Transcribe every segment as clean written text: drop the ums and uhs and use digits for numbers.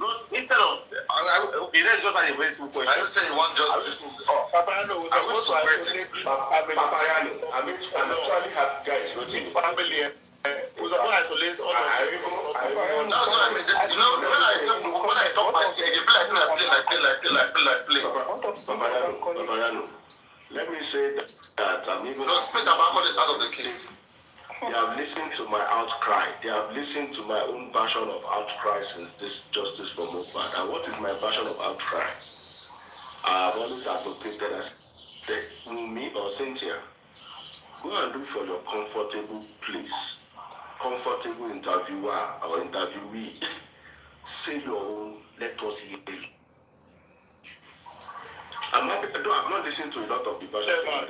Because instead of okay, let's just have a very simple question. I don't say you want justice. Paparino was supposed to isolate Paparino. I'm actually have guys waiting. Family. Was supposed to isolate all of them. That's what I mean. You know, when I talk my thing, they play like play. Paparino. Let me say that I'm even. No, spit about all this out of the case. They have listened to my outcry. They have listened to my own version of outcry since this justice for Mohbad. And what is my version of outcry? I have always advocated as me or Cynthia, go and look for your comfortable place, comfortable interviewer or interviewee. Say your own, let us hear you. I'm not listening to a lot of the version. Hold on.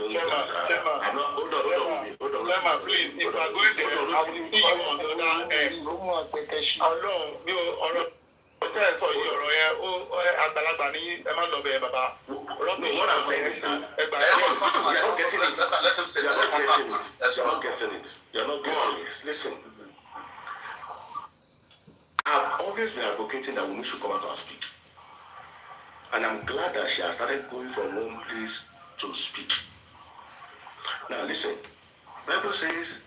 Chairman, please, if you are going there, I will see you on the other end. What I'm saying is that you're not getting it. Let him say that. You're not getting it. You're not getting it. Listen. I've always been advocating that women should come out and speak. And I'm glad that she has started going from one place to speak. Now listen, Bible says,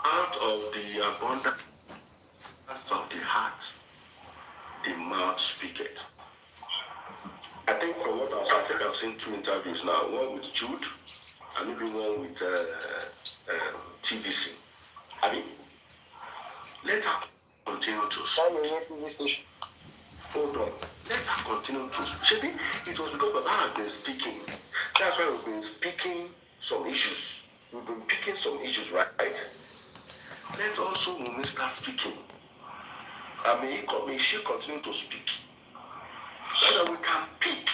out of the abundance of the heart, the mouth speaketh. I think from what I've seen 2 interviews now, one with Jude and maybe one with TVC. I mean, let her continue to speak. Hold on. Let her continue to speak. It was because Baba has been speaking. That's why we've been speaking some issues. We've been picking some issues, right? Let also Mumi start speaking. May she continue to speak. So that we can pick.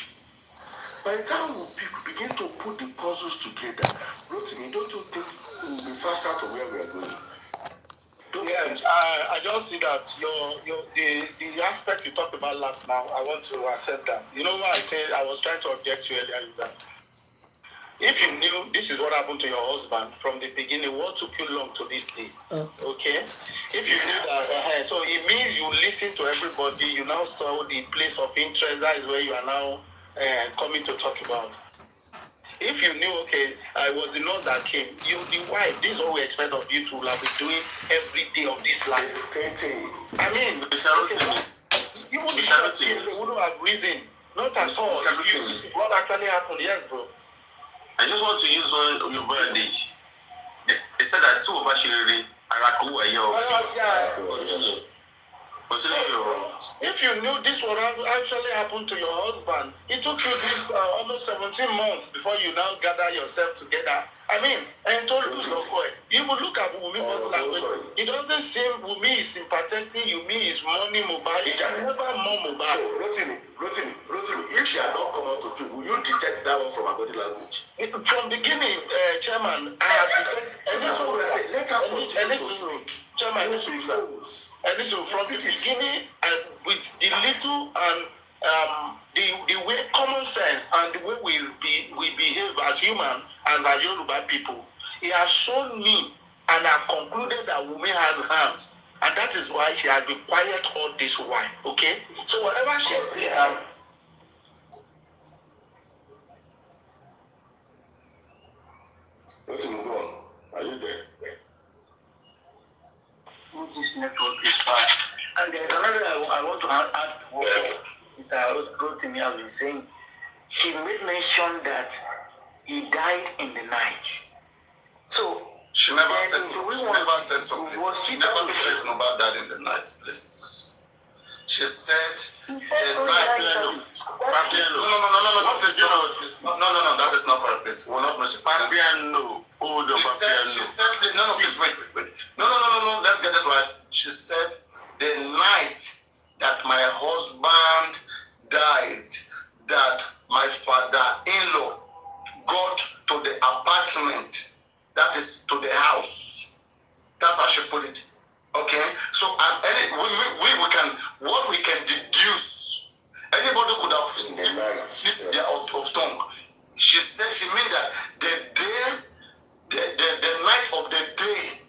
By the time we begin to put the puzzles together, Rotimi, don't you think we'll be faster to where we are going? Yes, I just see that the aspect you talked about last now, I want to accept that. You know what I said, I was trying to object to earlier is that if you knew this is what happened to your husband from the beginning, what took you long to this day? Okay? If you knew that, so it means you listen to everybody, you now saw the place of interest, that is where you are now coming to talk about. If you knew, okay, I was the nurse that came, you the wife, this is what we expect of you to have been doing every day of this life. I mean, you wouldn't have reason. Not at all. What actually happened? Yes, bro. I just want to use one of your bandage. They said that 2 of us really if you knew this would actually happen to your husband, it took you this almost 17 months before you now gather yourself together. I mean, and told you so far. You would look at Wumi language. It doesn't seem Wumi is sympathetic, Wumi is money mobile. It's never more mobile. So, Rotimi, if she had not come out to people, will you detect that one from her body language? From beginning, Chairman, I have detected. That's what I say. Let her continue to speak. Chairman, and listen, from the beginning, and with the little and the way common sense and the way we behave as human and as Yoruba people, he has shown me and I've concluded that woman has hands, and that is why she has been quiet all this while. Okay, so whatever she says. Let's move on. Are you there? This network is bad. And there's another I want to add what Mr. Rotimi has been saying. She made mention that he died in the night. So she never said so. She never said something. She never said about that in the night, please. She said the night. No, that is not her place. We're not Paparino. She said, no, please wait. No, let's get it right. She said, the night that my husband died, that my father-in-law got to the apartment, that is to the house. That's how she put it. Okay? So, we can deduce, anybody could have slipped their out of tongue. She said, she meant that the night of the day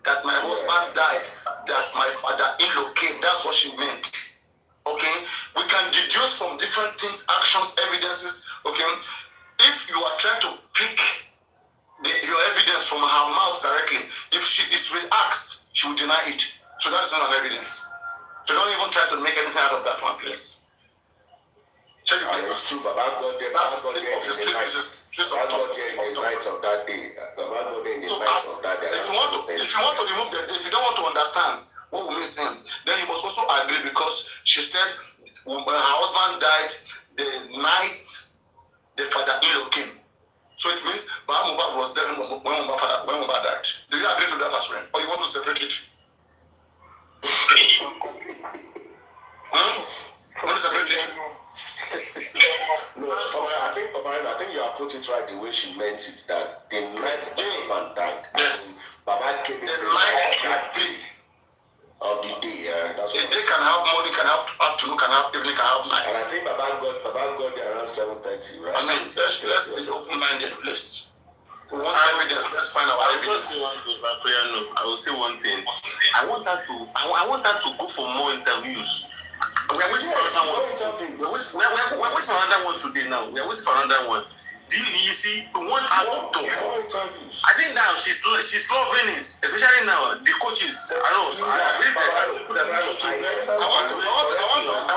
that my husband died, that my father-in-law came. That's what she meant. Okay? can deduce from different things, actions, evidences. Okay, if you are trying to pick your evidence from her mouth directly, if she is reasked, she will deny it. So that is not an evidence. So don't even try to make anything out of that one, please. Check your papers. It's true, Baba got there. That's the slip of the night of that day. Baba got there in the so night of that day. if you want to remove the, if you don't want to understand what we miss him, then you must also agree, because she said when her husband died the night the father-in-law came. So it means Baba Mohbad was there when Mohbad died. Do you agree to that as well? Or you want to separate it? You want to separate it? No, I think you have put it right the way she meant it, that the night the husband died. Yes. Baba came The night of that day. Of the day, that's The day can have morning, can have afternoon, can have evening, can have night. And I think Baba got there around 7:30, right? I mean, let's be open-minded, please. We want evidence. Let's find our evidence. I will say one thing. I want her to go for more interviews. We are waiting for another one. We're waiting for another one today now. We are waiting for another one. You see, we want her to talk. I think now she's loving it, especially now the coaches. I know. So I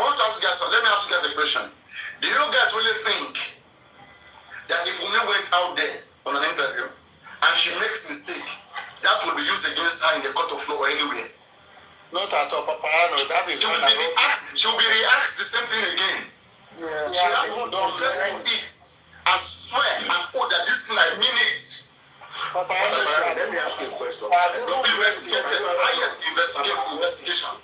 want to ask you guys. Let me ask you guys a question. Do you guys really think that if woman went out there on an interview and she makes mistake, that will be used against her in the court of law or anywhere? Not at all, Paparino. That is She will be reasked the same thing again. Yeah. She has to confess to it and swear and oath that this thing I mean it. Paparino, let me ask you a question. Don't be investigated. Investigation.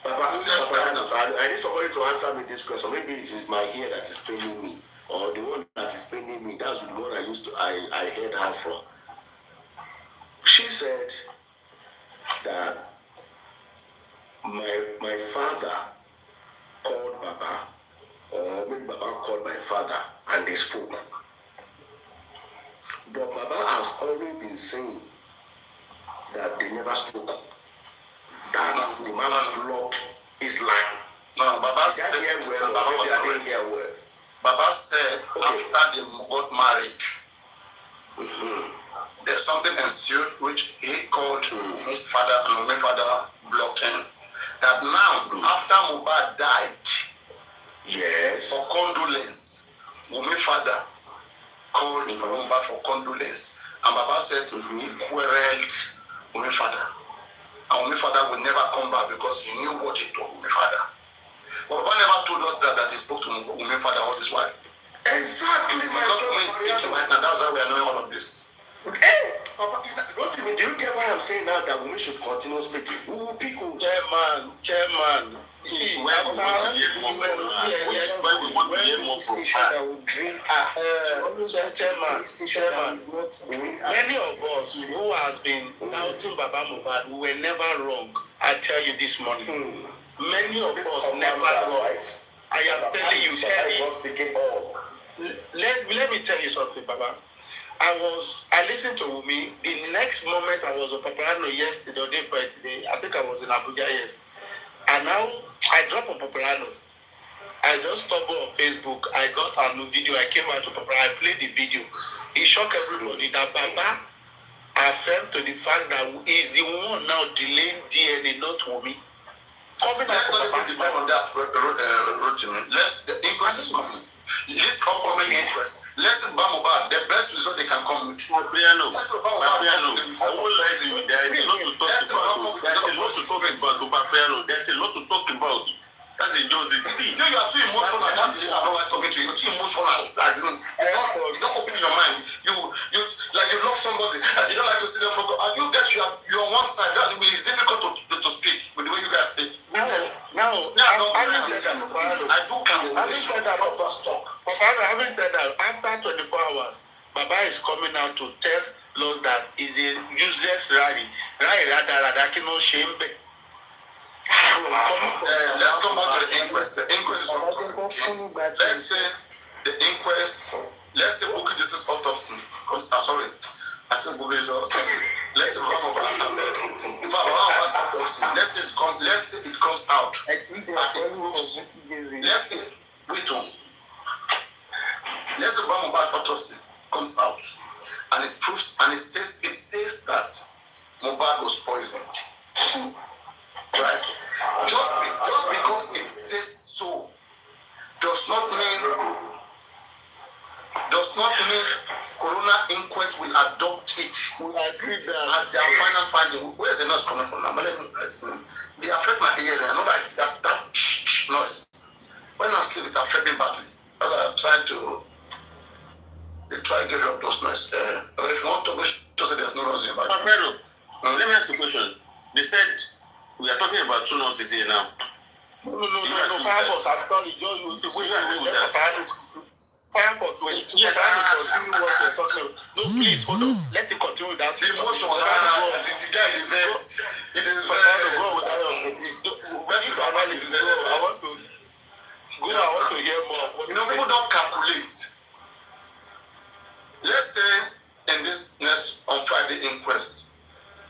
I need somebody to answer me this question. Maybe it is my ear that is paining me, or the one that is paining me. That's the one I heard her from. She said that my father called Baba, or maybe Baba called my father, and they spoke. But Baba has always been saying that they never spoke. That the man blocked his line. No, Baba said, Baba said after they got married, there's something ensued which he called his father, and my father blocked him. That now, after Mohbad died, yes, for condolence, my father called Mohbad for condolence, and Baba said he quarreled with my father, and my father would never come back because he knew what he told my father. But Baba never told us that he spoke to my father all this while. Exactly. It's because we are speaking right now. That's why we are knowing all of this. Hey, Papa, do you get why I'm saying now that we should continue speaking? We will pick up. Chairman. See, where we want to hear more from her. Where we want to hear more from her. Chairman. Many of us who has been doubting Baba Mohbad, we were never wrong. I tell you this morning. Many of us never wrong. I am telling you, let me tell you something, Baba. I listened to Wumi. The next moment I was on Paparino yesterday or day for yesterday. I think I was in Abuja, yes. And now I dropped on Paparino. I just stumbled on Facebook. I got a new video. I came out to Paparino. I played the video. It shocked everybody that Baba affirmed to the fact that he's the one now delaying DNA, not Wumi. Let's not even depend on that, Rotimi. The inquest is coming. This upcoming inquest. Let's say Mohbad, the best result they can come with. Paparino, there is a lot to talk about. There's a lot to talk about. That's a Josie. See, you are too emotional. That's the reason I don't like talking to you. You're too emotional. You don't open your mind. You like you love somebody. You don't like to see them from. And you guys, you're on one side. It's difficult to speak with the way you guys speak. Now, I do come. Having said that, having said that, after 24 hours, Baba is coming out to tell us that is a useless rally. Let's come back to the inquest. The inquest is ongoing. Let's say the inquest. Let's say Bukky this is autopsy. I'm sorry. I said Bukky is autopsy. let's say let's say it comes out. Let's say let's say Mohbad autopsy comes out and it proves and it says that Mohbad was poisoned. Right? Just because it says so does not mean Corona Inquest will adopt it as their final finding. Where's the noise coming from now? They affect my ear. I know that noise. When I sleep, it affects me badly. I try to get rid of those noise. If you want to just say there's no noise in my body. Paparino, let me ask you a question. They said we are talking about 2 nurses here now. No, Firefox, I'm sorry, you Firefox, when you're talking what you're talking about. No, please, hold on. Let it continue with that. The emotion, the guy is there. I want to hear more. You know, people don't calculate. Let's say in this next on Friday inquest,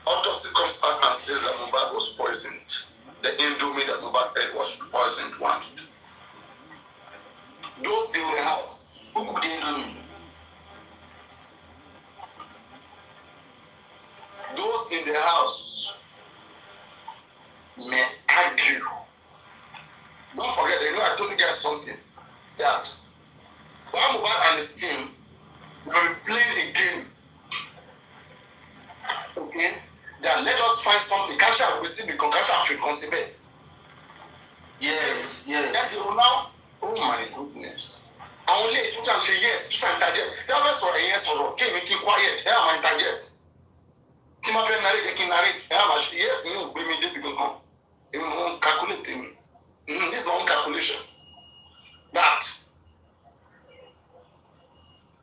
autopsy comes out and says that Mohbad was poisoned. The indomie that Mohbad ate was poisoned one. Those in the house, who could indomie? Those in the house may argue. Don't forget, I told you guys something. That Mohbad and his team will be playing a game. Okay? That let us find something. Can't you receive the concussion frequency? Yes. That's it now. Oh my goodness. I only you can say yes to some target. Tell us or yes or okay, make you quiet. Yeah, my target. Timothy narrate. Yes, you bring me the because you won't calculate thing. This is my own calculation. That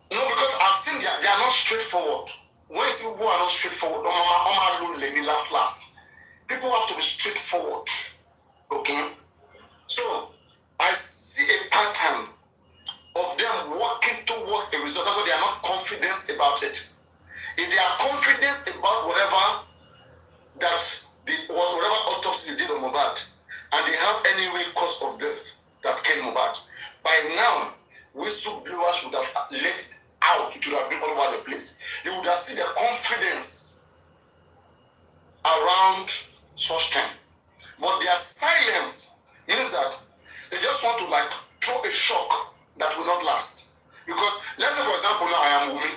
because I've seen they are not straightforward. When people are not straightforward, last. People have to be straightforward. Okay? So I see a pattern of them working towards a result. That's why they are not confident about it. If they are confident about whatever autopsy they did on Mohbad, and they have any real cause of death that killed Mohbad, by now whistleblowers would have let it out. It would have been all over the place. You would have seen the confidence around such time. But their silence means that they just want to throw a shock that will not last. Because let's say for example now I am a woman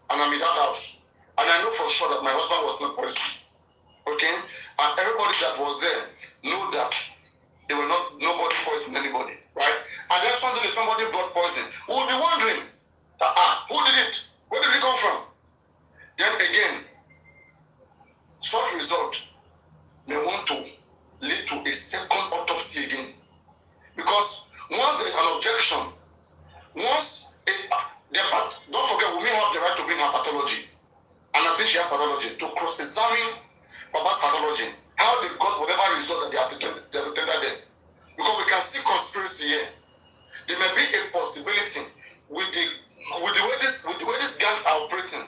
and I'm in that house and I know for sure that my husband was not poisoned. Okay? And everybody that was there know that nobody poisoned anybody. Right? And then suddenly somebody brought poison. We will be wondering, who did it? Where did it come from? Then again, such result may want to lead to a second autopsy again. Because once there is an objection, don't forget, we may have the right to bring her pathology. And I think she has pathology to cross-examine Papa's pathology. How they got whatever result that they have attended there. Because we can see conspiracy here. There may be a possibility with the way these gangs are operating.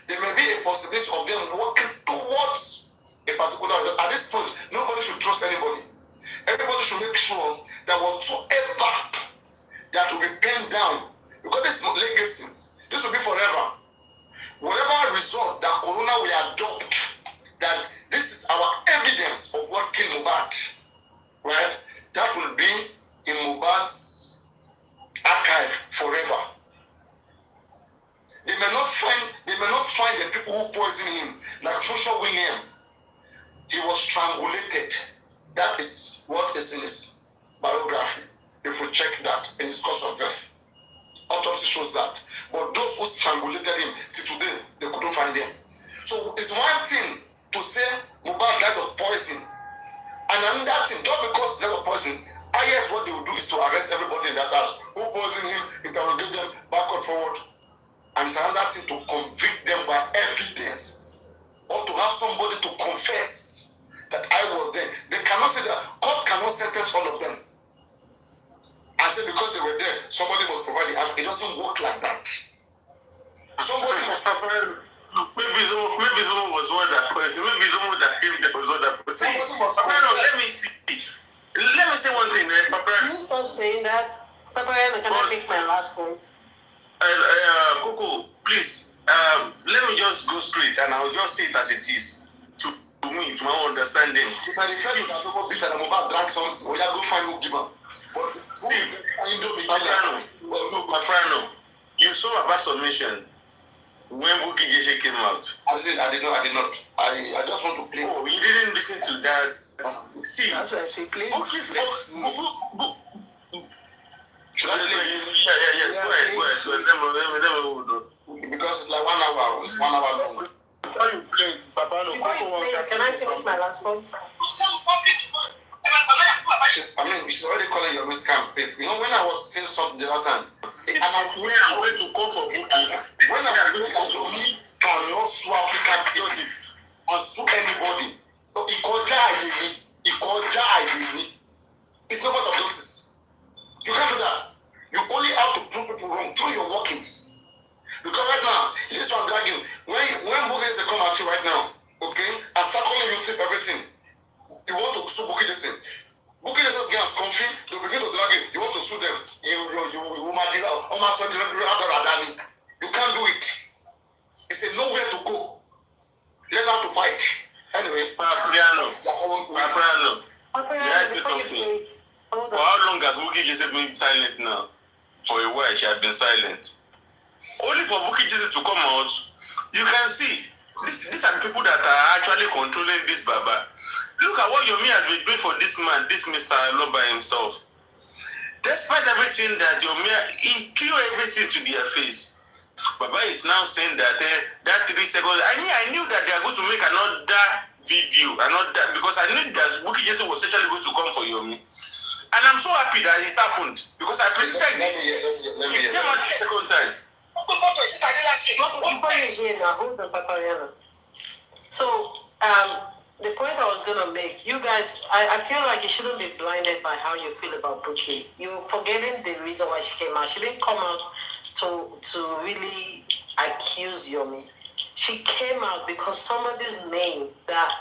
There may be a possibility of them working towards a particular result. At this point, nobody should trust anybody. Everybody should make sure that whatsoever that will be penned down, because this is legacy, this will be forever. Whatever result that Corona will adopt, that this is our evidence of what killed Mohbad, right? That will be in Mohbad's archive forever. They may not find the people who poisoned him, like Social William. He was strangulated. That is what is in his biography. If we check that in his cause of death, autopsy shows that. But those who strangulated him till today, they couldn't find him. So it's one thing to say Mohbad died of poison, and another thing, just because he died of poison, yes, what they will do is to arrest everybody in that house who poisoned him, interrogate them back and forward. And it's another thing to convict them by evidence, or to have somebody to confess that I was there. They cannot say that. Court cannot sentence all of them. I say because they were there, somebody must provide the answer. It doesn't work like that. Somebody must provide. Maybe someone was one that person. Maybe someone that came there was one that person. No, let me see. Let me say one thing, Papa. Can you stop saying that? Paparino, can I make my last point? Coco, please, let me just go straight and I'll just say it as it is. To me, to my understanding. If I decide that I'm going to drink something, or you go find no giver. But see, Paparino, you saw about submission when Buki Jeshe came out. I did not. I just want to play. Oh, you didn't listen to that. See, that's why I say please. Should I play? Yeah. Go ahead. Because it's like 1 hour. It's 1 hour long. Before you play it, Paparino, Can I finish my last point? She's already calling your miscam faith. You know, when I was saying something the other time, this is where I'm going to come for Buki. This is where I'm going to come for me. Cannot sue African states and sue anybody. It's not part of justice. You can't do that. You only have to prove people wrong through your workings. Because right now, this one dragging. When Buki Jesse come at you right now, okay, and start calling you tip everything, you want to sue Buki Jesse. Buki Jesse's girls comfy, they begin to drag it. You want to sue them. You can't do it. It's a nowhere to go. Learn how to fight. Anyway, Paparino. May I say something? For how long has Buki Jesse been silent now? For a while, she had been silent. Only for Buki Jesse to come out, you can see these are the people that are actually controlling this Baba. Look at what Yomi has been doing for this man, this Mr. Aloba himself. Despite everything that Yomi, he threw everything to their face. Baba is now saying that that 3 seconds. I knew that they are going to make another video, because I knew that Buki Jesse was actually going to come for Yomi. And I'm so happy that it happened because I predicted it. She came out the second time. So, the point I was gonna make, you guys, I feel like you shouldn't be blinded by how you feel about Buki. You're forgetting the reason why she came out. She didn't come out to really accuse Yomi. She came out because somebody's name that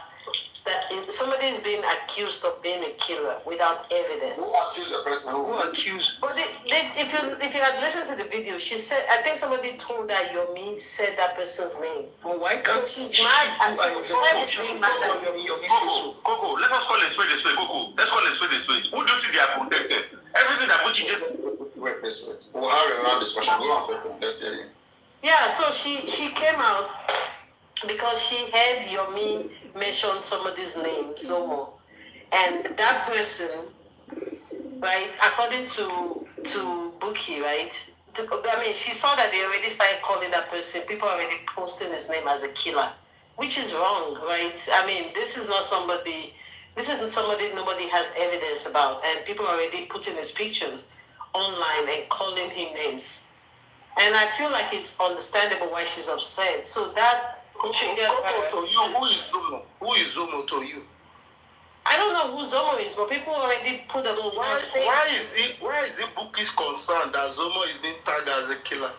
somebody's being accused of being a killer without evidence. Who accused the person? Who accused? But if you had listened to the video, she said, I think somebody told that Yomi said that person's name. Well, why can't she's mad? Coco, let us call a spade a spade. Coco, let's call a spade a spade. Who do you think they are protected? Everything that Buki just... Wait. We'll have a round discussion. Go on, Coco. Let's hear you. Yeah, so she came out because she heard Yomi mention somebody's name, Zomo. And that person, right, according to Buki, right, she saw that they already started calling that person, people already posting his name as a killer, which is wrong, right? This isn't somebody nobody has evidence about, and people are already putting his pictures online and calling him names. And I feel like it's understandable why she's upset. So that to you, who is Zomo? Who is Zomo to you? I don't know who Zomo is, but people already put a little why is it Buki's concern that Zomo is being tagged as a killer?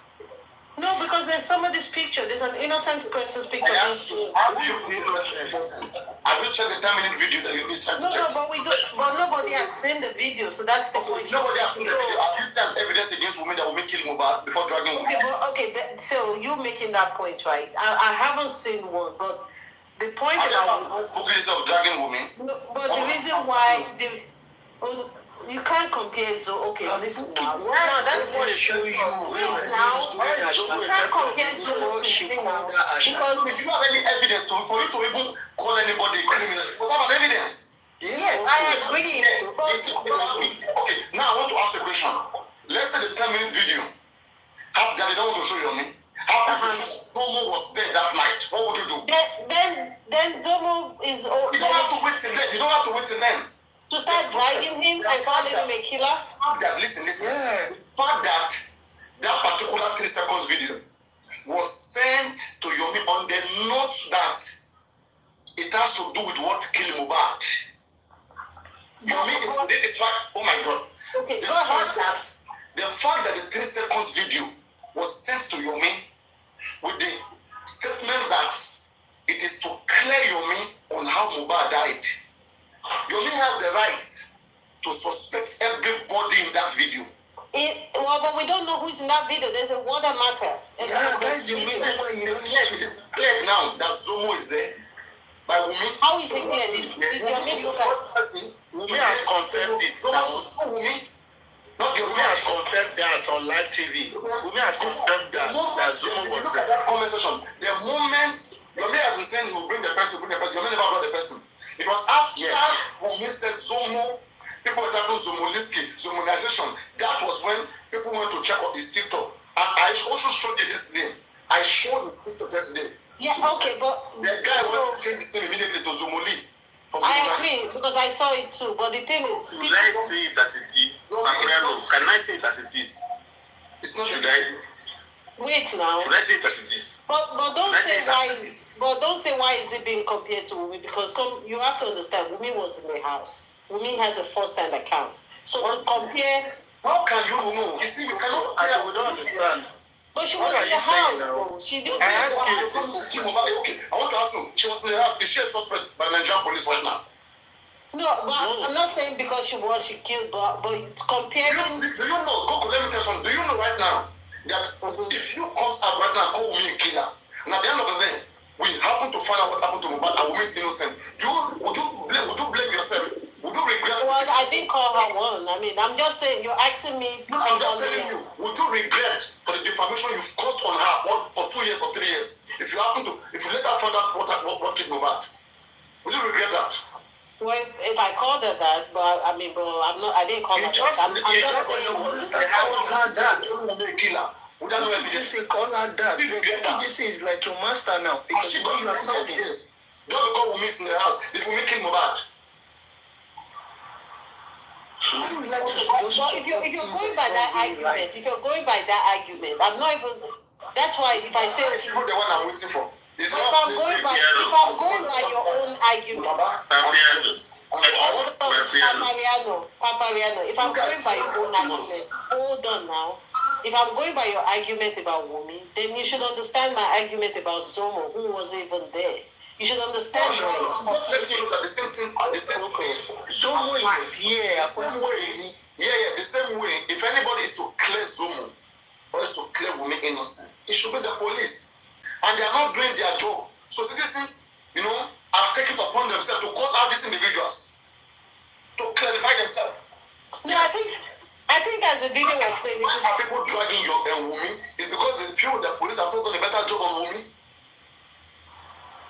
No, because there's somebody's picture. There's an innocent person's picture. Have you checked the 10-minute video that you sent? No, but nobody has seen the video, so that's the point. Nobody has seen the video. Have you seen evidence against women that will make killing Mohbad before dragging women? So you're making that point, right? I haven't seen one, but the point about focus of dragging women. No, but the reason why you can't compare. So listen now. No, that's what show you. Wait now. You can't compare Zomo to now because if you have any evidence for you to even call anybody criminal, you must have an evidence. Yes, I agree. Okay, now I want to ask a question. Let's say the 10-minute video. How they don't want to show you me? How Zomo was there that night? What would you do? Then Zomo is. You don't have to wait till then. To start dragging him and calling him a killer? Listen. Yeah. The fact that particular 3 seconds video was sent to Yomi on the note that it has to do with what killed Mohbad. Yomi is like, oh my God. Okay, go ahead. The fact that the 3 seconds video was sent to Yomi with the statement Mohbad died, Yomi has the right to suspect everybody in that video. Well, but we don't know who's in that video. There's a watermarker. Yeah, that's the reason why you It is clear now that Zomo is there. By Wumi. How is it clear? Did Yomi look at? Wumi has confirmed it. Zomo should sue Wumi. Not Yomi. Wumi has confirmed that on live TV. Wumi has confirmed that Zomo was look there. at that conversation. The moment Yomi has been saying he will bring the person, Yomi never brought the person. It was after Wumi said Zomo. People were talking Zomoliski, Zomonization. That was when people went to check out his TikTok. And I also showed you this thing. I showed his TikTok yesterday. Yeah, okay, but the guy went to change his name immediately to Zomoli. I agree because I saw it too. But the thing is, should I say it as it is? Paparino, can I say it as it is? It's not. Should I? Wait now. Should I say it as it is? But don't say why. But don't say why is it being compared to Wumi, because you have to understand Wumi was in the house. Wumi has a first-hand account. So to compare. How can you know? You see, you cannot. I don't understand. But she was in the house, though. She didn't. I want to ask you. She was in the house. Is she a suspect by Nigerian police right now? No, but I'm not saying because she killed, but comparing. Do you know? Coco, let me tell you something. Do you know right now that if you comes out right now, call me a killer, and at the end of the day, we happen to find out what happened to Mohbad and Wumi is innocent. Would you blame yourself? Would you regret? Well, I didn't call her one. I mean, I'm just saying, you're asking me. No, I'm just telling you. Would you regret for the defamation you've caused on her for 2 years or 3 years? If you later found out what killed Mohbad, would you regret that? Well, if I called her that, but I mean, I'm not. I didn't call her that. I'm just saying. I was not that. You're a killer. We don't know evidence. say call her that. Strategizing is like your master now. Because she got herself, yes. Just because Wumi is in the house, did Wumi kill Mohbad? But if you're going by that argument, I'm not even. That's why if I say. That's the one I'm waiting for. If I'm going by your own argument. Paparino, if I'm going by your own argument, hold on now. If I'm going by your argument about Wumi, then you should understand my argument about Zomo, who was even there. You should understand. Let's look at the same thing at the same way. Zomo is here. The same way. If anybody is to clear Zomo or is to clear Wumi innocent, it should be the police. And they are not doing their job. So citizens, have taken it upon themselves to call out these individuals to clarify themselves. No, I think as the video was playing, why are people dragging your Wumi? It's because they feel the police have not done a better job on Wumi.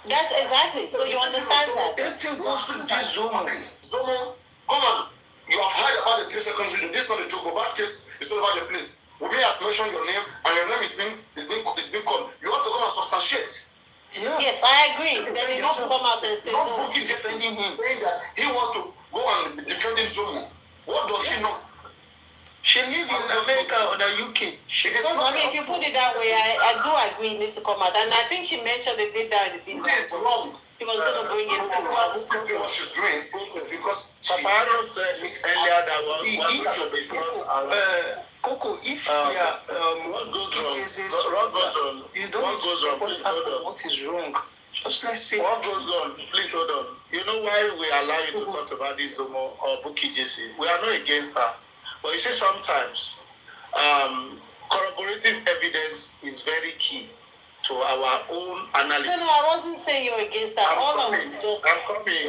That's exactly. So you understand that. Everything goes to this Zomo. Zomo, come on. You have heard about the 3 seconds video. This is not a joke. But that case is all over the place. Wumi has mentioned your name, and your name is being called. You have to come and substantiate. Yeah. Yes, I agree. Then you have to come out and say not no. Bookie just saying that he wants to go and be defending Zomo. What does she know? She lives in America or the UK. If you put it that way, I do agree it needs to come out. And I think she mentioned they did that in the video. This is wrong. She was going to bring it out. What she's doing is because Paparino said earlier that Coco, if what goes wrong? You don't support her for what is wrong. Just let's say what goes on. Please hold on. You know why we allow you to talk about this Zomo or Bukky Jesse? We are not against her. But you see, sometimes corroborative evidence is very key to our own analysis. No, I wasn't saying you're against that. I'm coming.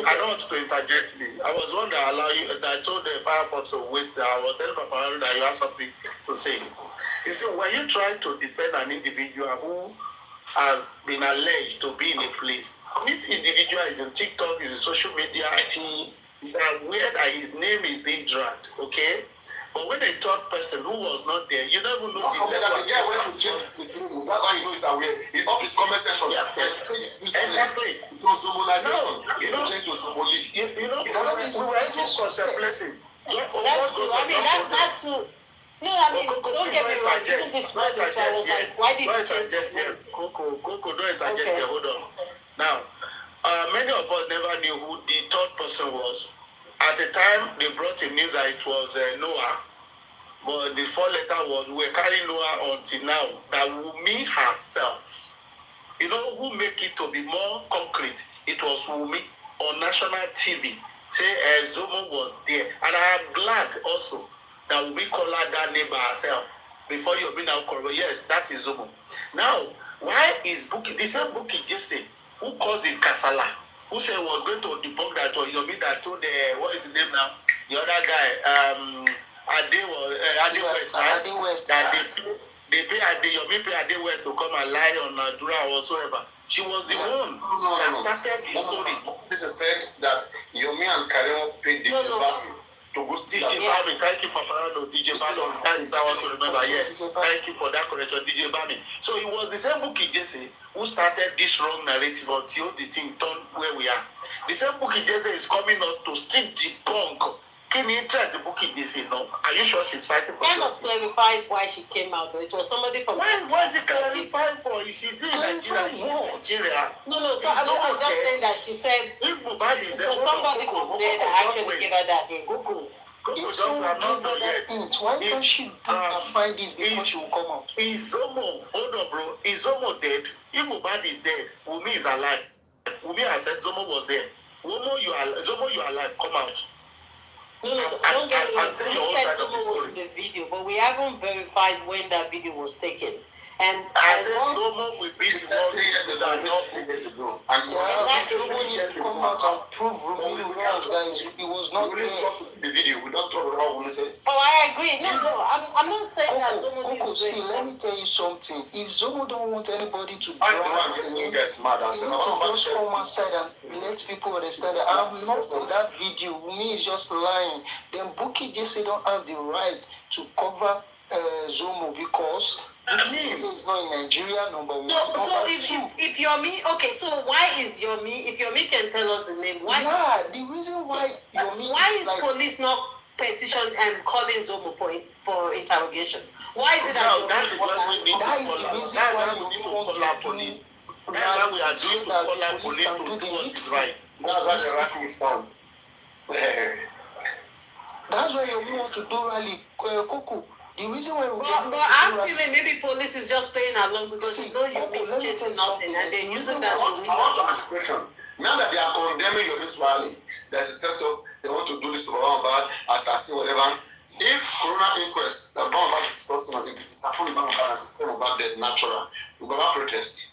I don't want to interject me. I was one that allowed you, that I told the firefox to wait. I was telling Paparino that you have something to say. You see, when you try to defend an individual who has been alleged to be in a place, this individual is in TikTok, is in social media, he is aware that his name is being dragged, okay? But when a third person who was not there, you don't even know. Don't forget that the guy went to change his name. That's how you know he's aware. He's off his comment section. Yeah. Exactly. To Zomonization. You know, change to Zomoli. We were even contemplating. That's true. I mean, that's too. No, I mean, don't get me wrong. Even this morning, I was like, why did you change his name? Coco, don't interject here. Hold on. Now, many of us never knew who the third person was. At the time, they brought in news that it was Noah, but the 4-letter was, we're carrying Noah until now, that Wumi herself, who make it to be more concrete, it was Wumi. on national TV. Say Zomo was there. And I am glad also that we call her that name by herself. Before you be now correct. Yes, that is Zomo. Now, why is Buki, the same Buki Jesse, who caused it Kasala, who said was going to debunk that, or Yomi that told what is the name now? The other guy, Ade West, right? Ade West. That they pay Ade, Yomi pay Ade West to come and lie on Dura or whatsoever. She was the one that started the story. This is said that Yomi and Karimo paid the to go steal DJ Bami, thank you, Paparino, DJ Bami, that's I want to remember, yes. Thank you for that correction, DJ Bami. So it was the same Buki Jesse who started this wrong narrative until the thing turned where we are. The same Buki Jesse is coming up to still debunk. Can you interest the Buki Jesse? No. Are you sure she's fighting for kind of clarified why she came out, though. It was somebody from... Why is it clarified for? She's in Nigeria. No, so I'm just saying that she said it was somebody from there that actually gave her that hint. If someone gave her that hint, why can't she do and find this before she will come out? Is Zomo, hold on, bro. Is Zomo dead? If Mohbad is dead, Wumi is alive. Wumi has said Zomo was there. Zomo, you are alive. Come out. No, don't get it wrong. We said Zomo was in the video, but we haven't verified when that video was taken. And I said Zomo will be the one 3 years ago, not 3 years ago. And Zomo need to come out and prove Rumi wrong, guys. It was not we there. don't trust to see the video. We don't trust what woman says. Oh, I agree. No, I'm not saying that Zomo Coco, is see, let me tell you something. If Zomo don't want anybody to I'm the one getting you guys mad. you need to just come outside and let people understand that I'm not in that video. Wumi is just lying. Then Buki Jesse don't have the right to cover Zomo because Buki Jesse is not in Nigeria, number one. So if Yomi, okay, so why is Yomi, if Yomi can tell us the name, why? Yeah, the reason why Yomi Why is police not petition and calling Zomo for interrogation? Why is it that that is the reason why Yomi wants to police. That's why we are doing to call out police to do what is right. That's why the rally is done. That's why Yomi want to do rally, Coco. The reason why we but I'm feeling maybe police is just playing along because you know Yomi is chasing nothing and they're using that. I want to ask a question. Now that they are condemning Yomi's rally, there's a setup, they want to do this to Bad, assassin, whatever. If Corona Inquest, the Bad is personal, it's happening Bad dead natural, we're going to protest.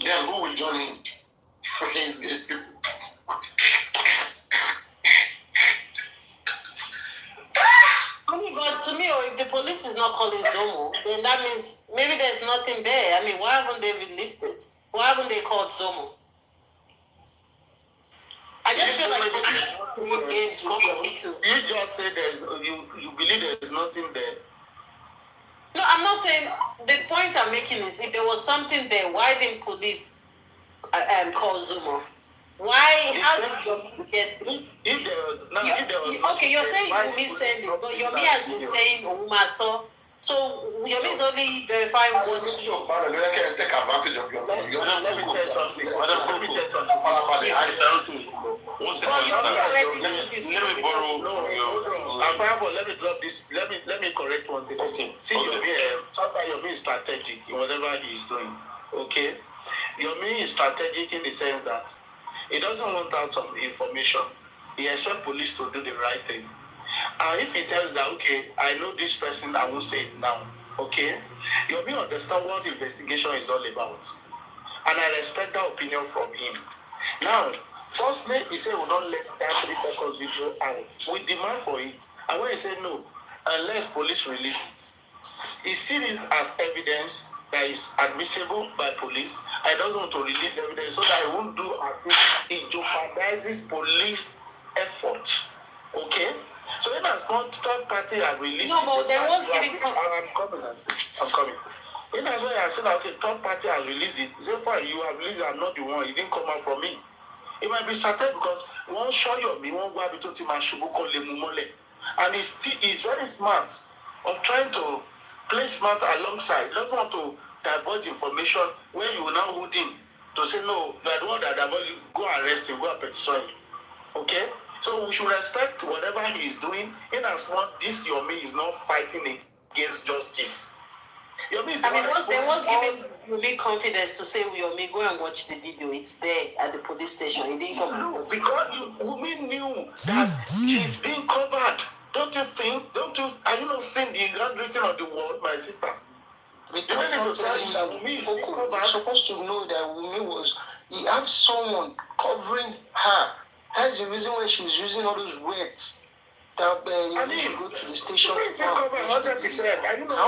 Then who will join in? His people. But to me, if the police is not calling Zomo, then that means maybe there's nothing there. I mean, why haven't they released it? Why haven't they called Zomo? I just feel like police games with Yomi too. You just say you believe there's nothing there. No, I'm not saying. The point I'm making is if there was something there, why didn't police call Zomo? Why? How did Yomi get it? If there was okay, you're saying Yomi said it, but Yomi has been saying Ouma saw. So Yomi is only verifying what. Take advantage of your Let me tell you something. Let me borrow. Let me drop this. Let me correct one thing. Okay. See, Yomi is strategic in whatever he is doing. Okay. Yomi is strategic in the sense that he doesn't want out some information. He expects police to do the right thing. And if he tells that, okay, I know this person, I will say it now. Okay? Yomi understand what the investigation is all about. And I respect that opinion from him. Now, firstly, he said we don't let that 3 seconds video out. We demand for it. And when he said no, unless police release it, he sees this as evidence that is admissible by police. I don't want to release evidence so that I won't do as if it jeopardizes police effort. Okay? So in as one third party have released no, but there was giving. I'm coming. In as well, I said, okay, third party has released it. So far, you have released it, I'm not the one. It didn't come out from me. It might be started because one show you me, one go to Timashubu call Lemumole. And he's very smart of trying to play smart alongside. Don't want to divulge information when you will now hold him to say, no, you are the one that divulge, go arrest him, go and petition him. Okay? So we should respect whatever he is doing, in as much this Yomi is not fighting against justice. Yomi is I mean, they was giving all... me confidence to say, Yomi, go and watch the video. It's there at the police station. He didn't come. No, because Wumi knew that she's being covered. Don't you think? Are you not seeing the handwriting on the wall, my sister? Because I'm telling you, Coco, you're supposed to know that Wumi he has someone covering her. That's the reason why she's using all those words. That you should go to the station to How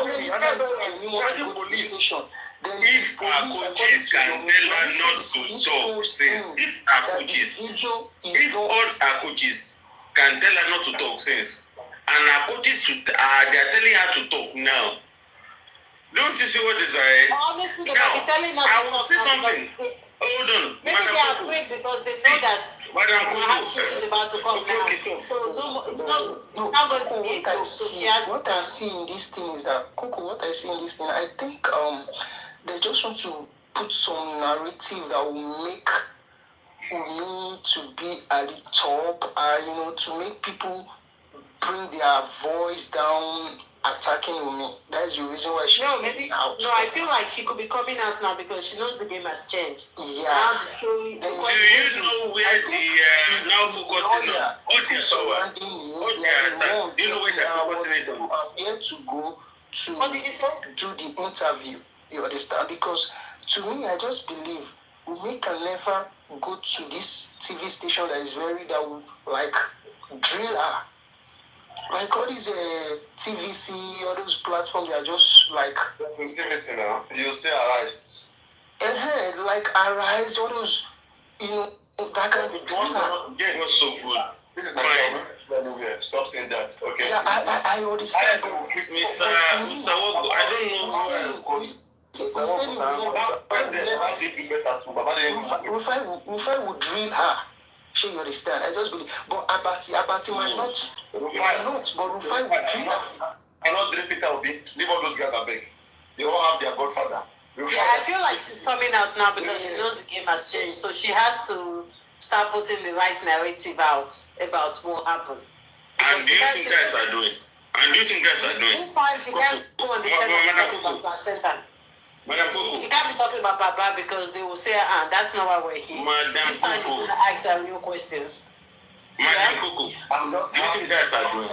many times do you want to go to the station? Then if our coaches can tell her not to talk since, if all our coaches can tell her not to talk since, and our coaches they are telling her to talk now. Don't you see what is ahead? Honestly, they Now, might be telling us I will say something. Hold on. Maybe they are afraid because they know that she is about to come now. So no, it's not going to be a joke. What I see in this thing is that, Coco, I think they just want to put some narrative that will make me to be at the top, to make people bring their voice down, attacking me. That's the reason why she's maybe out. No, I feel like she could be coming out now because she knows the game has changed. Yeah. Now the story. Do you know where the now focusing on? Okay, so attacks. Do you know where that's focusing on? I'm here to go to What did you say? do the interview. You understand? Because to me, I just believe we can never go to this TV station that will like drill her. Like all these TVC, all those platforms, they are just like... That's in TVC now. You say Arise. Like Arise, all those, that kind of drama. Yeah, was so good. This is Nigeria. Stop saying that, okay? Yeah, I understand. Mr. Wogo, I don't know. Rufai would drill her. She understand. I just believe. But Abati might not. But Rufai would drill her. I know Dre Peter will be. Leave all those guys a big. They all have their godfather. Yeah, I feel like she's coming out now because she knows the game has changed. So she has to start putting the right narrative out about what happened. And do you think guys are doing? This time she can't go on the stand and talk about placenta. She can't be talking about Baba because they will say, that's not why we're here. This time you're going to ask her real questions. Madam Coco, do you think guys are doing?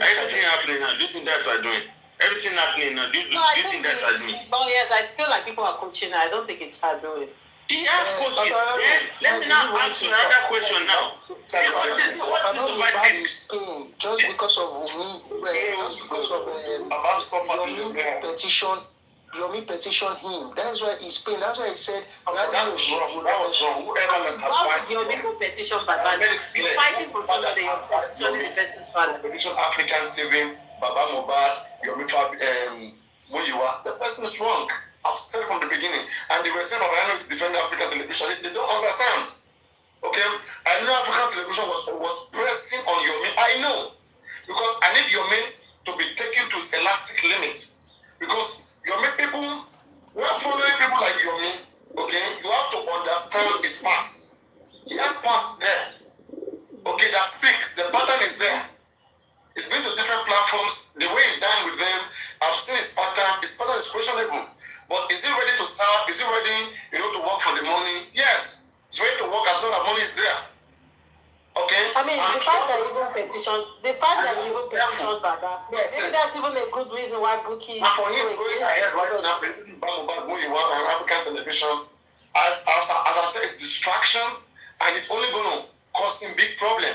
Everything happening now, do you think guys are doing? Everything happening now, do you think guys are doing? But yes, I feel like people are coaching her. I don't think it's her doing. She has coaches. Let me now ask you another question now. What is about Spain? Just because of Yomi petitioned him. That's why he's Spain. That's why he said that was wrong. Why would Yomi petition Baba? You're fighting for somebody. You're petitioning the person's father. Petition African TV, Baba Mohbad, Yomi Muyiwa. The person is wrong. I've said it from the beginning. And they were saying Paparino is defending African television. They don't understand. Okay? I know African television was pressing on Yomi. I know. Because I need Yomi to be taken to its elastic limit. Because Yomi people, we're following people like Yomi. Okay? You have to understand his past. He has past there. Okay, that speaks. The pattern is there. It's been to different platforms. The way he dined with them, I've seen his pattern. His pattern is questionable. But is he ready to serve? Is he ready, to work for the money? Yes. He's ready to work as long as money is there. Okay? I mean, the fact that you even petitioned Baba, maybe that's even a good reason why Buki... And for him going ahead right now, on African television, as I said, it's distraction, and it's only going to cause him big problem.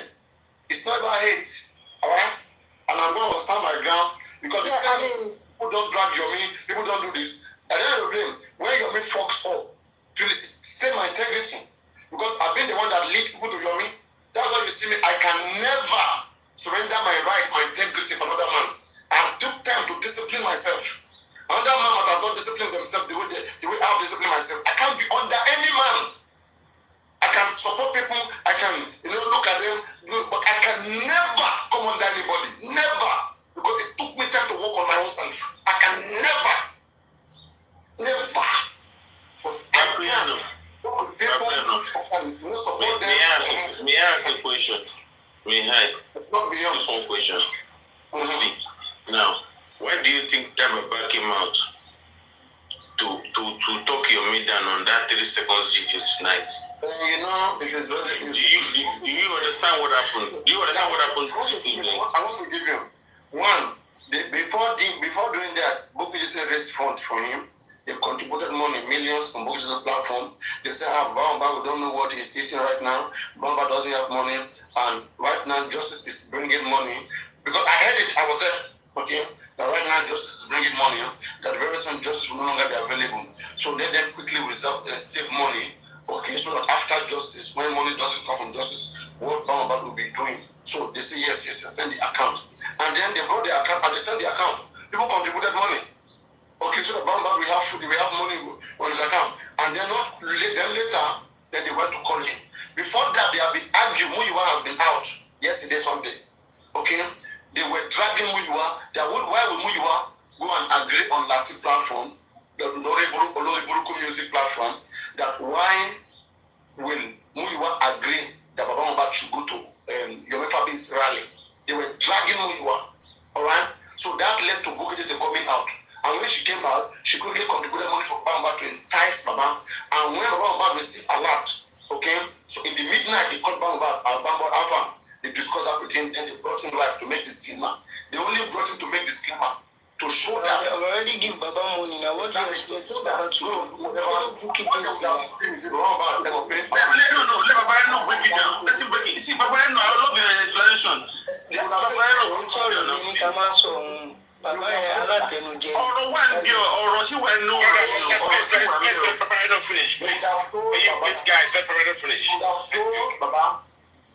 It's not about hate, all right? And I'm going to stand my ground, because people don't drag Yomi, people don't do this. At the end of the day, when Yomi fucks up, to stay my integrity, because I've been the one that lead people to Yomi. That's why you see me. I can never surrender my rights, my integrity for another man. I took time to discipline myself. Another man might have not disciplined themselves the way I've disciplined myself. I can't be under any man. I can support people. I can, look at them, but I can never come under anybody. Never, because it took me time to work on my own self. I can never. Paparino. May I ask a question? Not beyond one question. See, now, why do you think that Baba came out talk your me down on that 3 seconds video tonight. You know, it is very Do you understand what happened? Do you understand what happened this evening? I want to give you one. Before doing that, Bukky just raised funds for him. They contributed money, millions on Bukky's platform. They say, Bamba, we don't know what he's eating right now. Bamba doesn't have money. And right now, Justice is bringing money. Because I heard it, I was there. Okay? That right now, Justice is bringing money. That very soon, Justice will no longer be available. So let them quickly save money. Okay, so that after Justice, when money doesn't come from Justice, what Bamba will be doing. So they say, yes, send the account. And then they brought the account and they sent the account. People contributed money. Okay, so the Bamba, we have money on his account. And then later, they went to call him. Before that, they have been arguing. Muyiwa has been out yesterday, Sunday. Okay? They were dragging Muyiwa. Why would Muyiwa go and agree on Latin platform, the Oloriburuku music platform, that why will Muyiwa agree that Baba Mohbad should go to Yomi Fabi's rally? They were dragging Muyiwa. Alright? So that led to Bukky Jesse coming out. And when she came out, she quickly contributed money for Bamba to entice Baba. And when Baba received a lot, okay, so in the midnight, they called Bamba Alpha. They discussed that with him, and they brought him live to make this disclaimer. They only brought him to make this disclaimer to show that. They already give Baba money. Now, what do you expect Baba to do? Bukky this now. No, let Paparino break it down. Let him break it. See, Paparino, I love your explanation. Let Paparino. Sorry, Baba alátẹnujẹ. Ọ̀rọ̀ wà ní ọ̀rọ̀ sí wà nù ọ̀rọ̀ sí wà nù. Let Paparino finish. Please, guys, let Paparino finish. Baba,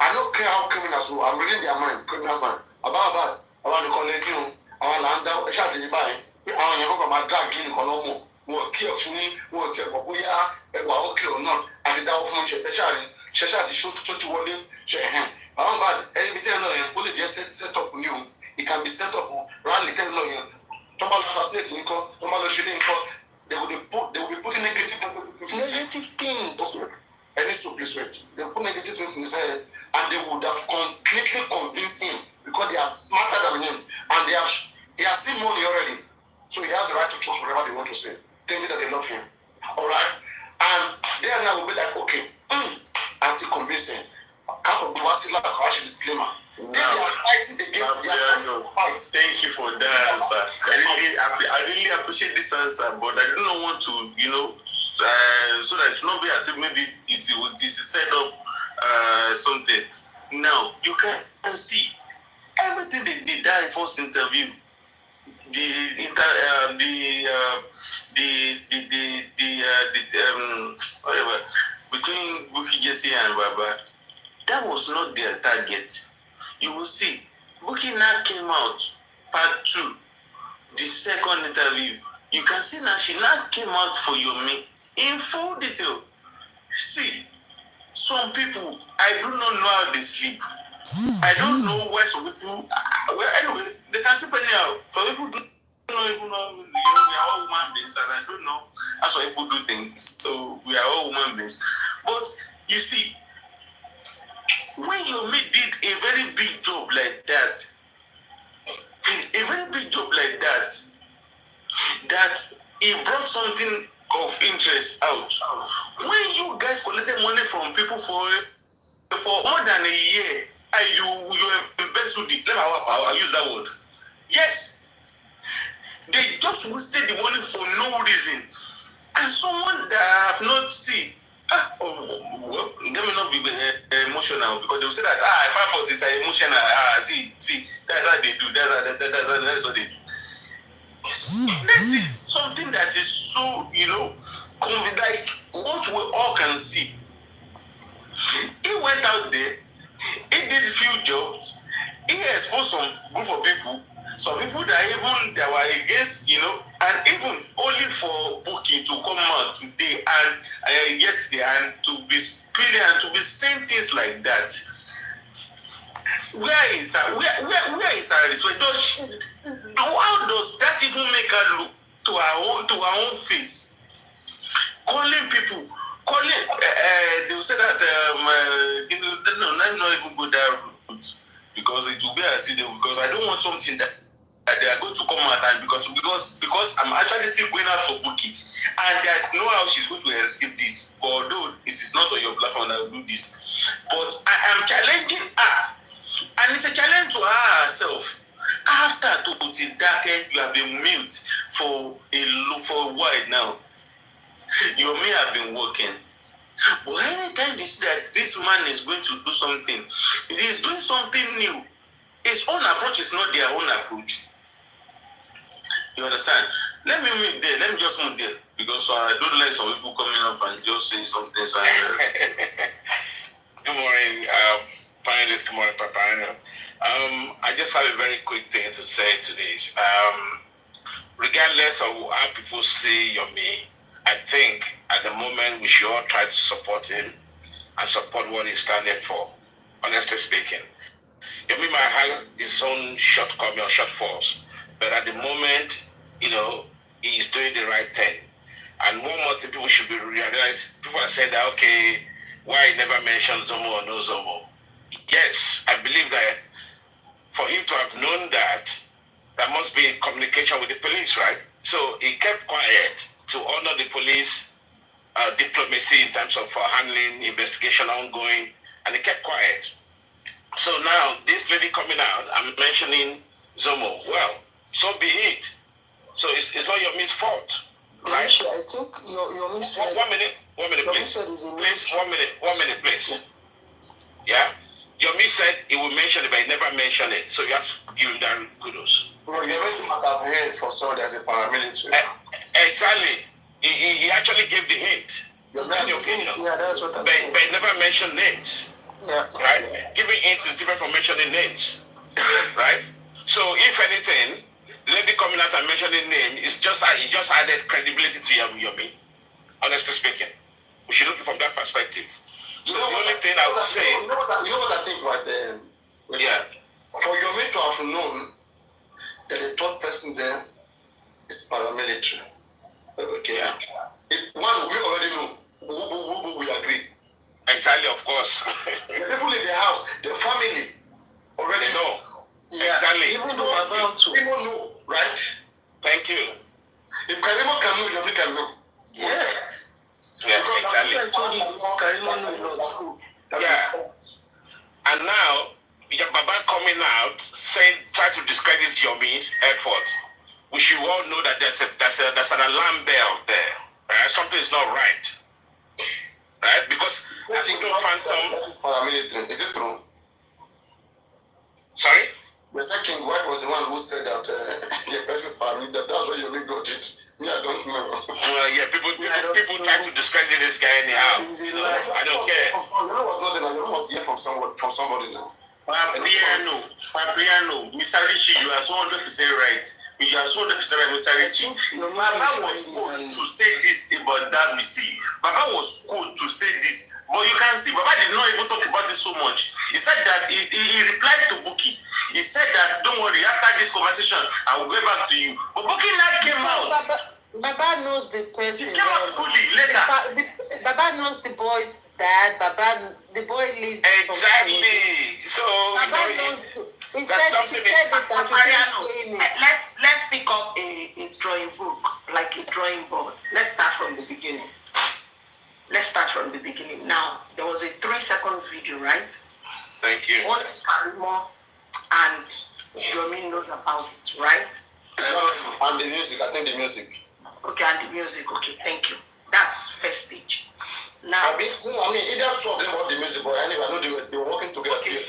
I don't care how criminals who I'm reading their mind, criminals mind. About the calling you, our land out, a shot in the buy. Àwọn yẹn kọ́kọ́ máa drag in nǹkan lọ́mọ. Wọ́n kí ẹ̀ fún ní wọ́n ti ẹ̀kọ́ bóyá ẹ̀wà ókè or not. Àti dáwọ́ fún ṣẹ̀ṣẹ̀ àti ṣó tó ti wọlé ṣe ẹ̀hẹ́n. Àwọn bá ẹni bí tẹ́lẹ̀ náà yẹn ó lè jẹ́ set up ní o. It can be set up rally tẹ́lẹ̀ náà yẹn. Tó bá lọ assassinate nǹkan, tó bá lọ ṣe ní nǹkan, they will be putting negative things. Any so please wait. They put negative things in his head and they would have completely convinced him because they are smarter than him and he has seen money already. So he has the right to choose whatever they want to say. Tell me that they love him. Alright? And then I will be like, okay, anti-convincing. Disclaimer. Then they are fighting against their fight. Thank you for that answer. I really appreciate this answer, but I don't want to, so that it will not be as if maybe it's set up something. Now you can see everything they did that first interview, whatever between Bukky Jesse and Baba, that was not their target. You will see, Bukky now came out, part 2, the second interview. You can see now she now came out for Yomi in full detail. See, some people, I do not know how they sleep. I don't know why some people, well, anyway, they can sleep anyhow. For people who don't even know, we are all human beings, and I don't know how some people do things. So we are all human beings. But you see, when Yomi did a very big job like that, that he brought something of interest out. When you guys collected money from people for more than a year, and you embezzled it, I'll use that word. Yes, they just wasted the money for no reason. And someone that I have not seen, well, let me not be emotional because they will say that if I force this emotional, see, that's how they do. That's what they do. This is something that is so, like what we all can see. He went out there, he did a few jobs, he exposed some group of people, some people that were against, and even only for Bukky to come out today and yesterday and to be speaking and to be saying things like that. Where is her respect? How does that even make her look to her own face? Calling people, they will say that not even go that route because it will be as if because I don't want something that that they are going to come out, and because I'm actually still going out for booking, and there's no how she's going to escape this. Although this is not on your platform that will do this, but I am challenging her, and it's a challenge to her herself. After Toti Dake, you have been mute for a while now. You may have been working. But anytime you see that this man is going to do something, he is doing something new. His own approach is not their own approach. You understand? Let me move there. Let me just move there. Because I don't like some people coming up and just saying something. Good morning, panelists. Good morning, Paparino. I just have a very quick thing to say to this. Regardless of how people see Yomi, I think at the moment we should all try to support him and support what he's standing for, honestly speaking. Yomi might have his own shortcomings or shortfalls, but at the moment, he's doing the right thing. And one more thing people should be realized, people are saying that, okay, why he never mentioned Zomo or no Zomo? Yes, I believe that for him to have known that, there must be communication with the police, right? So he kept quiet to honor the police diplomacy in terms of handling investigation ongoing, and he kept quiet. So now this lady coming out, I'm mentioning Zomo. Well, so be it. So it's not Yomi's fault, right? I think Yomi said. One minute, please. Please, one minute, please. Yeah. Yomi said he will mention it, but he never mentioned it. So you have to give him that kudos. Well, you're going to apprehend for someone that's a paramilitary. Exactly. He actually gave the hint. Yeah, that's what I'm saying. But he never mentioned names. Yeah. Right? Giving hints is different from mentioning names. Right? So if anything, the lady coming out and mentioning name is just added credibility to Yomi. Honestly speaking. We should look from that perspective. So the only thing I would say. You know what I think right there? Yeah. For Yomi to have known that the third person there is paramilitary. Okay. Yeah. One, we already know. We agree. Exactly, of course. The people in the house, the family, already know. Yeah. Exactly. Even though about to. People know, right? Thank you. If Karimo can know, Yomi can know. Yeah. Yeah, exactly. I told you, Karimo know a lot. Yeah. And now, Baba coming out saying, try to discredit Yomi's effort. We should all know that there's an alarm bell there. Right? Something is not right. Right? Because I think Phantom. Paramilitary. Is it true? Sorry? The second White was the one who said that the person is paramilitary. That's where Yomi got it. Me, I don't know. Yeah, people try to discredit this guy anyhow. I don't care. You know what's not there now? You must hear from somebody now. Paparino, Mr. Richie, you are 100% right. You are 100% right, Mr. Richie. Baba was good to say this about that. You see, Baba was good to say this, but you can see Baba did not even talk about it so much. He said that he replied to Buki. He said that don't worry, after this conversation, I will get back to you. But Buki now came out. Baba knows the person. He came out fully later. Baba knows the boy's dad. The boy lives. Exactly. So Baba knows. She said that Let's pick up a drawing book, like a drawing board. Let's start from the beginning. Now, there was a 3 seconds video, right? Thank you. Only Karimo and Yomi knows about it, right? And the music, I think the music. Okay, and the music. Okay, thank you. That's first stage. Now, I mean, either two of them or the music, but anyway, I know they were working together. okay.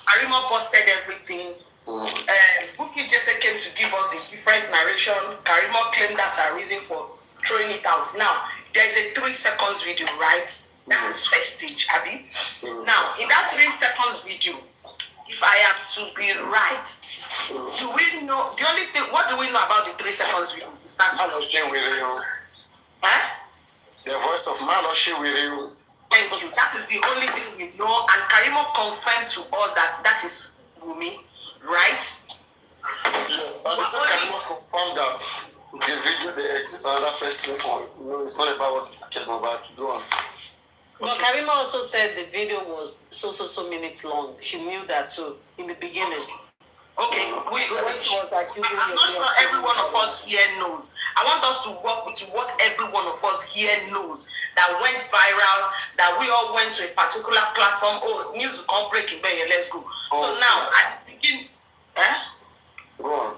Karimo posted everything. Buki just came to give us a different narration. Karimo claimed that's a reason for throwing it out. Now, there's a 3 seconds video, right? That's his first stage, Abby. Now, in that 3 seconds video, if I have to be right, do we know the only thing? What do we know about the 3 seconds video? Huh? The voice of Maloshi with you. Thank you. That is the only thing we know. And Karimo confirmed to us that is Wumi, right? Yeah, but it's not Karimo confirmed that the video there exists another person. It's not about what I came about. Go on. But Karima also said the video was so minutes long. She knew that too in the beginning. Okay, I'm not sure every one of us here knows. I want us to work with what every one of us here knows that went viral, that we all went to a particular platform. Oh, news will come breaking, let's go. So now I begin. Go on.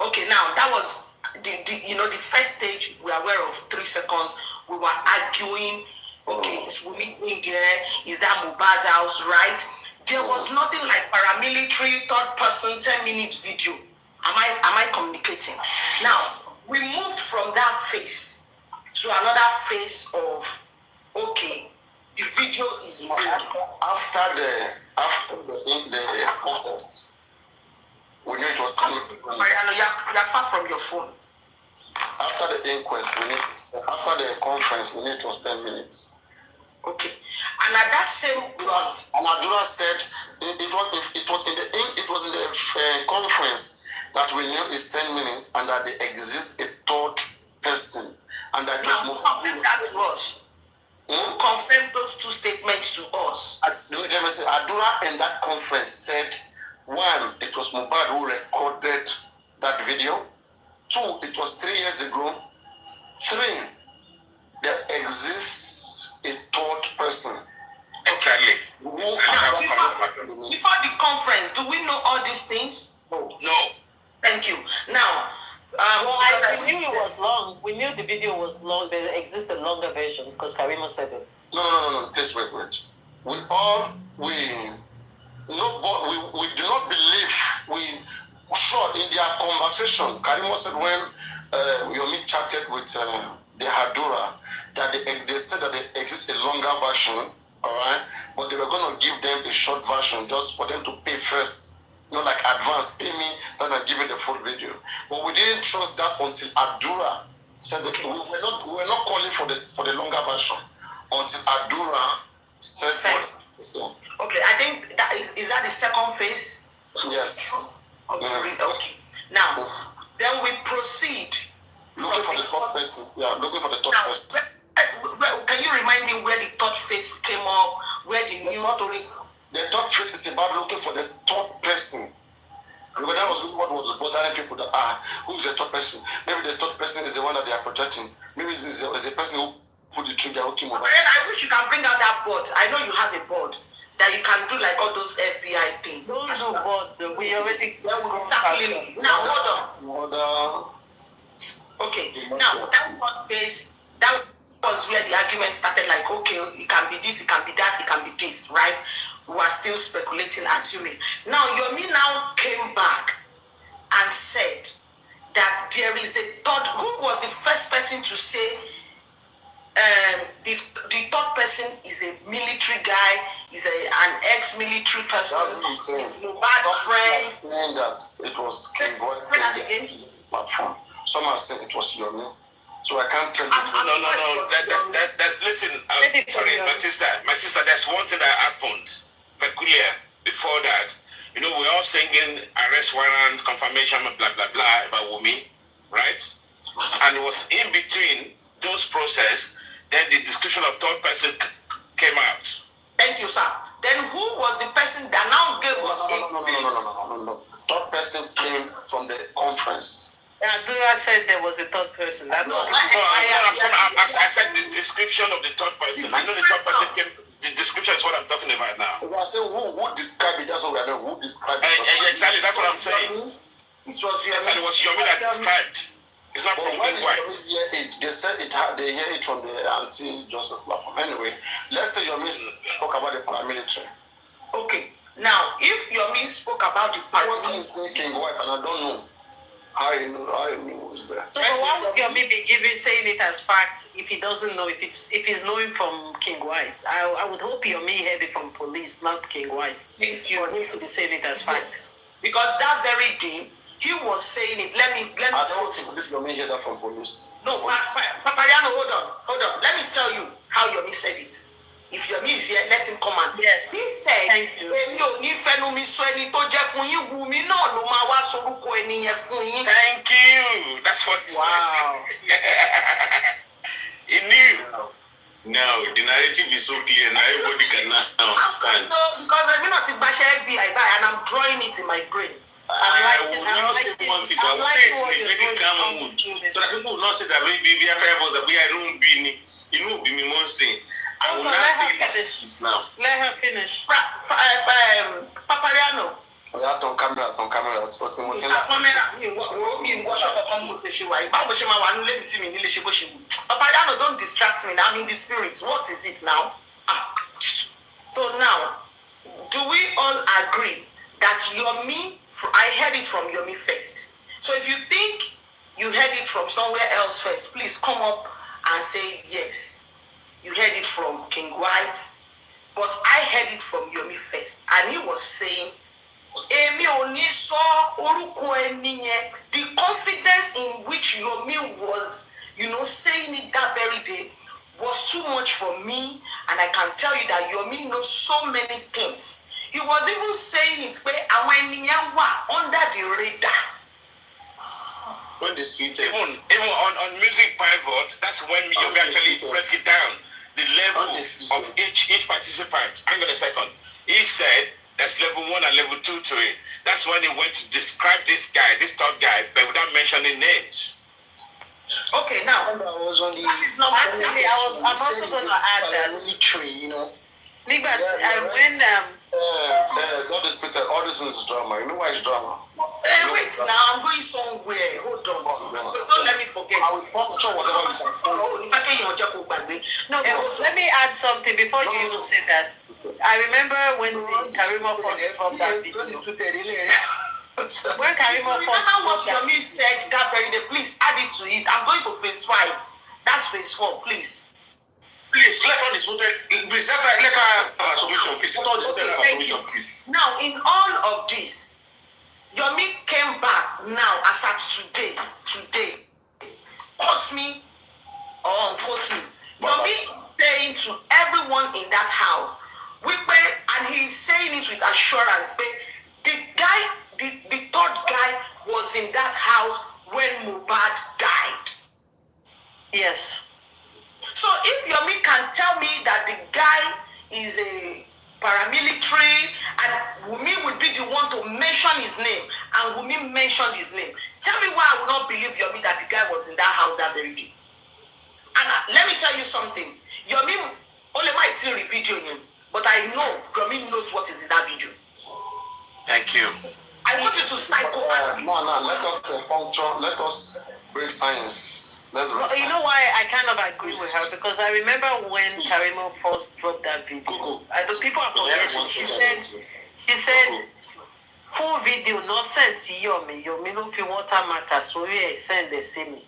Okay, now that was the first stage. We are aware of 3 seconds. We were arguing. Okay, is Wumi in there? Is that Mohbad's house, right? There was nothing like paramilitary third person 10-minute video. Am I communicating? Now we moved from that phase to another phase of okay, the video is after the conference. We knew it was 10 minutes. You're apart from your phone. After the inquest, after the conference, we knew it was 10 minutes. Okay, and at that same point, and Adura said it was in the conference that we knew it's 10 minutes and that there exists a third person and that was more. Confirm that to us. Confirm those 2 statements to us. Let me say, Adura in that conference said, 1, it was Mohbad who recorded that video. 2, it was 3 years ago. 3, there exists a third person. Exactly. Before the conference, do we know all these things? No. Thank you. Now, we knew it was long. We knew the video was long. There exists a longer version because Karima said it. No. Please wait. We do not believe. Sure, in their conversation, Karima said when Yomi chatted with the Hadura, that they said that there exists a longer version, all right, but they were going to give them a short version just for them to pay first, like advance, pay me, then I give you the full video. But we didn't trust that until Adura said that we were not calling for the longer version until Adura said what. So. Okay, I think that is that the second phase? Yes. Okay. Now, then we proceed. Looking for the third person. Yeah, looking for the third person. Can you remind me where the third phase came up? Where the new story? The third phase is about looking for the third person. Because that was what was bothering people. That who's the third person? Maybe the third person is the one that they are protecting. Maybe it is the person who put the trigger. I wish you can bring out that board. I know you have a board that you can do like all those FBI things. Don't do board. We already exactly. Now hold on. Okay. Now that third phase, that was where the argument started. Like, okay, it can be this, it can be that, it can be this, right? We are still speculating, assuming. Now Yomi now came back and said that there is a third. Who was the first person to say the third person is a military guy, is an ex-military person, is Mohbad's friend? Saying that it was King Boy platform. Some are saying it was Yomi. So I can't tell you. No. Listen, sorry, my sister, there's one thing that happened peculiar before that. We all singing arrest warrant, confirmation, blah, blah, blah about Wumi, right? And it was in between those process, then the description of third person came out. Thank you, sir. Then who was the person that now gave us No. Third person came from the conference. Abdullah said there was a third person. I said the description of the third person. I know the third person came. The description is what I'm talking about now. We are saying who described it. That's what we are doing. Who described it? Exactly, that's what I'm saying. It was Yomi. It was Yomi that described. It's not from when Inquest. they said they hear it from the anti-justice platform. Anyway, let's say Yomi spoke about the paramilitary. Okay. Now, if Yomi spoke about the paramilitary, say King White, and I don't know. I knew who's there. So why would Yomi be saying it as fact if he doesn't know, if he's knowing from King White? I would hope Yomi heard it from police, not King White. Thank you. For him to be saying it as fact. Yes. Because that very day he was saying it. Let me I don't think Yomi heard that from police. No, Paparino, hold on. Let me tell you how Yomi said it. If Yomi is here, let him come and. Yes. He said, thank you. Thank you. That's what he wow. said. He knew. No, the narrative is so clear now. Everybody can now understand. No, because I'm not in Basha FBI and I'm drawing it in my brain. I will not say one thing, but I will say it in a very calm mood. So that people will not say that we are fair that we are not being, you know, be me one thing. I will not say this now. Let her finish. Paparino. Yeah, on camera. What's in Paparino, don't distract me. I'm in the spirit. What is it now? So now, do we all agree that Yomi, I heard it from Yomi first. So if you think you heard it from somewhere else first, please come up and say yes. You heard it from King White, but I heard it from Yomi first. And he was saying, the confidence in which Yomi was, saying it that very day was too much for me. And I can tell you that Yomi knows so many things. He was even saying it where under the radar. When disputed. Even on music pivot, that's when you actually break it down. The level of each participant. Hang on a second. He said there's level 1 and level 2 to it. That's when he went to describe this guy, this third guy, but without mentioning names. Okay, now I was on the. Actually, I'm also going to add that. Military, When not disputed. All this is drama. You know why it's drama? wait, now I'm going somewhere. Hold on. Don't let me forget. I will puncture whatever you can follow. No, let me add something before you even say that. I remember when Karima first dropped that video. When Karima Remember what Yomi said that very day? Please add it to it. I'm going to phase 5. That's phase 4, please. Please, let all disputed. Please, let our submission. Please, let all disputed submission, please. Now, in all of this, Yomi came back now as at today, quote me or unquote me. Yomi saying to everyone in that house, and he's saying it with assurance, the third guy was in that house when Mohbad died. Yes. So if Yomi can tell me that the guy is a paramilitary and Wumi would be the one to mention his name, and Wumi mentioned his name, tell me why I would not believe Yomi that the guy was in that house that very day. And let me tell you something. Yomi only might still video him, but I know Yomi knows what is in that video. Thank you. I want you to cycle. No, let us puncture. Let us break science. You know why I kind of agree with her? Because I remember when Karima first dropped that video. I know people are forgetting. She said, full video, no sense to Yomi no fi water matter, so we send the same.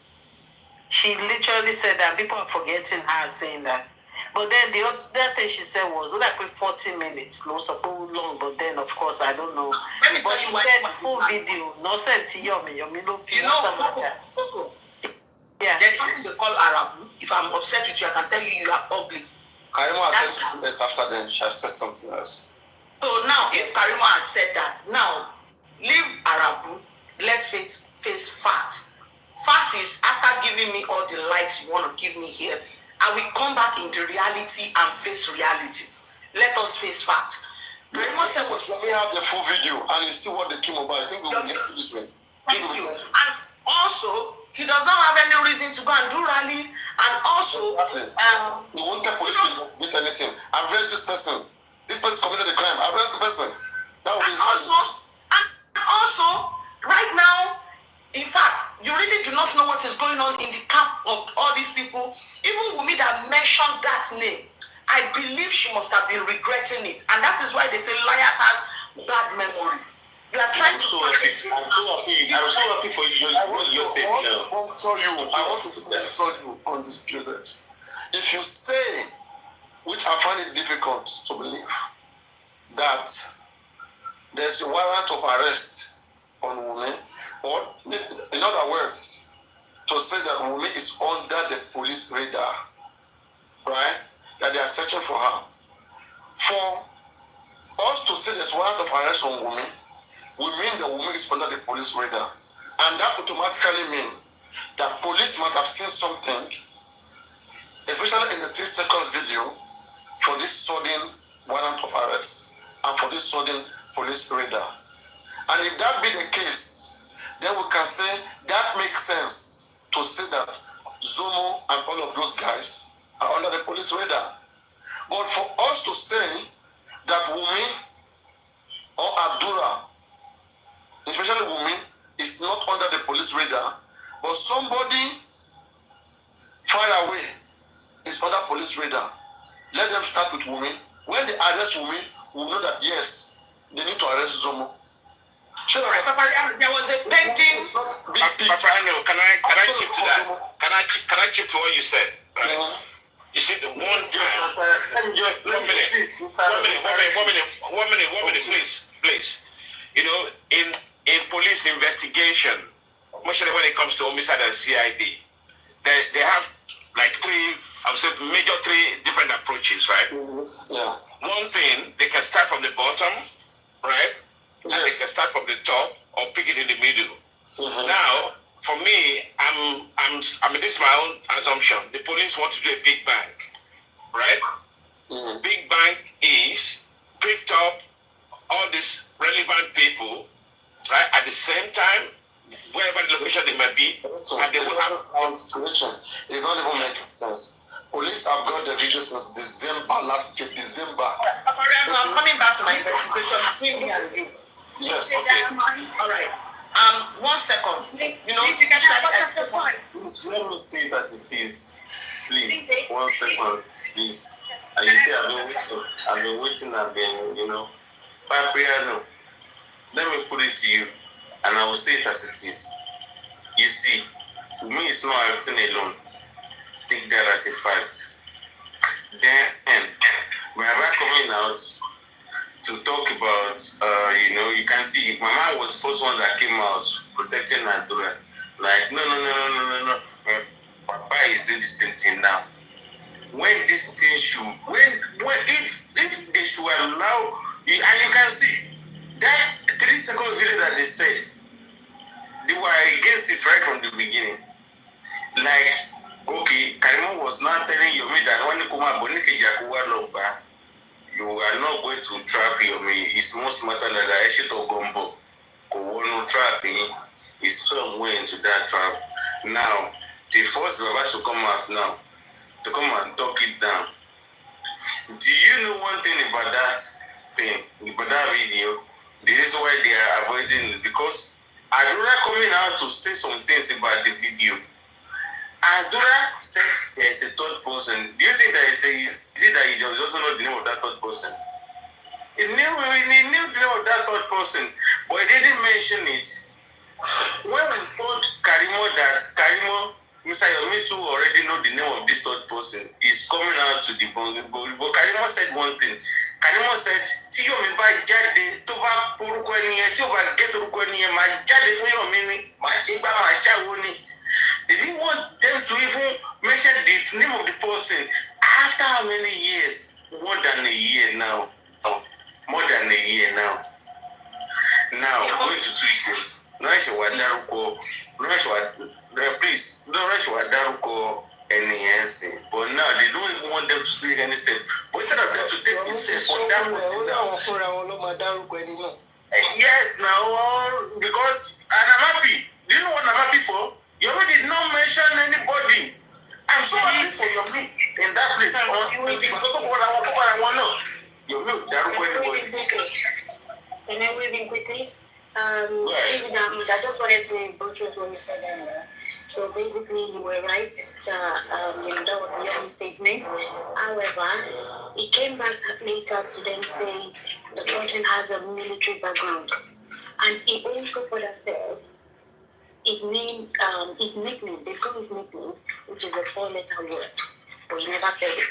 She literally said that. People are forgetting her saying that. But then the other thing she said was like 40 minutes, no so long, but then of course I don't know. Let me but tell she you why. said full video, no sense to Yomi no fi water matter. Yeah. There's something they call Arabu. If I'm upset with you, I can tell you are ugly. Karima said something else after then. She has said something else. So now, if Karima has said that, now leave Arabu. Let's face fact. Fact is, after giving me all the likes you want to give me here, I will come back into reality and face reality. Let us face fact. Karima said what Let me have the full video and you see what they came about. I think we will take it this way. Thank you. And also, he does not have any reason to go and do rally. And also, you won't tell police to investigate anything. Arrest this person. This person committed a crime. Arrest the person. That will be and also, right now, in fact, you really do not know what is going on in the camp of all these people. Even Wumi that mentioned that name, I believe she must have been regretting it. And that is why they say lawyers have bad memories. You are trying to. I'm so happy for you. I want to tell you undisputed. If you say, which I find it difficult to believe, that there's a warrant of arrest on Wumi, or in other words, to say that Wumi is under the police radar, right? That they are searching for her. For us to say there's warrant of arrest on Wumi, we mean the woman is under the police radar. And that automatically means that police might have seen something, especially in the 3 seconds video, for this sudden warrant of arrest and for this sudden police radar. And if that be the case, then we can say that makes sense to say that Zomo and all of those guys are under the police radar. But for us to say that Wumi or Abdullah, especially Wumi, is not under the police radar, but somebody far away is under police radar, let them start with Wumi. When they arrest Wumi, we know that yes, they need to arrest Zomo. There was a pending. Paparino, can I chip to that? Can I chip to what you said? Right? You see, the one minute, please. You know, in police investigation, especially when it comes to homicide and CID, they have like three different approaches, right? Yeah. One thing, they can start from the bottom, right? Yes. They can start from the top or pick it in the middle. Now, for me, this is my own assumption. The police want to do a big bang, right? Big bang is picked up all these relevant people, right? At the same time, wherever the location they might be, and they will have. It's not even making sense. Police have got the video since December last year. I'm coming back to my investigation between me and you. Yes. Okay. All right. 1 second. You know, Please, let me say it as it is. Please, 1 second, please. And you see, I've been waiting, you know. Paparino, let me put it to you, and I will say it as it is. You see, me is not acting alone. Take that as a fact. Then, when I was coming out to talk about, you know, you can see my mom was the first one that came out protecting Nadura. Like, no. Papa is doing the same thing now. When this thing should, if they should allow, and you can see that 3 seconds video that they said, they were against it right from the beginning. Like, okay, Karimo was not telling you that when you come up, you are not going to trap Yomi. It's most matter that I should go gumbo. Go trapping is somewhere into that trap. Now, the first Baba to come out now, to come and talk it down. Do you know one thing about that thing, about that video? The reason why they are avoiding it, because Adura coming out to say some things about the video. Adura said there is a third person. Do you think that is it that he does also know the name of that third person? He knew the name of that third person, but he didn't mention it. When we told Karimo that Mr. Yomi too already know the name of this third person, he's coming out to debunk it. But Karimo said one thing. Karimo said, "Tí Yomi bá jáde tó bá orúkọ ẹniyẹn tí ó bá get orúkọ ẹniyẹn máa jáde fún Yomi ni, máa ṣe gbá máa ṣàwo ni." They didn't want them to even mention the name of the person after how many years? More than a year now. More than a year now. Now, going to 2 years. Please, don't rush Wadaruko any answer. But now they don't even want them to take any step. But instead of them to take this step on that person now. Yes, now, because and I'm happy. Do you know what I'm happy for? Yomi did not mention anybody. I'm so happy for Yomi in that place. Yomi, Can I weave in quickly? I just wanted to buttress what you said earlier. So basically, you were right. That was Yomi's statement. However, he came back later to then say the person has a military background, and he also further said his name, his nickname. They call his nickname, which is a 4-letter word, but he never said it.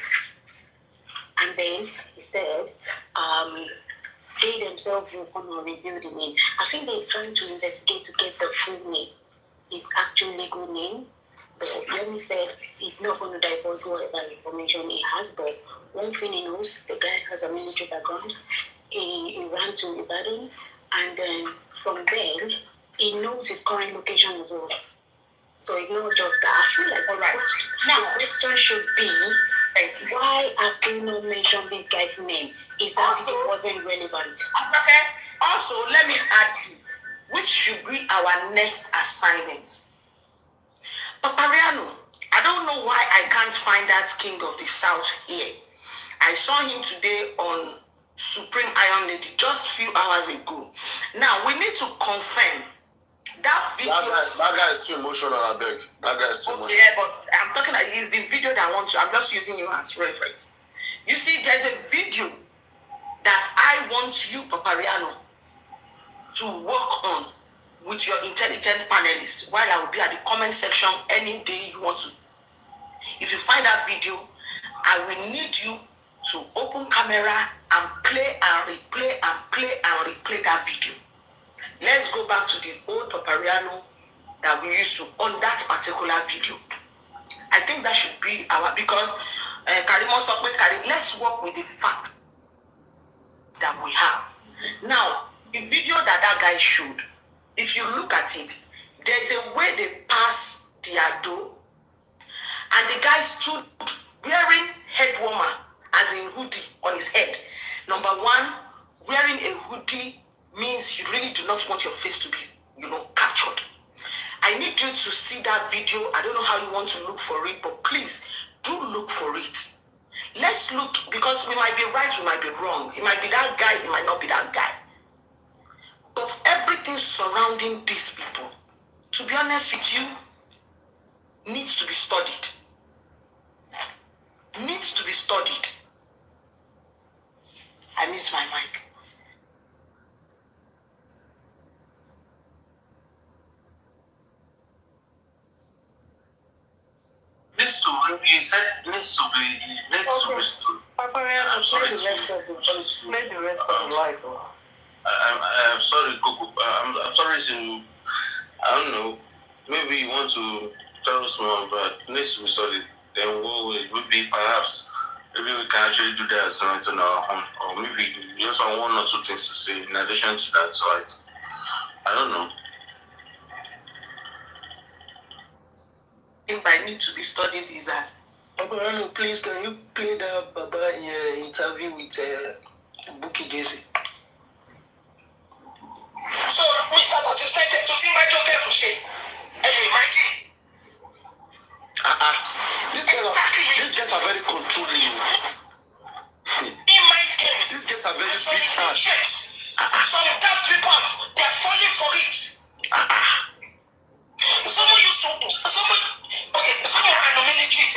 And then he said, they themselves will come and reveal the name. I think they're trying to investigate to get the full name, his actual legal name. But Yomi said he's not going to divulge whatever information he has. But one thing he knows, the guy has a military background. He ran to Ibadan, and then from there, he knows his current location as well. So it's not just that. I feel like the question should be, why have you not mentioned this guy's name if that wasn't relevant? Okay. Also, let me add this, which should be our next assignment. Paparino, I don't know why I can't find that King of the South here. I saw him today on Supreme Iron Lady just a few hours ago. Now, we need to confirm that video. That guy is too emotional, I beg. That guy is too emotional. Yeah, but I'm talking about is the video that I want to. I'm just using you as reference. You see, there's a video that I want you, Paparino, to work on with your intelligent panelists while I will be at the comment section any day you want to. If you find that video, I will need you to open camera and play and replay and play and replay that video. Let's go back to the old Paparino that we used to on that particular video. I think that should be our, because let's work with the fact that we have. Now, the video that guy showed, if you look at it, there's a way they pass the ado, and the guy stood wearing head warmer, as in hoodie on his head. Number one, wearing a hoodie means you really do not want your face to be, captured. I need you to see that video. I don't know how you want to look for it, but please do look for it. Let's look, because we might be right, we might be wrong. It might be that guy, it might not be that guy. But everything surrounding these people, to be honest with you, needs to be studied. Needs to be studied. I mute my mic. You said needs to be stood. I'm sorry. Play the rest of the life. I'm sorry, Coco. I'm sorry to, I don't know, maybe you want to tell us more, but it needs to be studied. Then maybe perhaps we can actually do that assignment on our home, or maybe you just have one or two things to say in addition to that. So I don't know. I need to be studied is that. Paparino, please, can you play that Baba interview with Buki Jesse? So, Mr. Participated to see my joker to say, and you imagine. These guys are very controlling. In my games, These guys are very big fans. Some tough people, they're falling for it. Someone used to, someone are no military,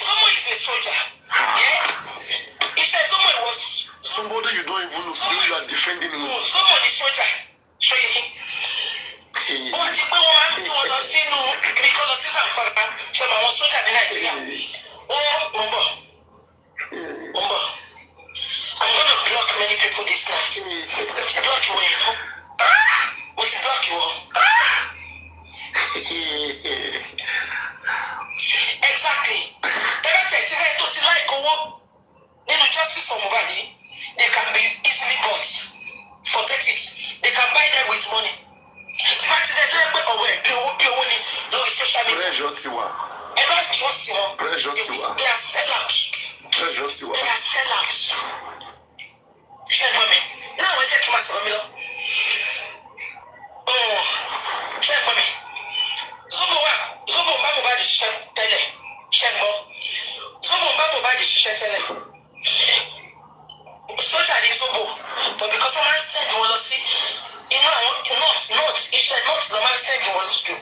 someone is a soldier. Yeah? He said someone was. Somebody you don't even know, so you are defending him. Someone is soldier. Show you. What you want to see no, because of this and for so I was soldier in Nigeria. Oh, Mumbo. I'm going to block many people this night. Block you. What's the block you? Exactly. Justice for Mubali, they can be easily bought. Forget it. They can buy them with money. Pressure Tiwa. They are sellouts. They are sellouts. Now I take myself. Oh, check for me. Zobo Babu by the ship tele. Check more. Zobo Babu by the ship tele. Soldier is Zobo. But because someone said you want to see, he said not the man said you want to do.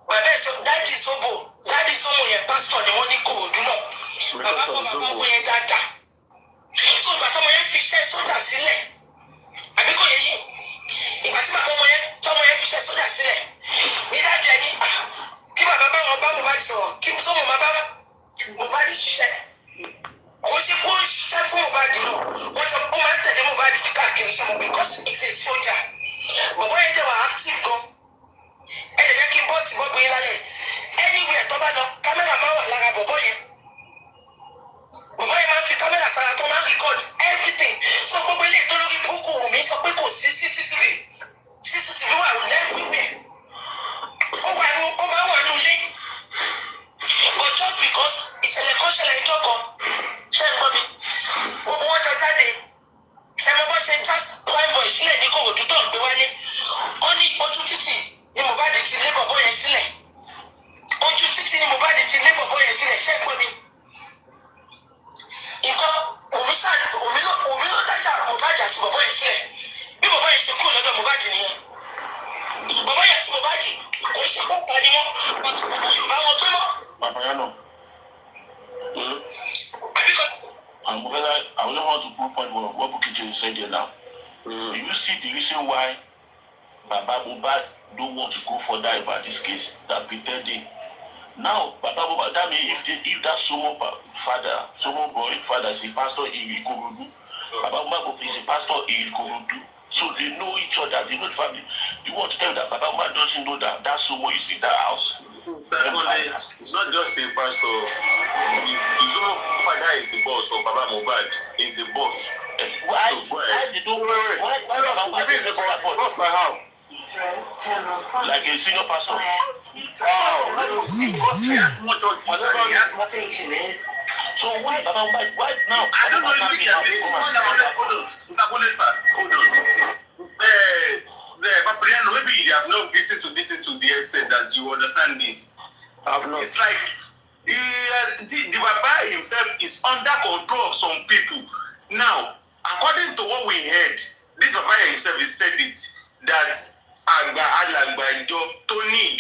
But that is Zobo. That is Zobo, your pastor, the only code, you know. Because of Zobo. So, but someone fishes soldier silly. I be going here. If I see my mom, someone fishes soldier silly. Need that Jenny. Keep my baba or baba mobile so. Keep some of my baba. Mobile share. Because if one share for mobile, you know. What a woman tell them mobile to car kill someone because he's a soldier. But why they were active go? And they keep bossing what we like. Anywhere, Tobano, camera man was like a boy. Boy, man, if you come Paparino. I only want to put point what Bukije said here now. Do you see the reason why Baba Mohbad don't want to go further about this case? That pretending. Now, Baba Mohbad, that means if that Somo boy father is a pastor in Ikorodu, Baba Mohbad is a pastor in Ikorodu. So they know each other, they know the family. You want to tell me that Baba Mohbad doesn't know that Somo is in that house? It's not just a pastor. The Zomo father is the boss of Baba Mohbad. He's the boss. Why they don't why Baba Mohbad is the boss? By how? Like a senior pastor. Because he has more judges and he has more. So why Baba Mohbad? Why now? I don't know if you can hold on. The Paparino, maybe you have not listened to the extent that you understand this. It's like the Baba himself is under control of some people. Now, according to what we heard, this Baba himself has said it that Agba Alagba Johnny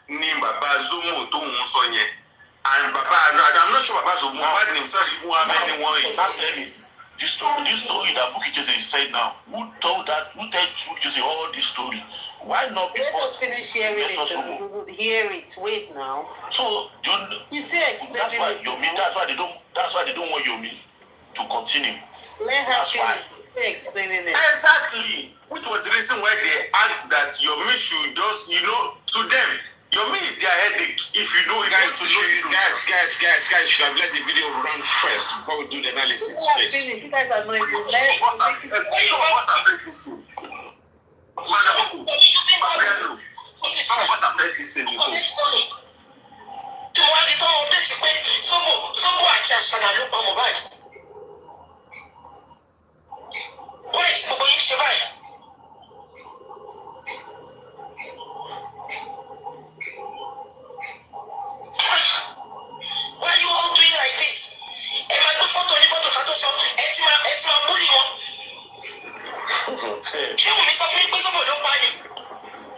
ni Baba Zomo to Unsonye. And Baba, I'm not sure Baba Zomo himself even have anyone. This story that Bukije is saying now, who told Bukije all this story? Why not before? Let us finish hearing it. We will hear it. Wait now. So you still explaining that's why Yomi. That's why they don't want Yomi to continue. Let her finish. Explaining it. Exactly. Which was the reason why they asked that Yomi should just, to them, Yomi is their headache. If you know, guys, you should have let the video run first before we do the analysis. You guys are not even some of us have heard this thing. Some of us have heard this thing before. Why is nobody survive? Why are you all doing like this? Am I good photo cartoon? It's my bully one. She will be suffering because of your body.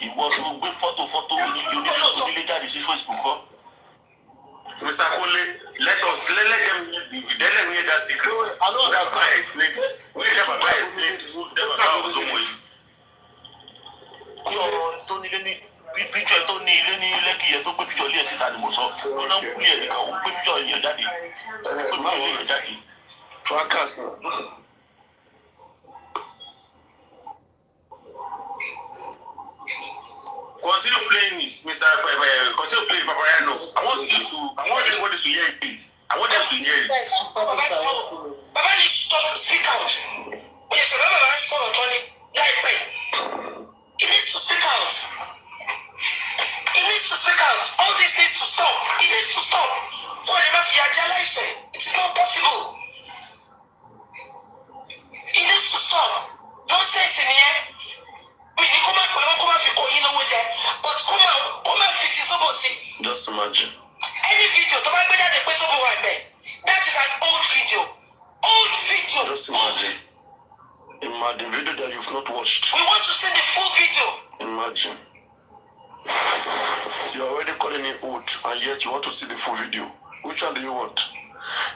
It was a good photo. You need to later this Facebook. Mr. Kole, let them hear that secret. I know that's why I explained. When Baba explained who Baba Zomo is. Picture tó ní ilé ní Lẹ́kì yẹn tó gbé picture ilé ẹ̀ síta ni mo sọ. Ó náà ń kú yẹn nìkan, ó gbé picture yẹn jáde. Ó gbé picture ilé yẹn jáde. Trackers náà. Continue playing it, Mr. Continue playing Paparino. I want everybody to hear it. I want them to hear it. Baba needs to stop to speak out. Yes, remember my son Tony, like me. He needs to speak out. He needs to speak out. All this needs to stop. It needs to stop. It is not possible. It needs to stop. Nonsense in here. But just imagine. Any video, that is an old video. Old video. Just imagine. Imagine video that you've not watched. We want to see the full video. Imagine. You're already calling it old, and yet you want to see the full video. Which one do you want?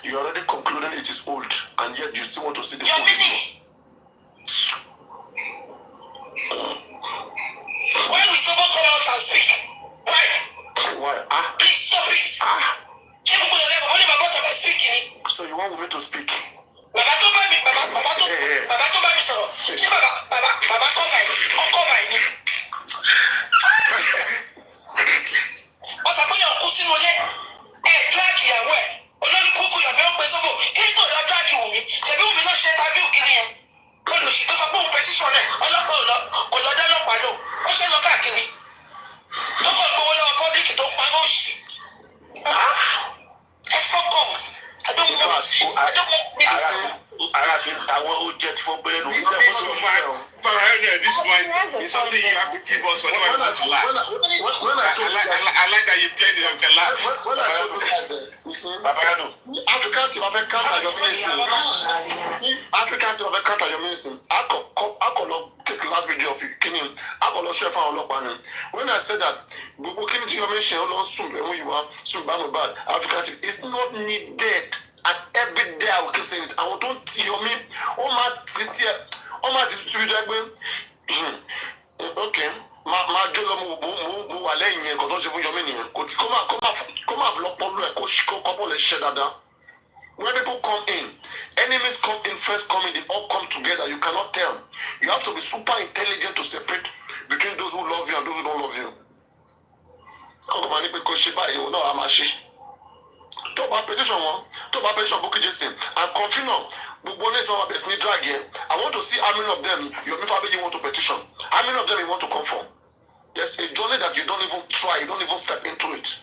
You're already concluding it is old, and yet you still want to see the full video. Why will someone come out and speak? Why? Why? Please stop it. So you want me to speak? Baba It's something you have to keep pause whenever you want to laugh. I like that you played it. You can laugh. When I told you guys, you see, Paparino. African team have a counter your medicine. African team have a counter your medicine. I could take the last video of you. I could share for all of when I said that, we came to your mention, soon when you are soon bad African team is not needed. And every day I will keep saying it. I don't see you me. Oh my this okay. Ma jolo mo wà lẹ́yìn yẹn kodo se fún yomi nìyẹn. Kò tí come block polo e ko couple le share dada. When people come in, enemies come in first coming, they all come together. You cannot tell. You have to be super intelligent to separate between those who love you and those who don't love you. How come I need to share by you? No, I'm a she. Talk about petition Bukky Jesse and confirm. I want to see how many of them you want to petition. How many of them you want to come for? There's a journey that you don't even try, you don't even step into it.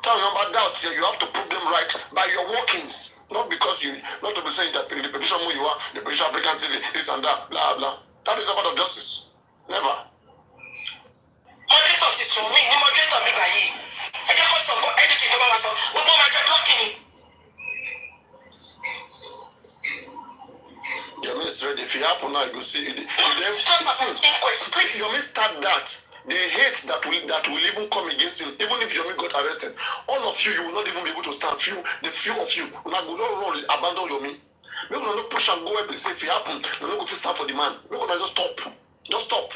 Tell me about doubts here, you have to prove them right by your workings. Not because not to be saying that the petition who you are, the petition African TV, this and that, blah blah. That is about justice. Never. Moderator is from me, the moderator me by you. I just got some editing to myself. What more am I blocking me? Your minister, if it happen now, you see it. Inquest, you may start that. The hate that will even come against him, even if Yomi got arrested, all of you will not even be able to stand. The few of you will not run, abandon Yomi. We're going to push and go up and say if it happen, we're not going to stand for the man. We're going to just stop. Just stop.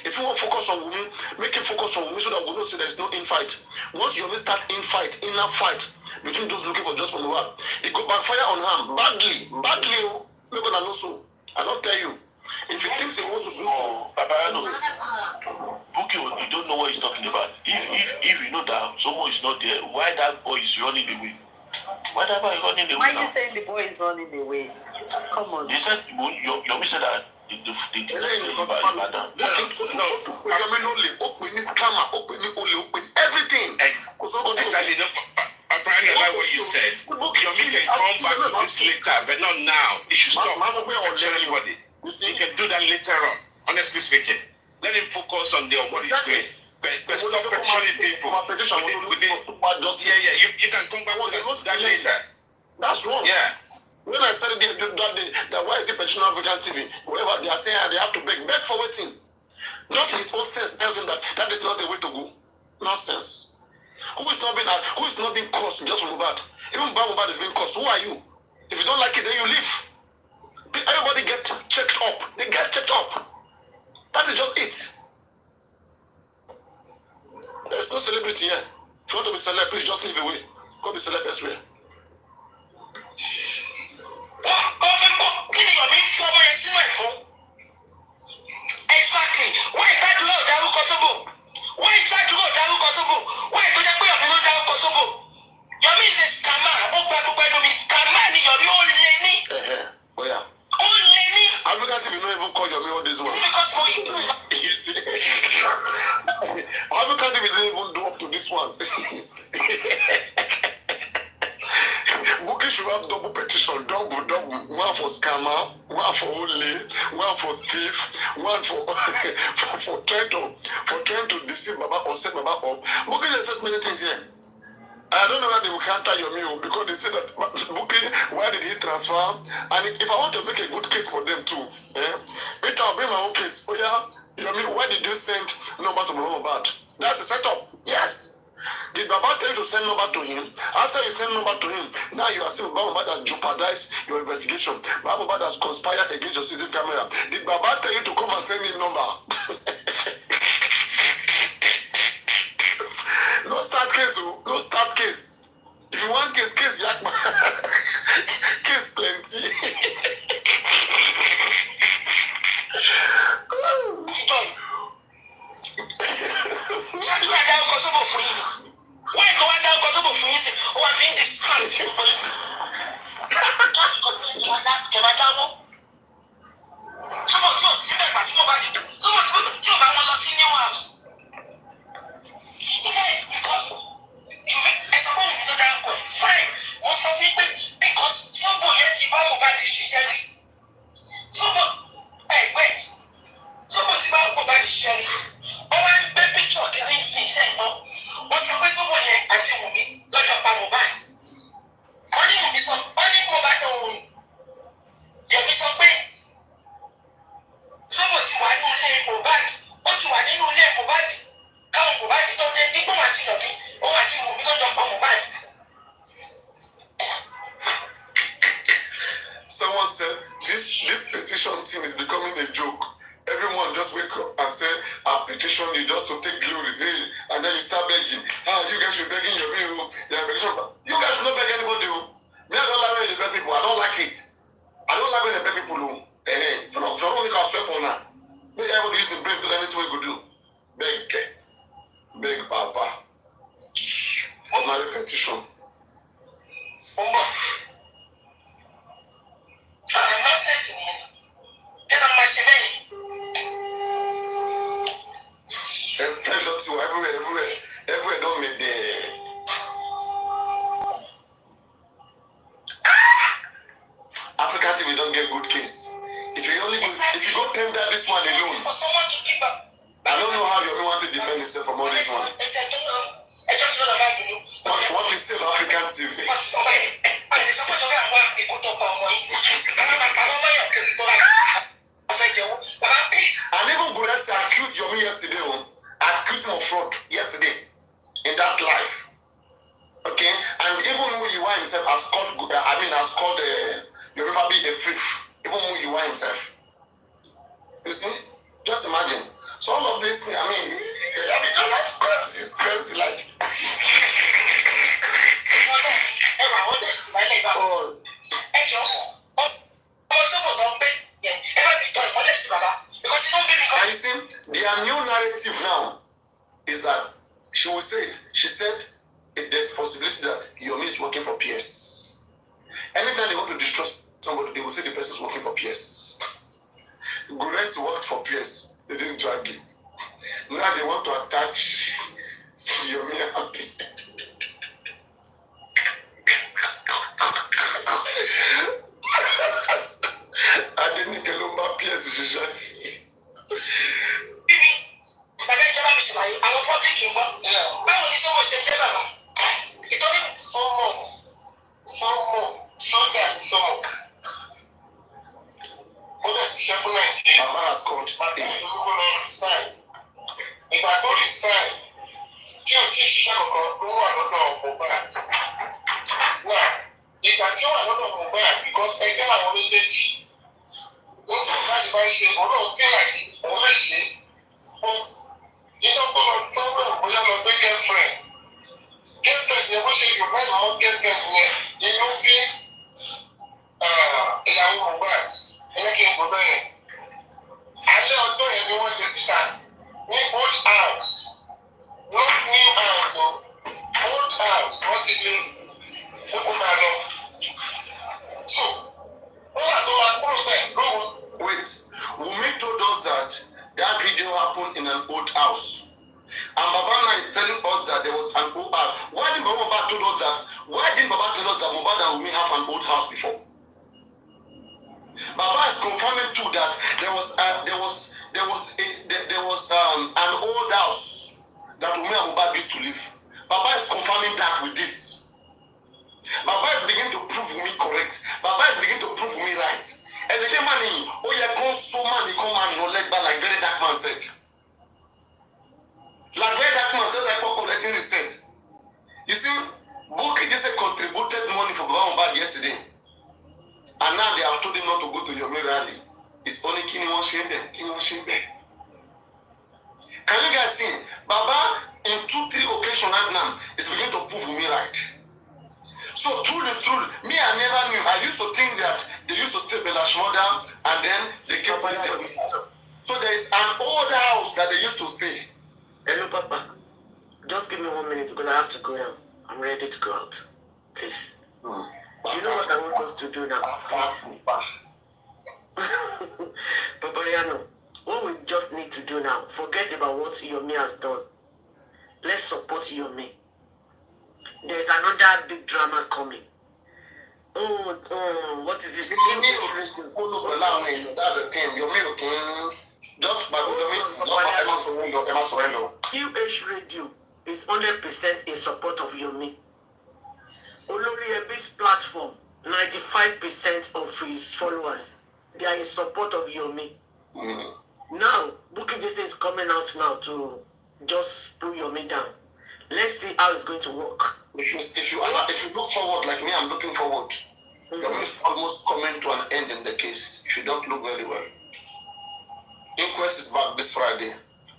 If you want to focus on women, make him focus on women so that we don't say there's no infight. Once Yomi start inner fight between those looking for just from the world, it go backfire on him badly. We're going to know so. I don't tell you. If he thinks he wants to do so, Paparino, Bukky, you don't know what he's talking about. If you know that someone is not there, why that boy is running away? Why that boy is running away? Why are you saying the boy is running away? Come on. They said Yomi said that the everything. Exactly. Paparino, I like what you said. Yomi can come back to this later, but not now. It should stop. Everybody. He can do that later on. Honestly speaking, let him focus on what he's doing. But stop petitioning people. You can come back to that later. That's wrong. Yeah. When I said that why is it petition African TV? Whatever they are saying, they have to beg for waiting. Not his own sense tells him that is not the way to go. Nonsense. Who is not being cursed just from Mubad? Even Mubad is being cursed. Who are you? If you don't like it, then you leave. Everybody get checked up. They get checked up. That is just it. There's no celebrity here. If you want to be celeb, please just leave away. Go be celeb elsewhere. Exactly. Why that law that will possible? Why is that law that will possible? Why do they put up the law that will possible? Yomi is a scammer. Scammer ni Yomi only. Oh yeah. Only. African TV don't even call Yomi all this one. You see? African TV didn't even do up to this one. Bukky should have double petition, double. One for scammer, one for only, one for thief, one for trying to deceive Baba or set Baba up. Bukky just said many things here. I don't know whether they will counter Yomi because they say that Bukky, why did he transfer? And if I want to make a good case for them too, maybe I'll bring my own case. Oh yeah, Yomi, why did you send number to Muhammad? That's a setup. Yes. Did Baba tell you to send number to him? After you send number to him, now you are saying Baba has jeopardized your investigation. Baba has conspired against your CCTV camera. Did Baba tell you to come and send him number? No start case, no start case. If you want case Yakma. Case plenty. Why go on down Kosovo for you? Oh, I think this can't just because you are that Kematamo. Someone just see that, but nobody. Someone to see new house. It's because you as a woman, you don't go. Fine. Most of it because somebody else is about this sherry. Someone, hey, wait. Somebody's about this sherry. mọ́. Wọ́n sọ pé sọ́wọ́ yẹn àti Wùmí lọ́jọ́ pa Mohbad. Wọ́n ní Wùmí sọ, wọ́n ní Mohbad òun. Yomi sọ pé sọ́wọ́ ti wà nínú ilé Mohbad. Ó ti wà nínú ilé Mohbad. Káwọn Mohbad tó dé nígbà wà tí Yomi, òun àti Wùmí lọ́jọ́ pa Mohbad. Someone said this petition thing is becoming a joke. Everyone just wake up and say, "I petition you just to take glory," and then you start begging. You guys should begging your people. Petition. You guys should not beg anybody. Me, I don't like when they beg people. I don't like it. I don't like when they beg people. So don't make us swear for now. Make everybody use the brain to do anything we could do. Beg, Papa. Ordinary petition. Pressure to everywhere don't make the African TV don't get good case. If you go tender this one alone, I don't know how you want to defend yourself from all this one. What is save African TV? And even Guresi accused Yomi yesterday, accused him of fraud yesterday in that life. Okay, and even Muyiwa himself has called Yomi Fabi a thief. Even Muyiwa himself. You see? Just imagine. So all of this, it's crazy, like. And you see, their new narrative now is that she said there's possibility that Yomi is working for PS. Anytime they want to destroy somebody, they will say the person is working for PS. Guresi worked for PS. They didn't drag him. Now they want to attach Yomi and PS. I didn't tell him about PS. Mama has called. Ìgbà tó resign, tí o ti ṣiṣẹ́ kankan ló wà lọ́dọ̀ Mohbad. Wà ìgbà tí ó wà lọ́dọ̀ Mohbad because ẹgbẹ́ àwọn méjèèjì. Wọ́n ti Mohbad bá ṣe ọlọ́run fẹ́ràn yìí, òun lè ṣe. But ìjọba lọ tó rẹ̀ bóyá lọ gbé girlfriend. Girlfriend yẹn bó ṣe Yorùbá ìmọ̀ girlfriend yẹn inú bí ìyàwó Mohbad. Ẹ̀yẹ́ kí n gbọ́ bẹ́ẹ̀. Alẹ́ ọjọ́ yẹn ni wọ́n ṣe síta ní old house, not new house o, old house wọ́n ti lé kókó máa lọ. So, ó wà tó wá kúrò bẹ́ẹ̀ lọ́wọ́. Wait, Wunmi told us that video happened in an old house. And Babana is telling us that there was an old house. Why didn't Baba tell us that Mohbad and Wunmi have an old house before? Baba is confirming too that there was an old house that Wunmi and Mohbad used to live. Baba is confirming that with this. Baba is beginning to prove me correct. Baba is beginning to prove me right. And the man, oh yeah, come so man, come and no leg back like very dark man said. Like very dark man said, like what collecting receipt. You see, Boki just contributed money for Baba Mohbad yesterday. And now they have told him not to go to your rally. It's only Kini Shembe. Can you guys see? Baba, in 2-3 occasions right now, is beginning to prove me right. So truly, me I never knew. I used to think that they used to stay Belashmoda and then they kept busy. So there is an old house that they used to stay. Hello, Papa. Just give me 1 minute because I have to go now. I'm ready to go out. Please. You know what I want us to do now? Paparino, what we just need to do now, forget about what Yomi has done. Let's support Yomi. There's another big drama coming. What is this? That's a thing. Yomi, just by QH Radio is 100% in support of Yomi. Olori Ebi's platform, 95% of his followers, they are in support of Yomi. Now, Bukky Jesse is coming out now to just pull Yomi down. Let's see how it's going to work. If you look forward like me, I'm looking forward. Yomi is almost coming to an end in the case. If you don't look very well. Inquest is back this Friday.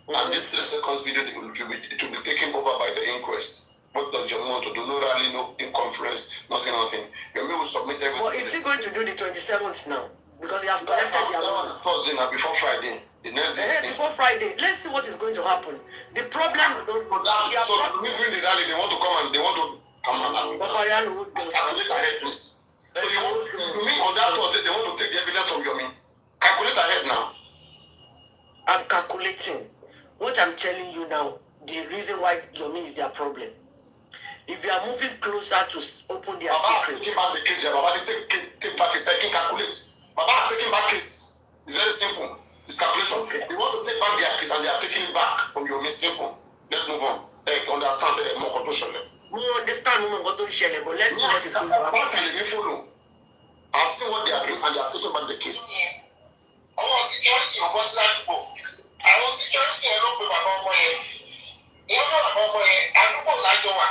And this 3 seconds video, it will be taken over by the inquest. What does Yomi want to do? No rally, no in conference, nothing. Yomi will submit everything. But he's still going to do the 27th now. Because he has collected the amount. It's Thursday now, before Friday. The next day. Before Friday. Let's see what is going to happen. The problem... So during the rally, they want to come and Paparino would calculate ahead, please. So you mean on that Thursday, they want to take the evidence from Yomi? Calculate ahead now. I'm calculating. What I'm telling you now, the reason why Yomi is their problem. If you are moving closer to open their secret... Taking back the case, Baba, take back his taking calculate. Baba is taking back case. It's very simple. It's calculation. Okay. They want to take back their case and they are taking it back from Yomi. Simple. Let's move on. Understand more condition. We understand more condition, but let's see what is going to happen. Follow. I'll see what they are doing and they are taking back the case. Àwọn security ò bọ́ sí ládùúgbò. Àwọn security ẹ̀ ló pe bàbá ọmọ yẹn. Ìyẹn ló bàbá ọmọ yẹn àdúgbò lájọ wà.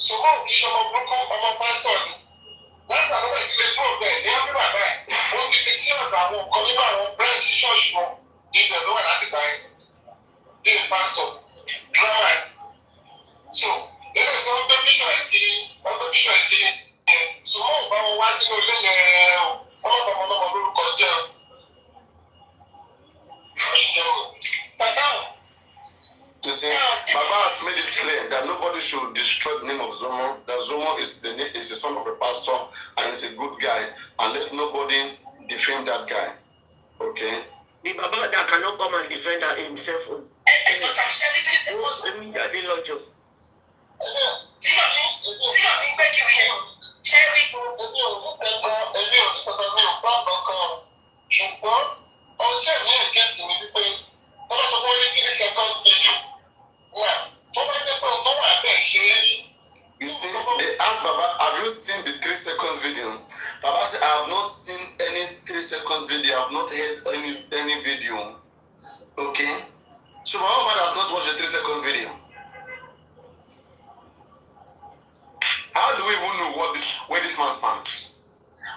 Ṣùgbọ́n ìṣọmọ burúkú ọmọ pásítọ̀ ni. Láti àtọ́wọ́ ìdílé dúró bẹ́ẹ̀ ní ọdún bàbá ẹ̀. Ó ti fi sí ọ̀dọ̀ àwọn nǹkan nínú àwọn bírẹ́sì ṣọ́ọ̀ṣì wọn. Ibẹ̀ ló wà láti gbà ẹ̀. Bí pásítọ̀, drama ẹ̀. So, ilé ìtọ́ ọgbẹ́ bíṣọ̀ ẹ̀ kiri. Ṣùgbọ́n ò bá wọn wá sínú ilé yẹn o. Baba has made it clear that nobody should destroy the name of Zomo. That Zomo is the son of a pastor and is a good guy, and let nobody defame that guy. Okay? The Baba that cannot come and defend himself. Ṣùgbọ́n ọjọ́ ìwé ìkẹ́sì mi wípé wọ́n sọ pé ó ní 3 seconds video wà tó bá jẹ́ pé ọgbọ́n wà bẹ́ẹ̀ ṣe é rí. You see, they asked Baba, have you seen the 3 seconds video? Baba said, I have not seen any 3 seconds video. I have not heard any video. Okay? So Baba has not watched the 3 seconds video. How do we even know where this man stands?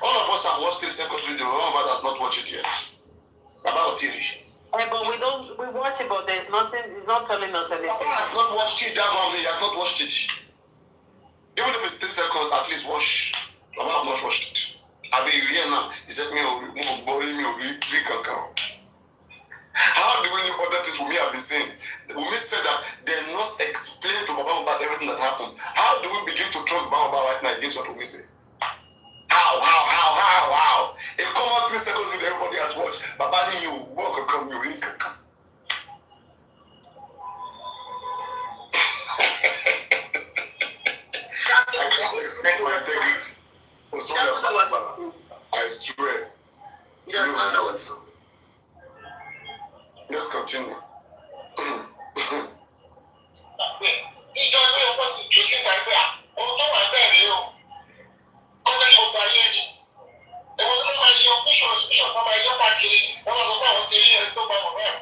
All of us have watched 3 seconds video. Baba has not watched it yet. Baba TV. But we watch it, but there's nothing, it's not telling us anything. Baba has not watched it, that's one thing, he has not watched it. Even if it's 3 seconds, at least watch. Baba have not watched it. I mean, here now, he said, how do we know other things Wumi have been saying? Wumi said that they must explain to Baba about everything that happened. How do we begin to trust Baba right now against what Wumi said? How? It come out 3 seconds with everybody has watched. Baba you walk or come, you really can come. I can't expect my integrity. I swear. Let's continue. Ìjọ ní ọkọ̀ ti jù síta pé ohun tó wà bẹ́ẹ̀ rí o. Ọjọ́ ìfọ̀fọ̀ ayé yìí. Ẹ̀wọ̀n tó máa yọ bíṣọ̀ kan máa yọ pàkiri. Wọ́n máa sọ pé àwọn ti rí ẹni tó bá wọ̀ bẹ́ẹ̀.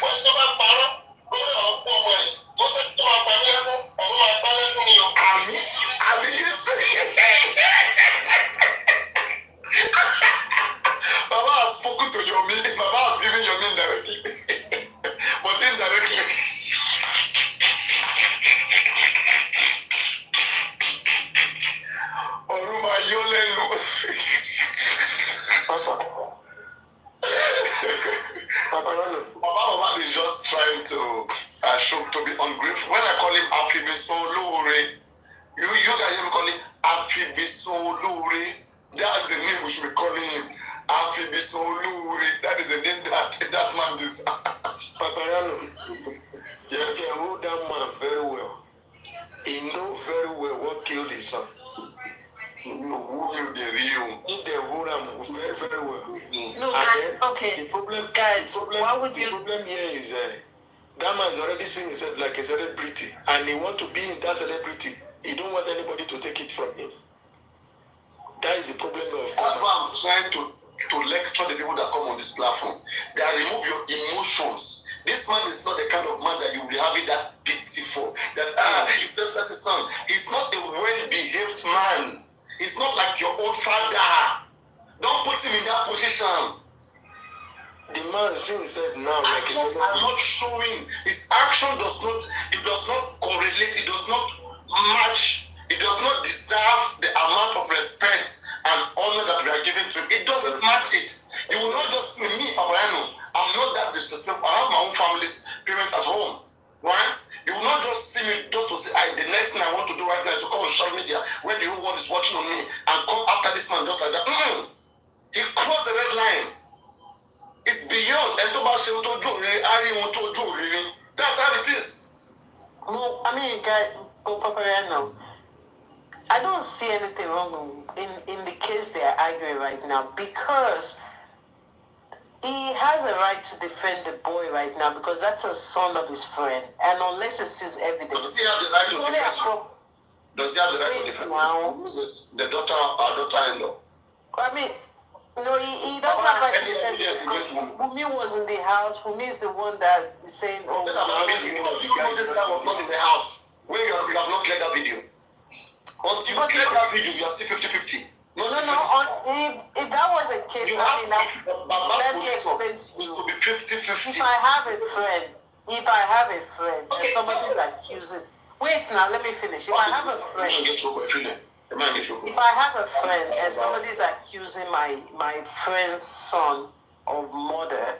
Wọ́n tó bá parọ́ lórí ọ̀rọ̀ pọ̀ ọmọ yìí. Tó máa pa mí lẹ́kún, ọ̀run máa pa lẹ́kún ni o. Àmì Jésù. Baba has spoken to Yomi. Baba has given Yomi indirectly. But indirectly. Oruma Yolenu. Baba is just trying to show to be ungrateful. When I call him Afibisolure, you guys hear me call him Afibisolure. That's the name we should be calling him. Afibisolure. That is the name that man deserves. Paparino. Yes, he know that man very well. He know very well what killed his son. Who knew the real? He the whole very, very well. No, okay. The problem, guys, the problem here is That man is already seeing himself like a celebrity, and he want to be in that celebrity. He don't want anybody to take it from him. That is the problem of. That's why I'm trying to lecture the people that come on this platform. That remove your emotions. This man is not the kind of man that you will be having that pity for. That that's his son. He's not a well-behaved man. He's not like your own father. Don't put him in that position. The man sees himself now like actions are not showing. His action does not correlate. It does not match. It does not deserve the amount of respect and honor that we are giving to him. It doesn't match it. You will not just see me, Paparino. I'm not that disrespectful. I have my own family's parents at home. Right? You will not just see me just to say, the next thing I want to do right now is to come on social media when the whole world is watching on me and come after this man just like that. He crossed the red line. It's beyond. That's how it is. No, I mean, guy, Paparino, I don't see anything wrong in the case they are arguing right now, because he has a right to defend the boy right now, because that's a son of his friend, and unless he sees evidence, does he have the right to defend him? Does he have the right to defend him? Who is this? The daughter, our daughter-in-law. I mean, no, he doesn't have right to defend him, because Wumi was in the house. Wumi is the one that is saying, oh, you know this guy was not in the house when you have not cleared that video. Until you clear that video, you are still 50-50. No. If that was a case, let me explain to you. To be 50-50. If I have a friend, and somebody's accusing. Wait now, let me finish. If I have a friend, and somebody's accusing my friend's son of murder,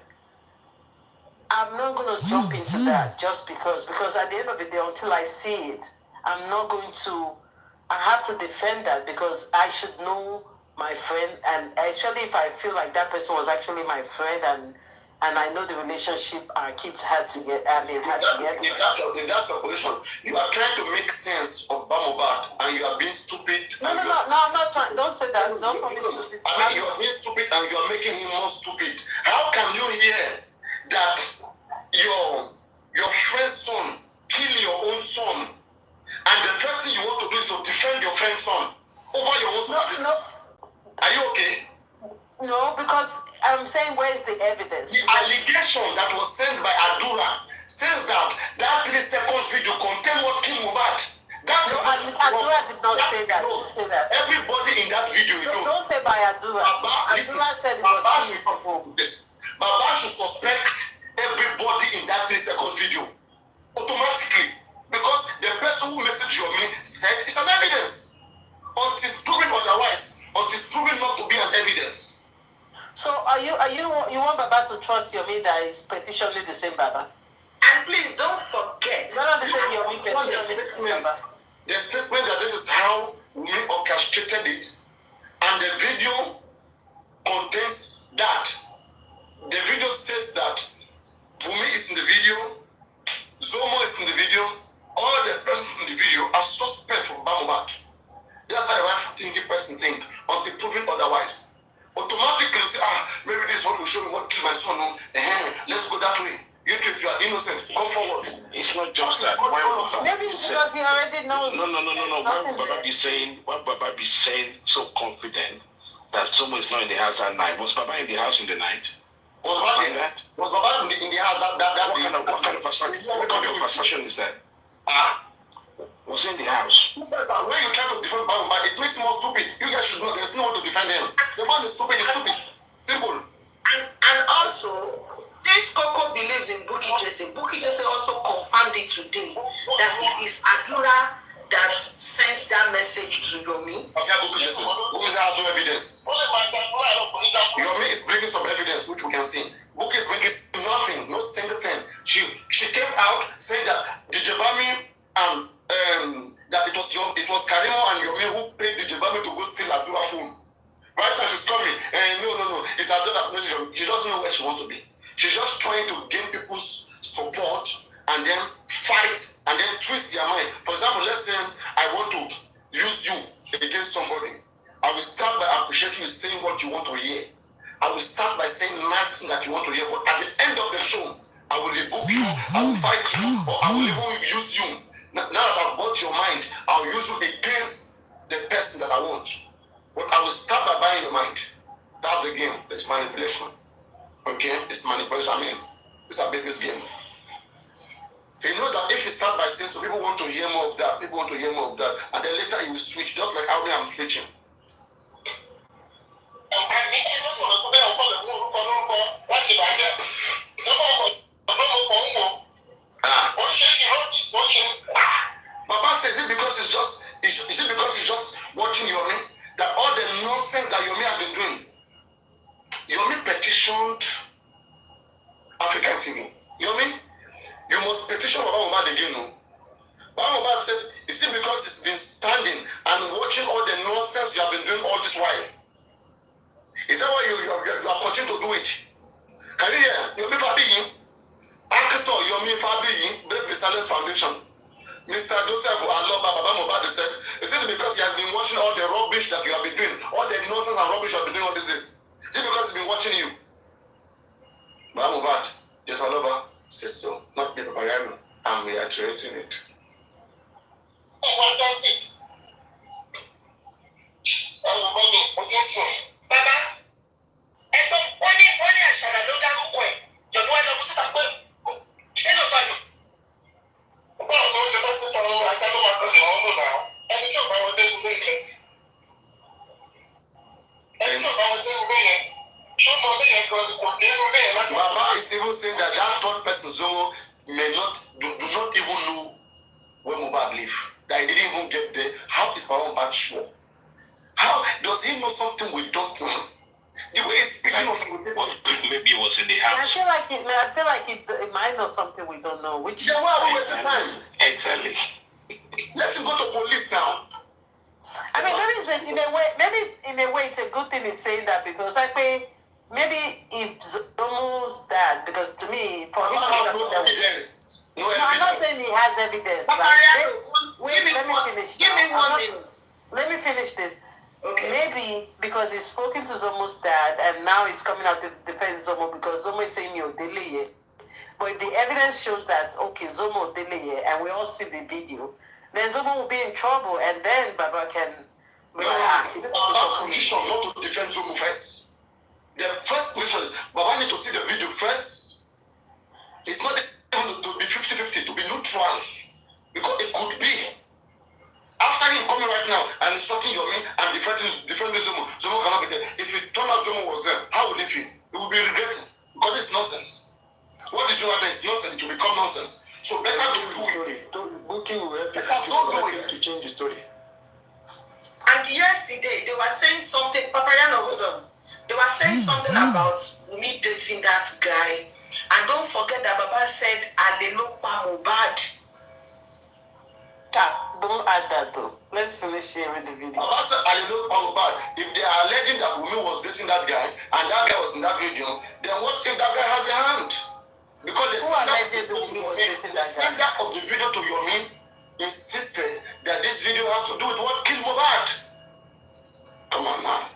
I'm not going to jump into that just because at the end of the day, until I see it, I'm not going to. I have to defend that, because I should know my friend, and especially if I feel like that person was actually my friend, and I know the relationship our kids had together. If that's a position, you are trying to make sense of Bamobad, and you are being stupid. No, I'm not trying. Don't say that. Don't call me stupid. I mean, you are being stupid, and you are making him more stupid. How can you hear that your friend's son kill your own son? And the first thing you want to do is to defend your friend's son over your own son. No. Are you okay? No, because I'm saying, where's the evidence? The allegation that was sent by Adura says that 3 seconds video contained what killed Mohbad. Adura did not say that. Say that. Everybody in that video, don't say by Adura. Adura said it was Baba should suspect everybody in that 3 seconds video automatically. Because the person who messaged you me said it's an evidence. Until it's proven otherwise, until it's proven not to be an evidence. So you want Baba to trust Yomi that is petitioning the same Baba? And please don't forget. None of the same Yomi petitioning the same Baba. The statement that this is how we orchestrated it, and the video contains that. The video says that Wumi is in the video, Zomo is in the video. All the persons in the video are suspect from Bamobad. That's how a thinking person think until proven otherwise. Automatically say, maybe this is what will show me what killed my son. Let's go that way. You too, if you are innocent, come forward. It's not just that. Maybe it's because he already knows. No. Why would Baba be saying so confident that someone is not in the house that night? Was Baba in the house in the night? Was Baba in the house that day? What kind of assertion is that? Was in the house. When you try to defend Baba, it makes him more stupid. You guys should know there's no one to defend him. The man is stupid, Simple. And also, this Coco believes in Bukky Jesse. Bukky Jesse also confirmed it today that it is Adura that sent that message to Yomi. Okay, Bukky Jesse. Bukky has no evidence. Yomi is bringing some evidence which we can see. Bukky is bringing nothing, no single thing. She came out saying that DJ Bami that it was Karimo and Yomi who paid DJ Bami to go steal Adura phone. Right now she's coming. No. It's Adura that she doesn't know where she wants to be. She's just trying to gain people's support and then fight and then twist their mind. For example, let's say I want to use you against somebody. I will start by appreciating you saying what you want to hear. I will start by saying nice thing that you want to hear. But at the end of the show, I will rebuke you, I will fight you, or I will even use you. Now that I've bought your mind, I'll use you against the person that I want. But I will start by buying your mind. That's the game. It's manipulation. Okay? It's manipulation. I mean, it's a baby's game. You know that if you start by saying, so people want to hear more of that, people want to hear more of that, and then later you will switch, just like how I'm switching. Baba says it because it's just, is it because he's just watching Yomi? That all the nonsense that Yomi has been doing. Yomi petitioned African TV. Yomi, you must petition Baba Mohbad again, no? Baba Mohbad said, is it because he's been standing and watching all the nonsense you have been doing all this while? Is that why you are continuing to do it? Can you hear? Yomi Fabiyi, Actor Yomi Fabiyi, Break the Silence Foundation. Mr. Joseph Aloba Baba Mohbad said, is it because he has been watching all the rubbish that you have been doing? All the nonsense and rubbish you have been doing all this days? Is it because he's been watching you? Baba Mohbad, Joseph Aloba says so, not the Paparino. I'm reiterating it. What does this? Baba, wọ́n ní àṣàrà ló dárúkọ ẹ̀. Yọ̀bọ̀ ẹ̀ lọ kó síta pé ṣé ló tọ́ ni? Báwo ni wọ́n ṣe bá pín tọrọ ajá ló máa tọ́jú wọn mú náà? Ẹni tí ò bá wọn dé ilé yẹn. Ẹni tí ò bá wọn dé ilé yẹn. Ṣé ọmọ ilé yẹn gan kò dé ilé yẹn láti. Baba is even saying that that third person Zomo may not do not even know where Mohbad live. That he didn't even get there. How is Baba Mohbad sure? How does he know something we don't know? The way he's speaking of it, maybe it was in the house. I feel like it might know something we don't know. Which yeah, why are we wasting time? Exactly. Let him go to police now. I mean, maybe in a way, it's a good thing he's saying that because maybe if Zomo's dad, because to me, for him to have no evidence. No, I'm not saying he has evidence. Let me finish this. Okay. Maybe because he's spoken to Zomo's dad and now he's coming out to defend Zomo because Zomo is saying you're delay. But if the evidence shows that, okay, Zomo delay and we all see the video, then Zomo will be in trouble and then Baba can be position not to defend Zomo first. The first position is Baba need to see the video first. It's not able to be 50-50, to be neutral. Because it could be. After him coming right now and insulting Yomi and defending Zomo, Zomo cannot be there. If it turned out Zomo was there, how would it feel? It would be regretting because it's nonsense. What is doing right now is nonsense. It will become nonsense. So better don't do it. Booking will help you to change the story. And yesterday they were saying something. Paparino, hold on. They were saying something about me dating that guy. And don't forget that Baba said Alelopa Mohbad. Don't add that though. Let's finish here with the video. I said, I don't know bad. If they are alleging that woman was dating that guy and that guy was in that video, then what if that guy has a hand? Because the sender of the video to Yomi insisted that this video has to do with what killed Mohbad. Come on now.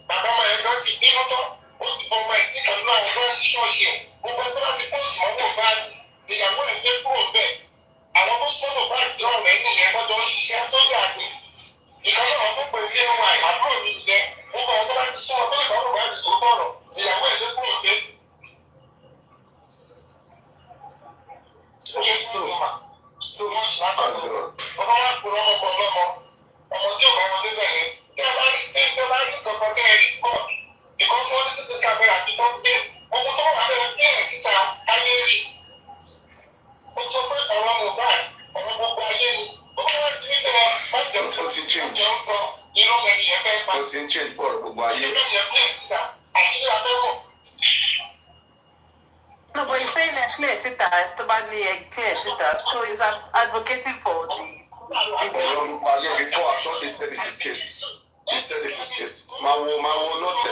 Bàbá ọmọ ẹ̀gbọ́n ti bínú tán, ó ti fọmọ ẹ̀ sí kan náà ọgbọ́n sí ṣọ́ọ̀ṣì ẹ̀. Gbogbo ẹgbẹ́ láti pọ́ọ̀sì mọ́ Mohbad, ìyàwó ẹ̀ fẹ́ kúrò bẹ́ẹ̀. Àwọn tó sọ́nà bá jọ ọ̀rẹ́ nìyẹn gbọ́dọ̀ ṣiṣẹ́ sójà pé ìkan náà tó pè ní ẹwà àbúrò mi nìyẹn gbogbo àwọn tó bá ti sọ́nà tó lè bá bàbá mi sòótọ́ ọ̀rọ̀ ìyàwó ẹ̀ ló kúrò dé. So much láti sọ ọmọ wa kúrò ọmọ tí ò bá wọn débẹ̀ yẹn tí a bá rí sí tí a bá rí kankan tẹ́ ẹ rí pọ̀ ìkan fún ọ́n sí ti kàbẹ̀rẹ̀ àti tó ń gbé ọmọ tó wà lẹ́yìn bí ẹ̀ síta ayé rí. Ó sọ pé ọ̀rọ̀ Mohbad ọ̀rọ̀ gbogbo ayé ni ó wá sí níbẹ̀ láti ọjọ́ sọ irú ẹni yẹn fẹ́ pa. Ó ti ń change bọ́ọ̀lù gbogbo ayé. Ìgbẹ́ yẹn bí ẹ̀ síta àti abẹ́wọ̀. No, but he's saying that clear sitter, clear sitter. So he's advocating for the Before I thought they said this is case. They said this is case. Mawo lote.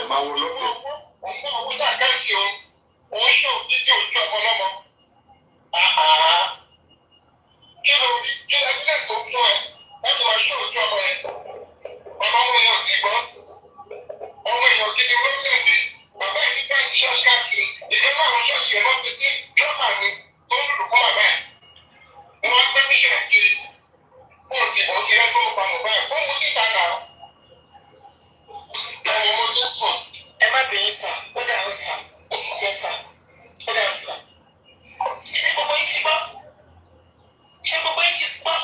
Ọmọ ọjà káàkiri o, òun ṣe òkìkí ojú ọmọ lọ́mọ. Kí evidence tó fún ẹ láti máa ṣe ojú ọmọ ẹ? Ọmọ ọmọ èèyàn tí gbọ́ sí. Ọmọ èèyàn gidi lórílẹ̀-èdè. Bàbá ẹ̀ nígbà tí ṣọ́ọ̀ṣì káàkiri. Ìkan náà sí drama ni tó ń lò fún bàbá ẹ̀. Wọ́n á fẹ́ bí ṣe kiri. Ó ti rẹ́ fún ọmọ báyìí. Ó mú síta náà. Báwo mo ti sùn? Ẹ má bẹ̀rẹ̀ sà, ó dà ó sà, yẹ sà, ó dà ó sà. Ṣé gbogbo yín ti gbọ́? Ṣé gbogbo yín ti gbọ́?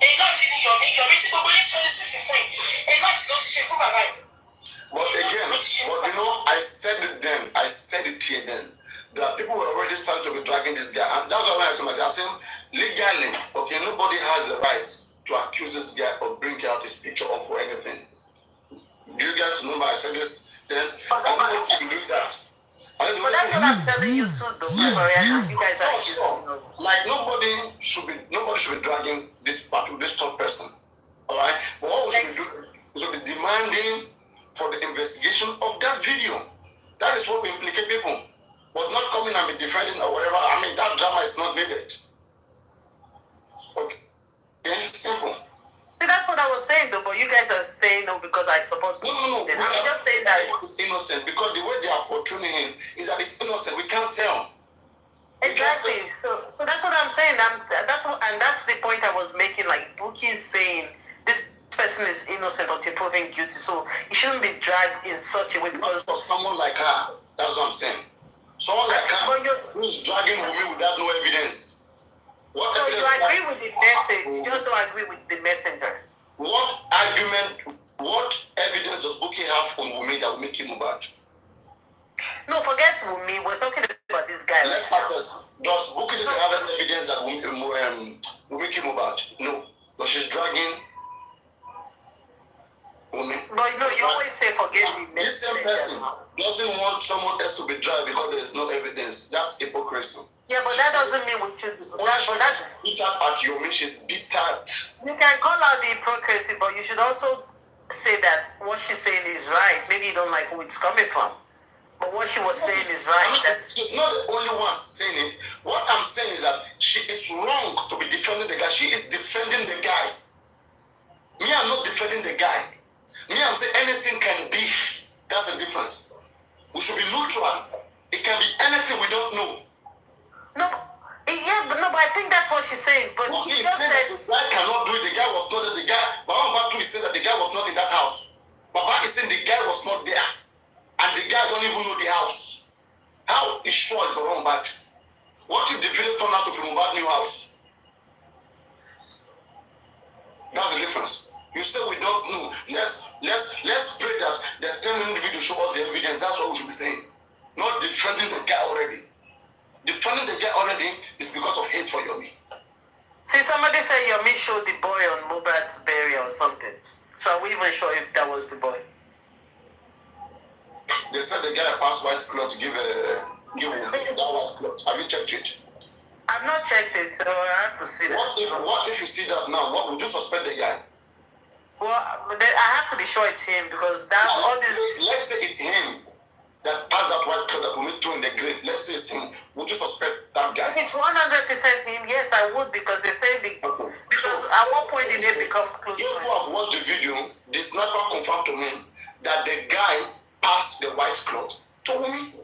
Èyí láti ní Yọ̀mí tí gbogbo yín sọ́dí sí fún yìí. Èyí láti ló ti ṣe fún bàbá yìí. But again, I said it then, I said it here then, that people were already starting to be dragging this guy. And that's why I said, legally, okay, nobody has the right to accuse this guy or bring out his picture or for anything. Do you guys remember I said this then? I don't know if you do that. But that's what I'm telling you too, though. You guys are sure. Like nobody should be dragging this third person. Alright? But what we should be doing is to be demanding for the investigation of that video. That is what we implicate people. But not coming and be defending or whatever. I mean, that drama is not needed. Okay. It's simple. See, that's what I was saying, though. But you guys are saying no because I support. No. I'm just saying that it's innocent because the way they are portraying him is that it's innocent. We can't tell. Exactly. So that's what I'm saying. That's the point I was making. Like Buki is saying, this person is innocent until proven guilty. So he shouldn't be dragged in such a way because for someone like her, that's what I'm saying. Someone like her who's dragging with me without no evidence. So you agree with the message, you just don't agree with the messenger. What evidence does Buki have on Wumi that will make him bad? No, forget Wumi. We're talking about this guy. Let's start first. Does Buki just have any evidence that will make him bad? No. But she's dragging Wumi. No, you always say forget the messenger. This same person doesn't want someone else to be dragged because there is no evidence. That's hypocrisy. Yeah, but that doesn't mean we should. That's bitter at Yomi. She's bitter. You can call out the hypocrisy, but you should also say that what she's saying is right. Maybe you don't like who it's coming from, but what she was saying is right. She's not the only one saying it. What I'm saying is that she is wrong to be defending the guy. She is defending the guy. Me, I'm not defending the guy. Me, I'm saying anything can be. That's the difference. We should be neutral. It can be anything we don't know. No, but I think that's what she's saying. But no, he just said the guy cannot do it. The guy was not the guy. Baba is saying that the guy was not in that house. Baba is saying the guy was not there, and the guy don't even know the house. How is sure is the wrong bad? What if the video turned out to be Mohbad's new house? That's the difference. You say we don't know. Let's pray that the 10-minute video show us the evidence. That's what we should be saying. Not defending the guy already. Defending the guy already is because of hate for Yomi. See, somebody said Yomi showed the boy on Mohbad's burial or something. So are we even sure if that was the boy? They said the guy passed white cloth to give that white cloth. Have you checked it? I've not checked it, so I have to see that. What if you see that now? What would you suspect the guy? Well, I have to be sure it's him because that all this. Let's say it's him that passed that white cloth that we threw in the grave. Let's say it's him. Would you suspect that guy? If it's 100% him, yes, I would because they say because at one point they may become close. Those who have watched the video, the sniper confirmed to me that the guy passed the white cloth to me.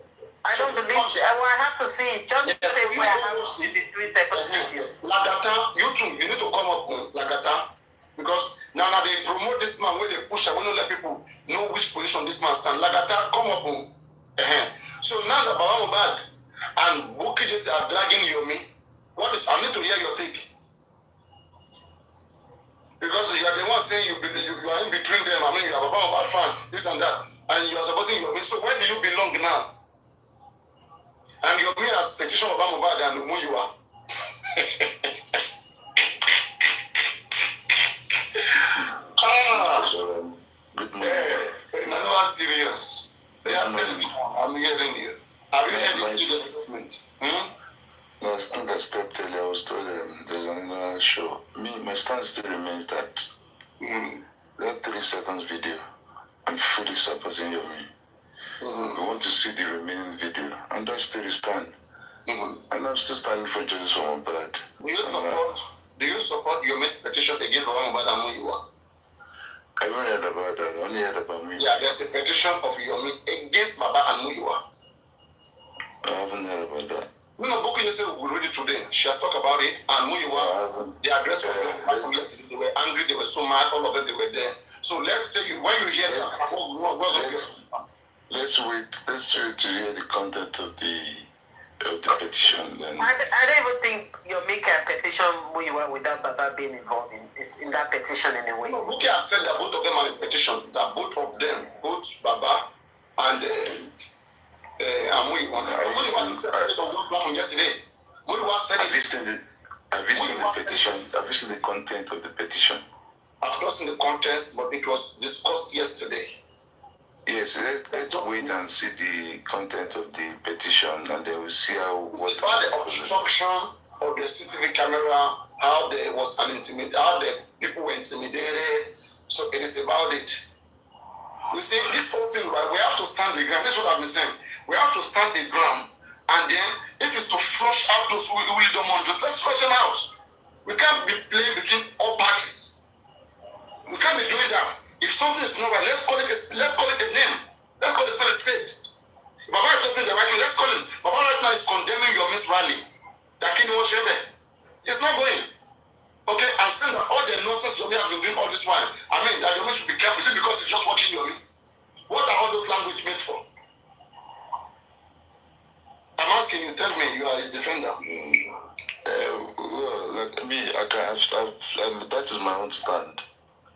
I don't believe it. I have to see it. Just the same way I have to see the 3 seconds video. Lagata, you too, you need to come up on Lagata. Because now they promote this man where they push, I want to let people know which position this man stands. Lagata, come up on. So now the Baba Mohbad and Buki just are dragging Yomi. I need to hear your take. Because you are the one saying you are in between them. I mean, you are a Baba Mohbad fan, this and that. And you are supporting Yomi. So where do you belong now? And Yomi has petition Baba Mohbad and who you are. Not serious. They are telling me, I'm hearing you. Have you heard the development? No, it's not that stopped earlier. I was told there's another show. My stance still remains that that 3 seconds video, I'm fully supporting Yomi. I want to see the remaining video, and that's still the stand. And I'm still standing for justice for Mohbad. Do you support Yomi's petition against Baba Mohbad and who you are? I haven't heard about that. I only heard about me. Yeah, there's a petition of Yomi against Baba and who you are. I haven't heard about that. No, Boko just said we read it today. She has talked about it, and who you are, the address of them from yesterday. They were angry, they were so mad, all of them, they were there. So let's say when you hear that, let's wait to hear the content of the petition. Then. I don't even think you make a petition Muyiwa without Baba being involved in that petition in a way. No, Muki has said that both of them are in petition, that both of them, both Baba and Muyiwa said it on one platform yesterday. Muyiwa said it. Have you seen the petition? Have you seen the content of the petition? I've not seen the content, but it was discussed yesterday. Yes, let's wait and see the content of the petition, and then we'll see how what about the obstruction of the CCTV camera, how there was how the people were intimidated. So it is about it. We say this whole thing, right? We have to stand the ground. This is what I've been saying. We have to stand the ground, and then if it's to flush out those who really don't want, just let's flush them out. We can't be playing between all parties. We can't be doing that. If something is not right, let's call it a name. Let's call it a spade. If Baba is not doing the right thing, let's call him. Baba right now is condemning your Miss Rally. That King Oshembe. It's not going. Okay, and since all the nonsense Yomi has been doing all this while, I mean that Yomi should be careful. Is it because he's just watching Yomi? What are all those language made for? I'm asking you, tell me you are his defender. Well, like me, that is my own stand.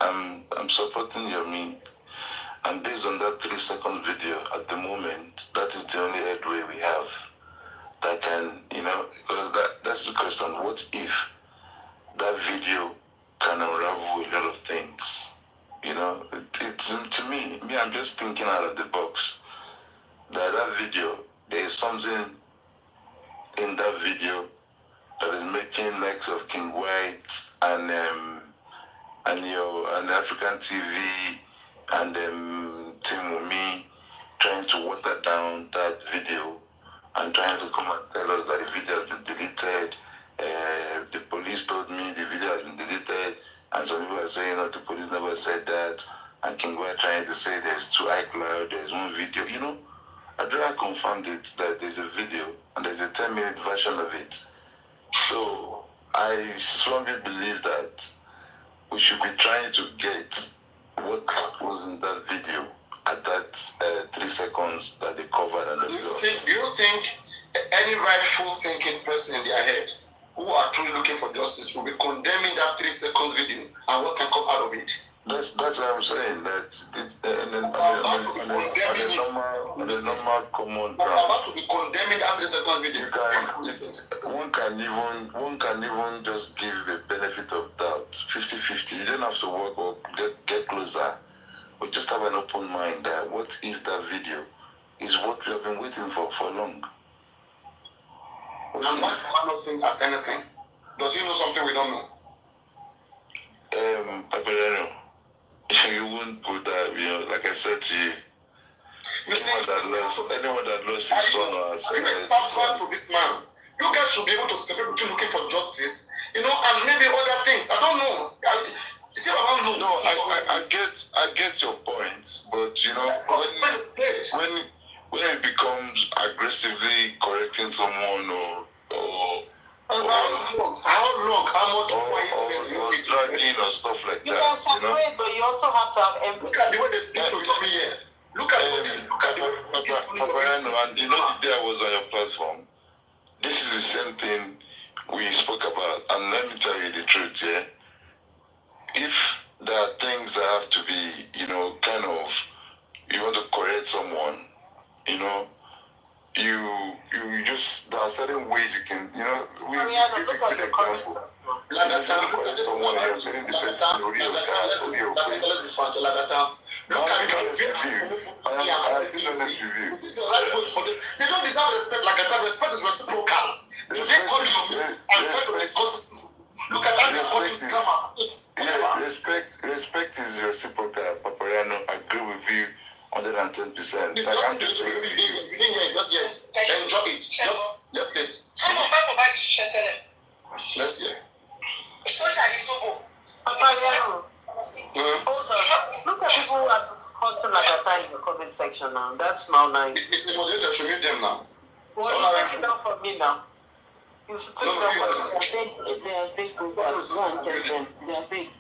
I'm supporting Yomi, and based on that 3-second video at the moment, that is the only headway we have that can, because that's the question. What if that video can unravel a lot of things? It's to me, I'm just thinking out of the box. That video, there is something in that video that is making likes of King White and African TV and Tim Wumi trying to water down that video and trying to come and tell us that the video has been deleted. The police told me the video has been deleted, and some people are saying, the police never said that. And King White trying to say there's 2 iCloud, there's one video. Adra confirmed it that there's a video and there's a 10-minute version of it. So I strongly believe that we should be trying to get what was in that video at that 3 seconds that they covered and the video. Do you think any rightful thinking person in their head who are truly looking for justice will be condemning that 3 seconds video and what can come out of it? That's what I'm saying. That it's on a normal common ground. About to be condemning that 3 seconds video. One can even just give the benefit of doubt, 50-50. You don't have to work or get closer, but just have an open mind. That what if that video is what we have been waiting for long? And why Baba not saying as anything? Does he know something we don't know? Paparino, you wouldn't put that, like I said to you. Anyone that lost his son or his son. To this man, you guys should be able to separate between looking for justice, and maybe other things. I don't know. You see what I'm looking for? I get your point, but when it becomes aggressively correcting someone or how much or dragging or stuff like you that. You can separate, but you also have to have empathy. Look at the way they speak to Yomi here. Look at the way Paparino, and the day I was on your platform, this is the same thing we spoke about. And let me tell you the truth, yeah? If there are things that have to be, you want to correct someone, you just, there are certain ways you can, we give a good example. Someone else, letting the person know your gas or your way. This is the right word for them. They don't deserve respect like that. Respect is reciprocal. Do they call you and try to discuss? Look at that, they're calling scammer. Yeah, respect is reciprocal, Paparino. I agree with you 110%. Like, I'm just saying, you didn't hear it just yet. Enjoy it. Just let's hear. Paparino, hold on. Look at people who are causing like in your comment section now. That's now nice. It's the moderator should mute them now. Well, you take it down from me now. You should take it down from me. They are fake. Go and check them. They are fake.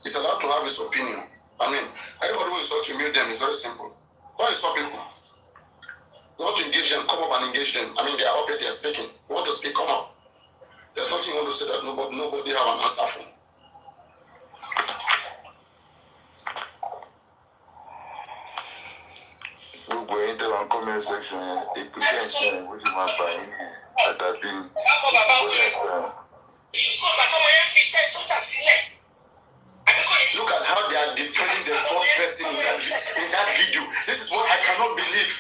He's allowed to have his opinion. I mean, anybody who is sought to mute them is very simple. Why you stop people? You want to engage them, come up and engage them. I mean, they are up here, they are speaking. If you want to speak, come up. There's nothing you want to say that nobody have an answer for. We'll go into one comment section. They present which is my buying that have been. Look at how they are defending the third person in that video. This is what I cannot believe.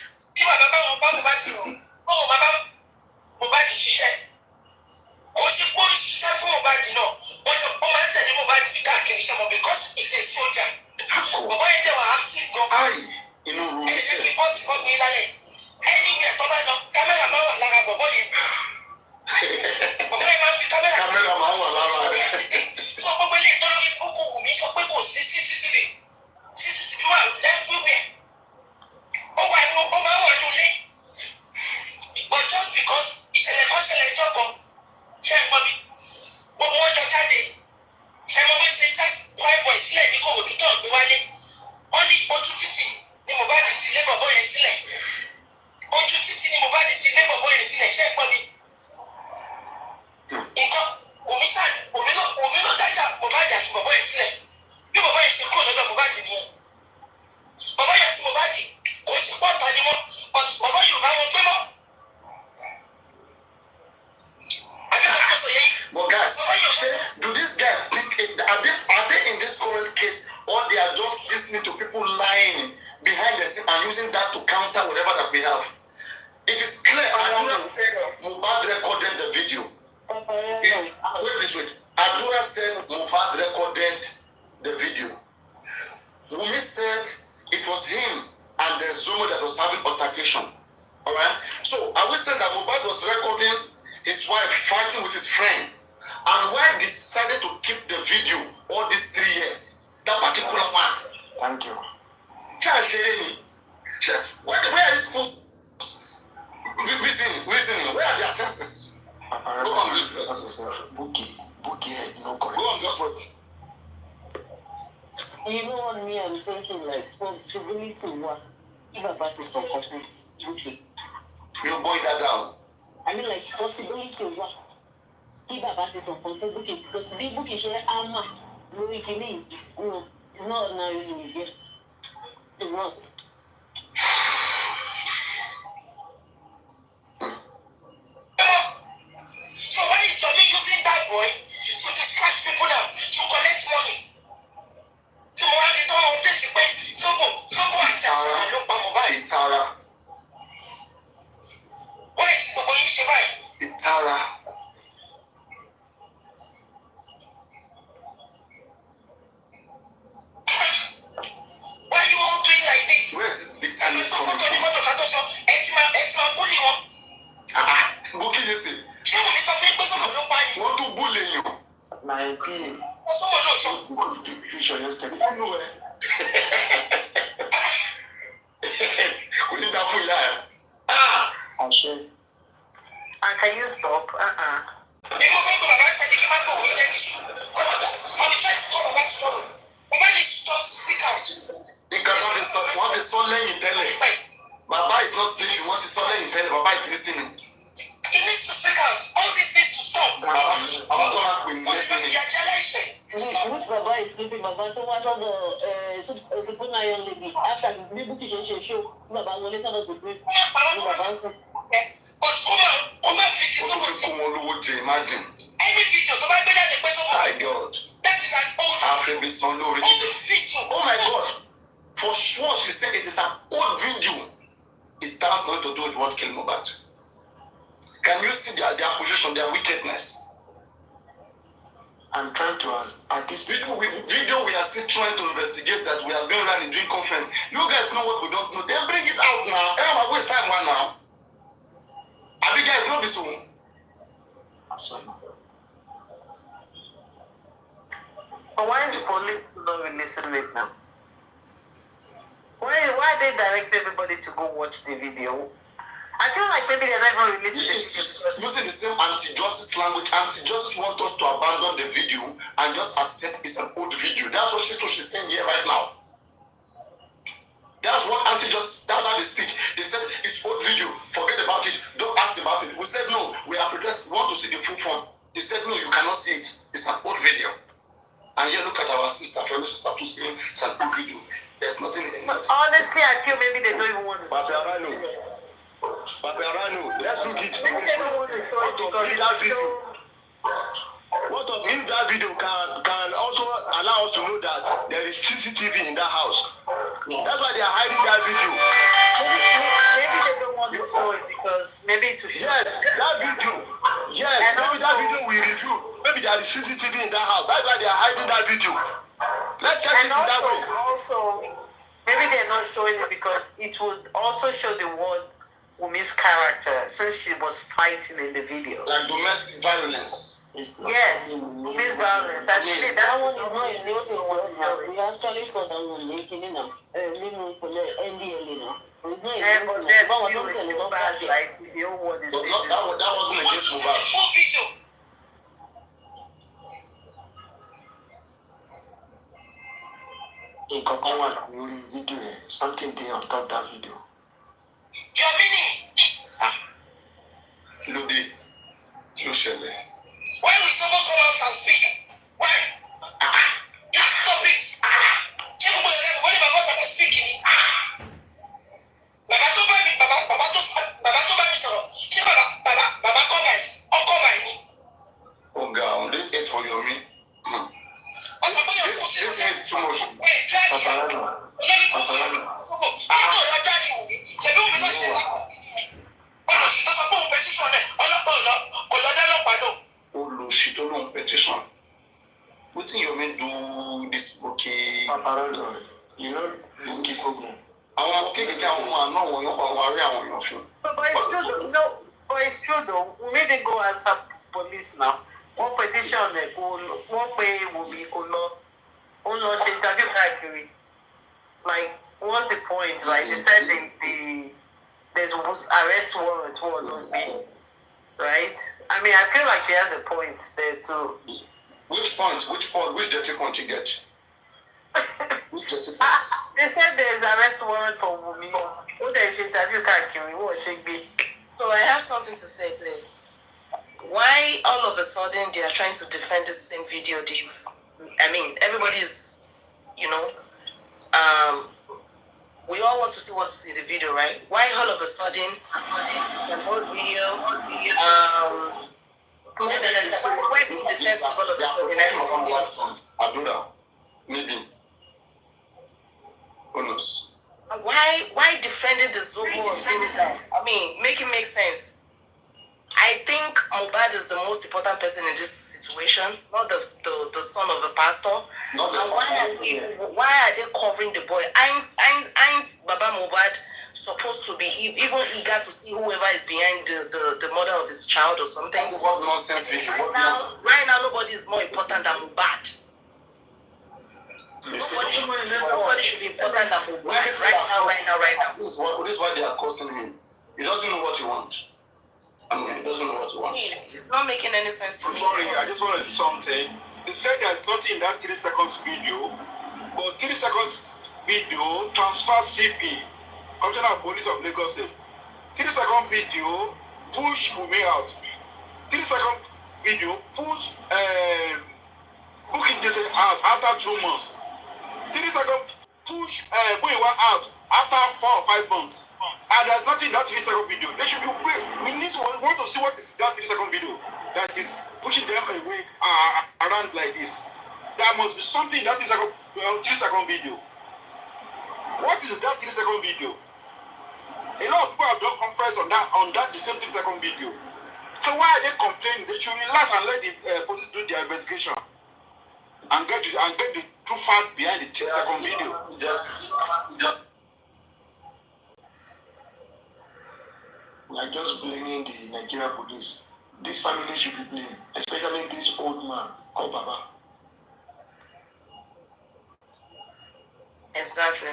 Because he's a soldier. But just because it's a But guys, do these guys think are they in this current case, or they are just listening to people lying behind the scene and using that to counter whatever that we have? It is clear. Adura said Mohbad recorded the video. Wait. Adura said Mohbad recorded the video. Wumi said it was him and the Zomo that was having altercation. Alright? So I will say that Mohbad was recording his wife fighting with his friend. And why decided to keep the video all these 3 years? That particular one. Thank you. Where are you supposed to reasoning? Where are their senses? Go on, Bookie, no correct. Go on, just wait. You know what me? I'm thinking like possibility what if a party from company. Okay. You boil that down. I mean like possibility what if a party from company. Okay, because the book is share armor. No, it means no, not ordinary. It's not. So why is Yomi using that boy to distract people now, to collect money? To more than all of this, someone àti àṣà ló pa Mohbad. Ìtara. Why is gbogbo yín ṣe báyìí? Ìtara. Why are you all doing like this? Where is this bitterness coming from? Bully wọn. Bookie, you say. Ṣé Wùmí sọ fún pé sọ́mọ̀ ló pa ni? Want to bully you? My P. Sọ́mọ̀ náà sọ. Future yesterday. Anywhere. Kò ní dá fún ìyá ẹ̀. Àṣẹ. And can you stop? Èmi ò fẹ́ kó bàbá ṣe ní kí n má gbọ́ òun ilé tìṣù. Kọ́mọ̀tà, I'm trying to call bàbá tomorrow. Bàbá need to stop, speak out. Nǹkan wọ́n ti sọ lẹ́yìn tẹ́lẹ̀. Bàbá is not sleeping, wọ́n ti sọ lẹ́yìn tẹ́lẹ̀. Bàbá is listening. He needs to speak out. All this needs to stop. Bàbá tó máa pè ní listening. Which Baba is sleeping, Baba tó wá sọ́dọ̀ Supreme Iron Lady after the people ti ṣe show tí Baba wọlé sọ́dọ̀ Supreme. Baba ń sùn. But come on, fit it Ó tún fi kún wọn lówó jẹ, imagine. Any video tó bá gbé jáde pé sọ́mọ̀. My God. That is an old Àfẹ́bí san lórí. video. Oh my God. For sure she said it is an old video. It has nothing to do with what killed Mohbad. Can you see their position, their wickedness? I'm trying to ask, at this Video we are still trying to investigate that we are going around and doing conference. You guys know what we don't know. Then bring it out now. I don't waste time one now. Have you guys know this one? But why is the police not releasing it now? Why they direct everybody to go watch the video? I feel like maybe they're not even releasing the video. Using the same anti-justice language. Anti-justice want us to abandon the video and just accept it's an old video. That's what she's saying here right now. That's what anti-justice, that's how they speak. They said it's old video, forget about it, don't ask about it. We said no, we are progressed, we want to see the full form. They said no, you cannot see it. It's an old video. And here look at our fellow sister to say it's an old video. There's nothing in it. Honestly, I feel maybe they don't even want to Paparino, let's look it. maybe they don't want to show it because that video. What of if that video can also allow us to know that there is CCTV in that house? That's why they are hiding that video. Maybe they don't want to show it because maybe to show. Yes, that video. Yes, and maybe that video we review. Maybe there is CCTV in that house. That's why they are hiding that video. Let's check it that way. Also, maybe they're not showing it because it would also show the word Wumi's character since she was fighting in the video. Like domestic violence. Yes, Wumi's violence. Actually, that one is not a new thing. We actually saw that one making it now. NDL now. So it's not a but that's still bad. Like the whole world is. But that wasn't against Mobile. Full video. Something there on top of that video. Your meaning. Lodi, Luciole. Why will someone come out and speak? Why? Just stop it. When Baba is speaking, Baba told me, Baba sorrow. Baba come. Oh God, this is for you, me. This is too much. Paparino. Petition. What do you mean do this okay? Paparino, you know, Linky program. Àwọn kékeré àwọn àná wọn yóò pa wárí àwọn èèyàn fún. But it's true though. We made it go as a police now. One petition, one pay will be she interview káàkiri. Like, what's the point? Right? They said there's arrest warrant for me. Right? I mean, I feel like she has a point there too. Which point? Which dirty point you get? Which dirty point? They said there's arrest warrant for Wumi. Who does she interview káàkiri? What should be? So I have something to say, please. Why all of a sudden they are trying to defend the same video? I mean, everybody's, we all want to see what's in the video, right? Why all of a sudden the whole video, why being defensive all of a sudden? Adura, maybe. Bonus. Why defending the Zobo of Senegal? I mean, make it make sense. I think Mohbad is the most important person in this situation, not the son of the pastor. Why are they covering the boy? Ain't Baba Mohbad supposed to be even eager to see whoever is behind the murder of his child or something? What nonsense video? Right now, nobody is more important than Mohbad. Nobody should be important than Mohbad right now. This is why they are cursing him. He doesn't know what he wants. He doesn't know what he wants. It's not making any sense to me. Sorry, I just want to say something. They said there's nothing in that 3 seconds video, but 3 seconds video transfer CP, Commissioner of Police of Lagos State. 3 second video push Wumi out. 3 second video push Bukit Jesse out after 2 months. 3 second push Buiwa out after 4 or 5 months. And there's nothing in that 3 second video. They should be we want to see what is that 3 second video that is pushing them away around like this. There must be something in that 3 second video. What is that 3 second video? A lot of people have done conference on that the same 3 second video. So why are they complaining? They should relax and let the police do their investigation and get the true fact behind the 3 second video. Like just blaming the Nigerian police. This family should be blamed, especially this old man called Baba. Exactly.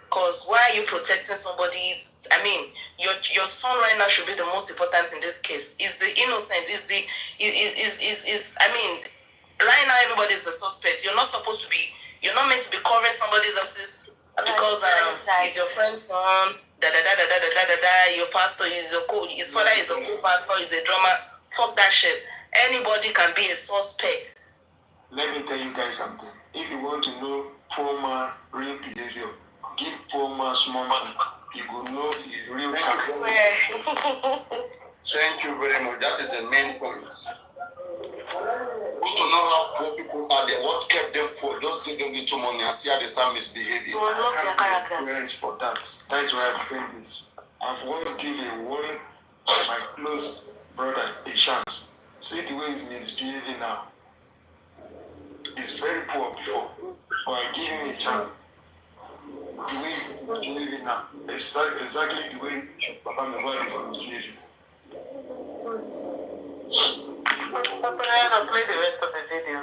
Because why are you protecting somebody's? I mean, your son right now should be the most important in this case. Is the innocent? I mean, right now everybody is a suspect. You're not supposed to be. You're not meant to be covering somebody else's because it's your friend's son. Your pastor is his father is a co-pastor, is a drummer. Fuck that shit. Anybody can be a suspect. Let me tell you guys something. If you want to know poor man real behavior, give poor man small money. You will know the real behavior. Thank you very much. That is the main point. We want to know how poor people are there. What kept them poor? Just give them little money and see how they start misbehaving. I have experience for that. That is why I'm saying this. I want to give one of my close brother a chance. See the way he's misbehaving now. He's very poor before, but I give him a chance. The way he's misbehaving now, exactly the way Papa Mobile is misbehaving. Paparino, play the rest of the video.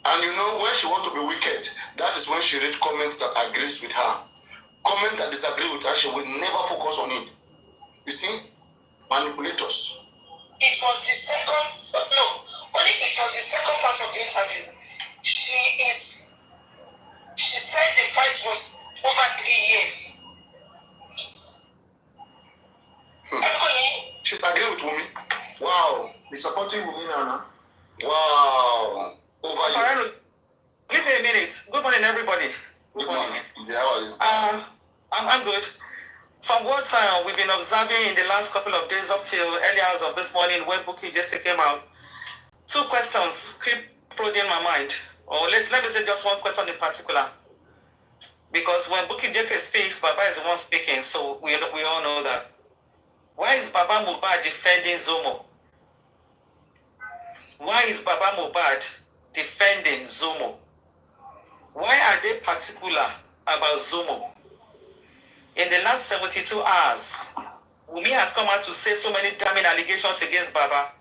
And you know, when she wants to be wicked, that is when she read comments that agrees with her. Comments that disagree with her, she will never focus on it. You see? Manipulators. It was the second part of the interview. She said the fight was over 3 years. She's agreeing with Wumi. Wow. He's supporting Wumi now. Wow. Over you. Give me a minute. Good morning, everybody. Good morning. How are you? I'm good. From what we've been observing in the last couple of days up till early hours of this morning when Bukky Jesse came out, two questions keep prodding my mind. Or let me say just one question in particular. Because when Bukky Jesse speaks, Baba is the one speaking, so we all know that. Why is Baba Mohbad defending Zomo? Why is Baba Mohbad defending Zomo? Why are they particular about Zomo? In the last 72 hours, Wumi has come out to say so many damning allegations against Baba.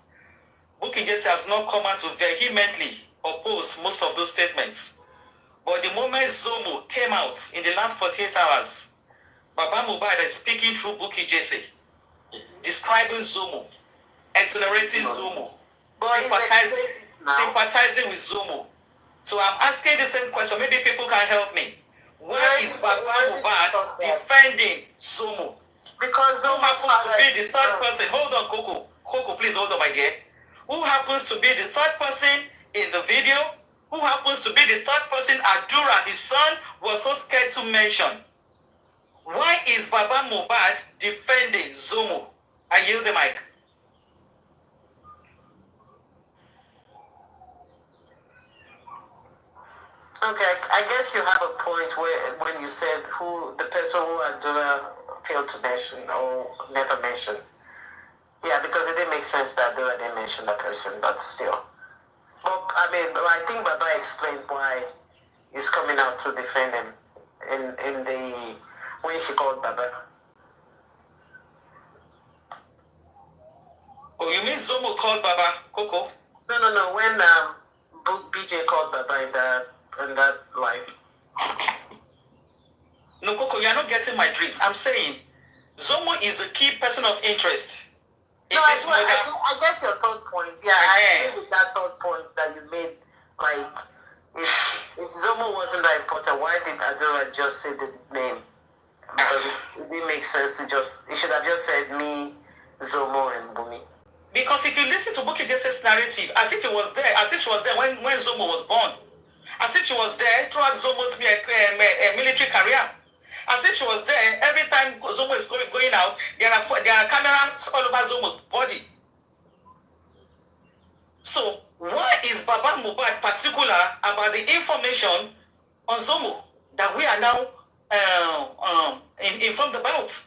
Bukky Jesse has not come out to vehemently oppose most of those statements. But the moment Zomo came out in the last 48 hours, Baba Mohbad is speaking through Bukky Jesse, describing Zomo, exonerating Zomo, sympathizing with Zomo. So I'm asking the same question. Maybe people can help me. Why is Baba Mohbad defending Zomo? Because Zomo happens to be the third person. Hold on, Coco. Coco, please hold on, my dear. Who happens to be the third person in the video? Who happens to be the third person Adura, his son, was so scared to mention? Why is Baba Mohbad defending Zomo? I yield the mic. Okay, I guess you have a point where when you said who the person who Adura failed to mention or never mentioned. Yeah, because it didn't make sense that Adura didn't mention that person, but still. But I think Baba explained why he's coming out to defend him in the when she called Baba. Oh, you mean Zomo called Baba, Coco? No. When BJ called Baba in that live. No, Coco, you're not getting my drift. I'm saying Zomo is a key person of interest. No, I get your third point. Yeah, I agree with that third point that you made like, if Zomo wasn't that important, why did Adora just say the name? Because it didn't make sense to just, it should have just said me, Zomo, and Bumi. Because if you listen to Bukky Jese's narrative, as if it was there, as if she was there when Zomo was born, as if she was there throughout Zomo's military career, as if she was there every time Zomo is going out, there are cameras all over Zomo's body. So why is Baba Mohbad particular about the information on Zomo that we are now informed about?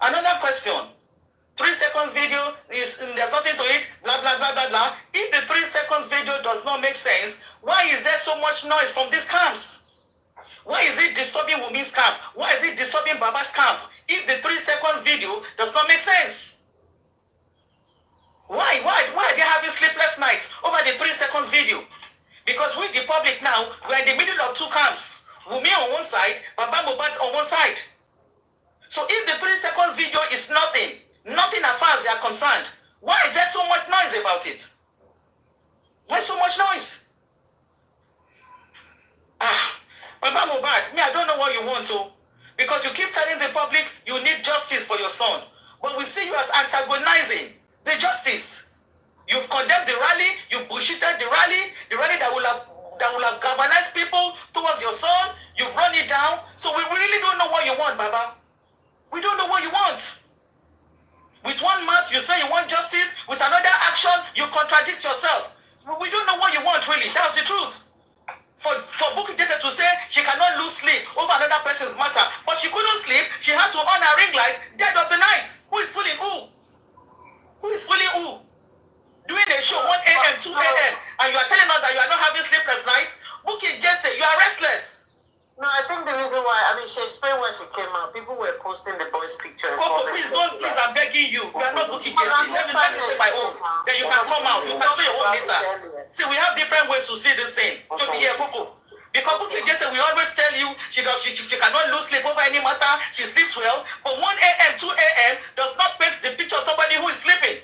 Another question. 3 seconds video is there's nothing to it, blah blah blah blah blah. If the 3 seconds video does not make sense, why is there so much noise from these camps? Why is it disturbing Wumi's camp? Why is it disturbing Baba's camp? If the 3 seconds video does not make sense, why are they having sleepless nights over the 3 seconds video? Because we the public now, we're in the middle of 2 camps. Wumi on one side, Baba Mohbad on one side. So if the 3 seconds video is nothing as far as they are concerned, why is there so much noise about it? Why so much noise? Baba Mohbad, me, I don't know what you want to. Because you keep telling the public you need justice for your son. But we see you as antagonizing the justice. You've condemned the rally, you bullshitted the rally that will have galvanized people towards your son. You've run it down. So we really don't know what you want, Baba. We don't know what you want. With one mouth, you say you want justice. With another action, you contradict yourself. We don't know what you want, really. That's the truth. For Bukky Jesse to say she cannot lose sleep over another person's matter, but she couldn't sleep, she had to on her ring light dead of the night. Who is fooling who? Who is fooling who? Doing a show 1 a.m., 2 a.m., and you are telling us that you are not having sleepless nights? Bukky Jesse, you are restless. No, I think the reason why, she explained when she came out. People were posting the boys' picture. Coco, please, I'm begging you. You are not Bukky Jesse. Let me say my own. Then you can come out. You can say your own later. See, we have different ways to see this thing. Coco. Because Bukky Jesse, we always tell you she cannot lose sleep over any matter. She sleeps well. But 1 a.m., 2 a.m. does not paint the picture of somebody who is sleeping.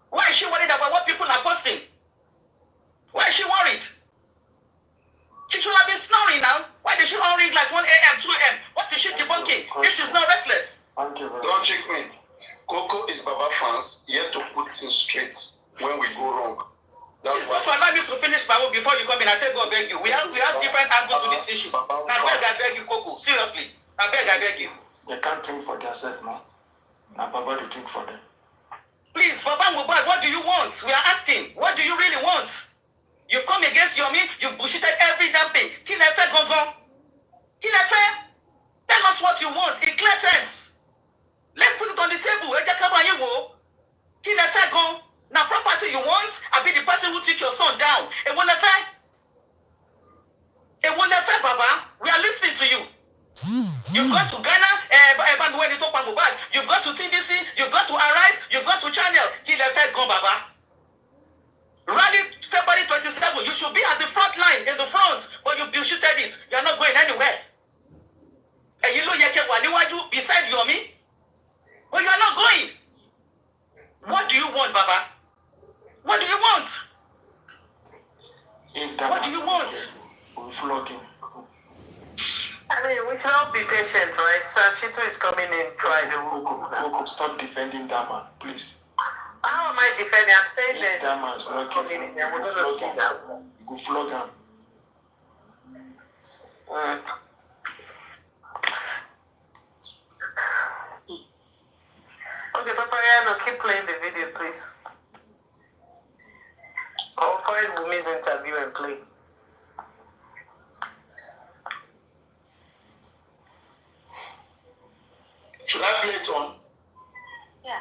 Why is she worried about what people are posting? Why is she worried? She should have been snoring now. Why did she not ring like 1 a.m., 2 a.m.? What is she debunking if she's not restless? Don't check me. Coco is Baba fans, yet to put things straight when we go wrong. That's why. So allow me to finish my work before you come in. I tell God, beg you. We have different angles to this issue. I beg you, Coco. Seriously. I beg you. They can't think for themselves now. Now Baba they think for them. Please, Baba Mohbad, what do you want? We are asking. What do you really want? You've come against Yomi, you bullshitted every damn thing. Kilefe gongon. Kilefe, tell us what you want in clear terms. Let's put it on the table. Kilefe gon. Now property you want, I'll be the person who took your son down. It won't affect, Baba. We are listening to you. You've gone to Ghana, when you talk about Mohbad. You've gone to TBC, you've gone to Arise, you've gone to Channel. Kilefe gon, Baba. Rally February 27, you should be at the front line, in the front, but you bullshitted it. You are not going anywhere. And you know you can beside Yomi, but you are not going. What do you want, Baba? What do you want? What do you want? We flog him. We should all be patient, right? Sashito is coming in Friday. Coco, stop defending that man, please. How am I defending? I'm saying this. That man's not coming in there. We're going to see that. You go flog him. Okay, Paparino, keep playing the video, please. I'll find Wumi's interview and play. Should I play it on? Yeah.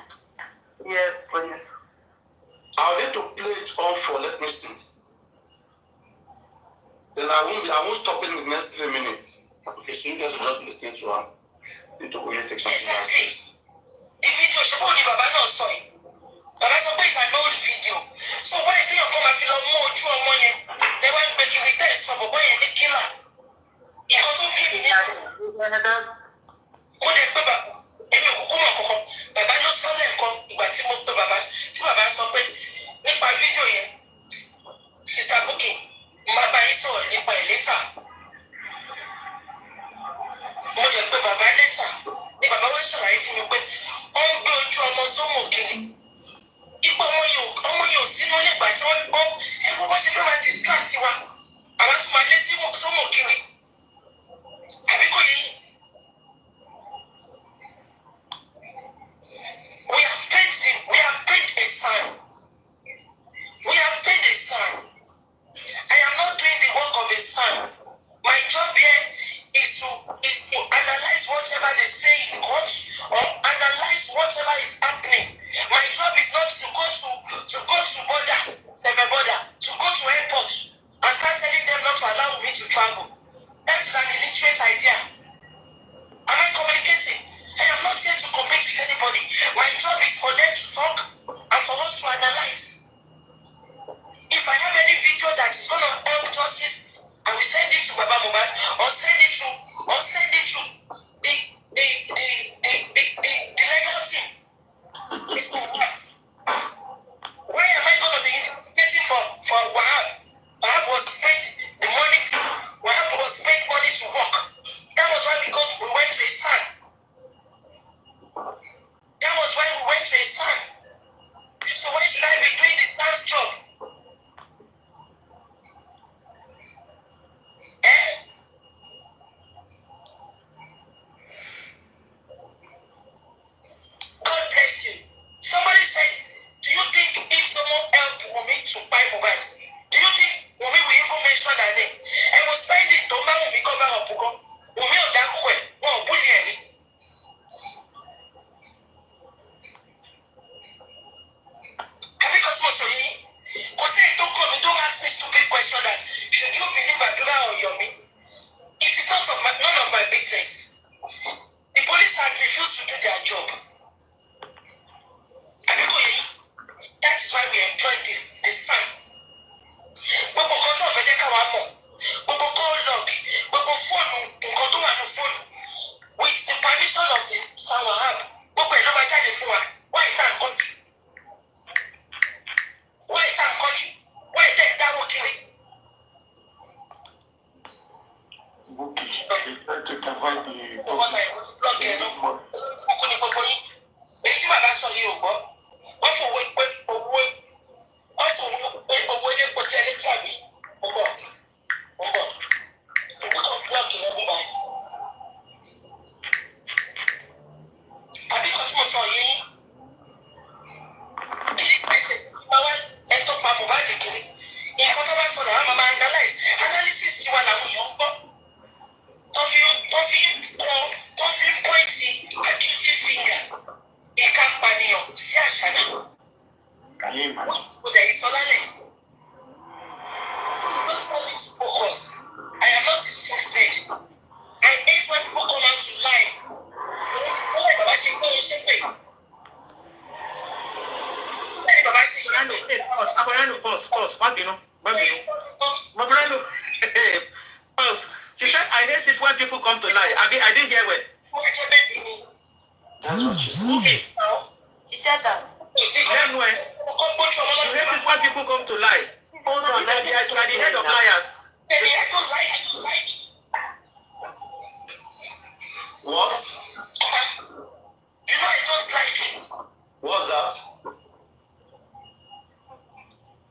Yes, please. I'll need to play it on for, let me see. Then I won't stop it in the next 3 minutes. Okay, so you guys will just be listening to her. You need to go and take something else. The video she only Baba no saw it. Baba sọ pé it's an old video. So when you think come and feel more ojú ọmọ yẹn, they want make you return some boy and the killer. Ìkan tó bí mi nínú. Mo dé pé bàbá èmi ò kúkú mọ̀ kọ̀kọ́. Bàbá ló sọ lẹ́ẹ̀kan ìgbà tí mo pé bàbá tí bàbá sọ pé nípa fídíò yẹn tí wọ́n gbọ́ ẹgbẹ́ bó ṣe fẹ́ máa distract wa àwọn tún máa lé sí sọ́mọ̀ kiri àbí kò yẹ yín. We have paid a sign. We have paid a sign. I am not doing the work of a sign. My job here is to analyze whatever they say in court or analyze whatever is happening. My job is not to go to border, to go to airport and start telling them not to allow me to travel. That is an illiterate idea. Am I communicating? I am not here to compete with anybody. My job is for them to talk and for us to analyze. If I have any video that is going to help justice, I will send it to Baba Mohbad or send it to the legal team. It's not work. Why am I going to be investigating for Wahab? Wahab was spent the money. Wahab was spent money to work. That was why we went to a sign. That was why we went to a sign. So why should I be doing the SARS job? God bless you. Somebody said, do you think if someone helped Wumi to buy mobile, do you think Wumi will even mention that name? I was finding Toma Wumi cover up. Wumi on that way. Oh, bullying. Because most of you, because they don't ask me stupid question that should you believe Adura or Yomi? It is none of my business. The police had refused to do their job. That is why we employed the sign. Gbogbo kan tó ọ̀fẹ́ jẹ́ káwa mọ̀. Gbogbo call log, gbogbo fóònù, nǹkan tó wà ní fóònù. With the permission of the San Wahab, gbogbo ẹ̀ ló máa jáde fún wa. Why is that country? Why is that country? Why is that dáwọ́ kiri? Okay, they try to divide the What I was blocking, kúkú ni gbogbo yín. Èyí tí bàbá sọ yìí ò gbọ́. Wọ́n fòwe pé owó ilé kò sí ẹni tàbí. Mo bọ̀. Èmi kò blọ́ọ̀kì lọ́dún báyìí. Àbí kan tí mo sọ yìí. Kí ni pẹ̀tẹ̀ máa wá ẹ̀tọ́ pa Mohbad kiri? Nǹkan tó bá sọ làwọn máa analyze. Analysis ti wà làwọn èèyàn ń gbọ́. Tó fi ń pọ́ìntì accusing finger. Ìka pànìyàn sí àṣàdá. Can you imagine? Focus. I am not distracted. I hate when people come out to lie. Paparino, pause. Paparino, pause. She says, I hate it when people come to lie. I didn't hear well. That's what she said. Okay. She said that. Then when? You hate it when people come to lie. Hold on, you are the head of liars. Baby, I don't like. What? You know I don't like it. What's that?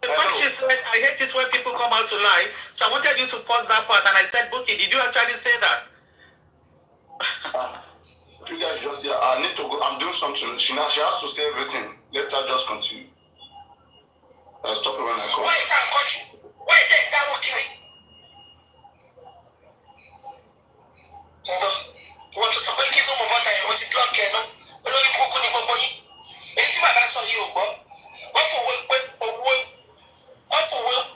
When she said, I hate it when people come out to lie, so I wanted you to pause that part, and I said, Buki, did you actually say that? You guys just here. I need to go. I'm doing something. She has to say everything. Let her just continue. I'll stop it when I come. Why that working? Wọ́n tó sọ pé kí sọ́mọ bọ́ta ẹ̀ wọ́n ti blọ́ọ̀kì ẹ̀ náà olórí burúkú ni gbogbo yín èyí tí bàbá sọ yìí ò gbọ́ wọ́n fòwe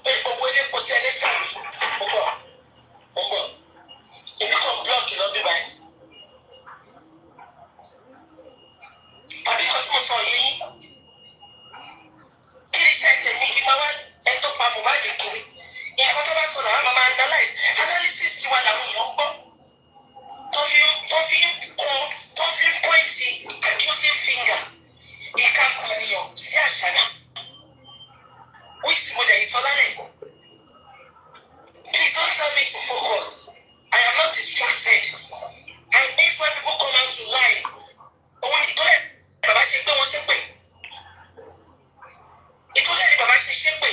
pé owó ilé kò sí ẹlẹ́tì àmì ó bọ̀ èmi kàn blọ́ọ̀kì lọ bí báyìí àbí kan tí mo sọ yìí kí ni iṣẹ́ tèmi kí máa wá ẹ tó pa Mohbad kiri nǹkan tó bá sọ làwọn máa analysis tiwa làwọn èèyàn ń gbọ́. Tó fi ń pọ́ìntì accusing finger ìka pànìyàn sí àṣàdá which mo dẹ̀ ìsọlálẹ̀. Please don't tell me to focus. I am not distracted. I hate when people come out to lie. Òun ìtọ́lẹ̀ bàbá ṣe pé wọ́n ṣe pé. Ìtọ́lẹ̀ ni bàbá ṣe pé.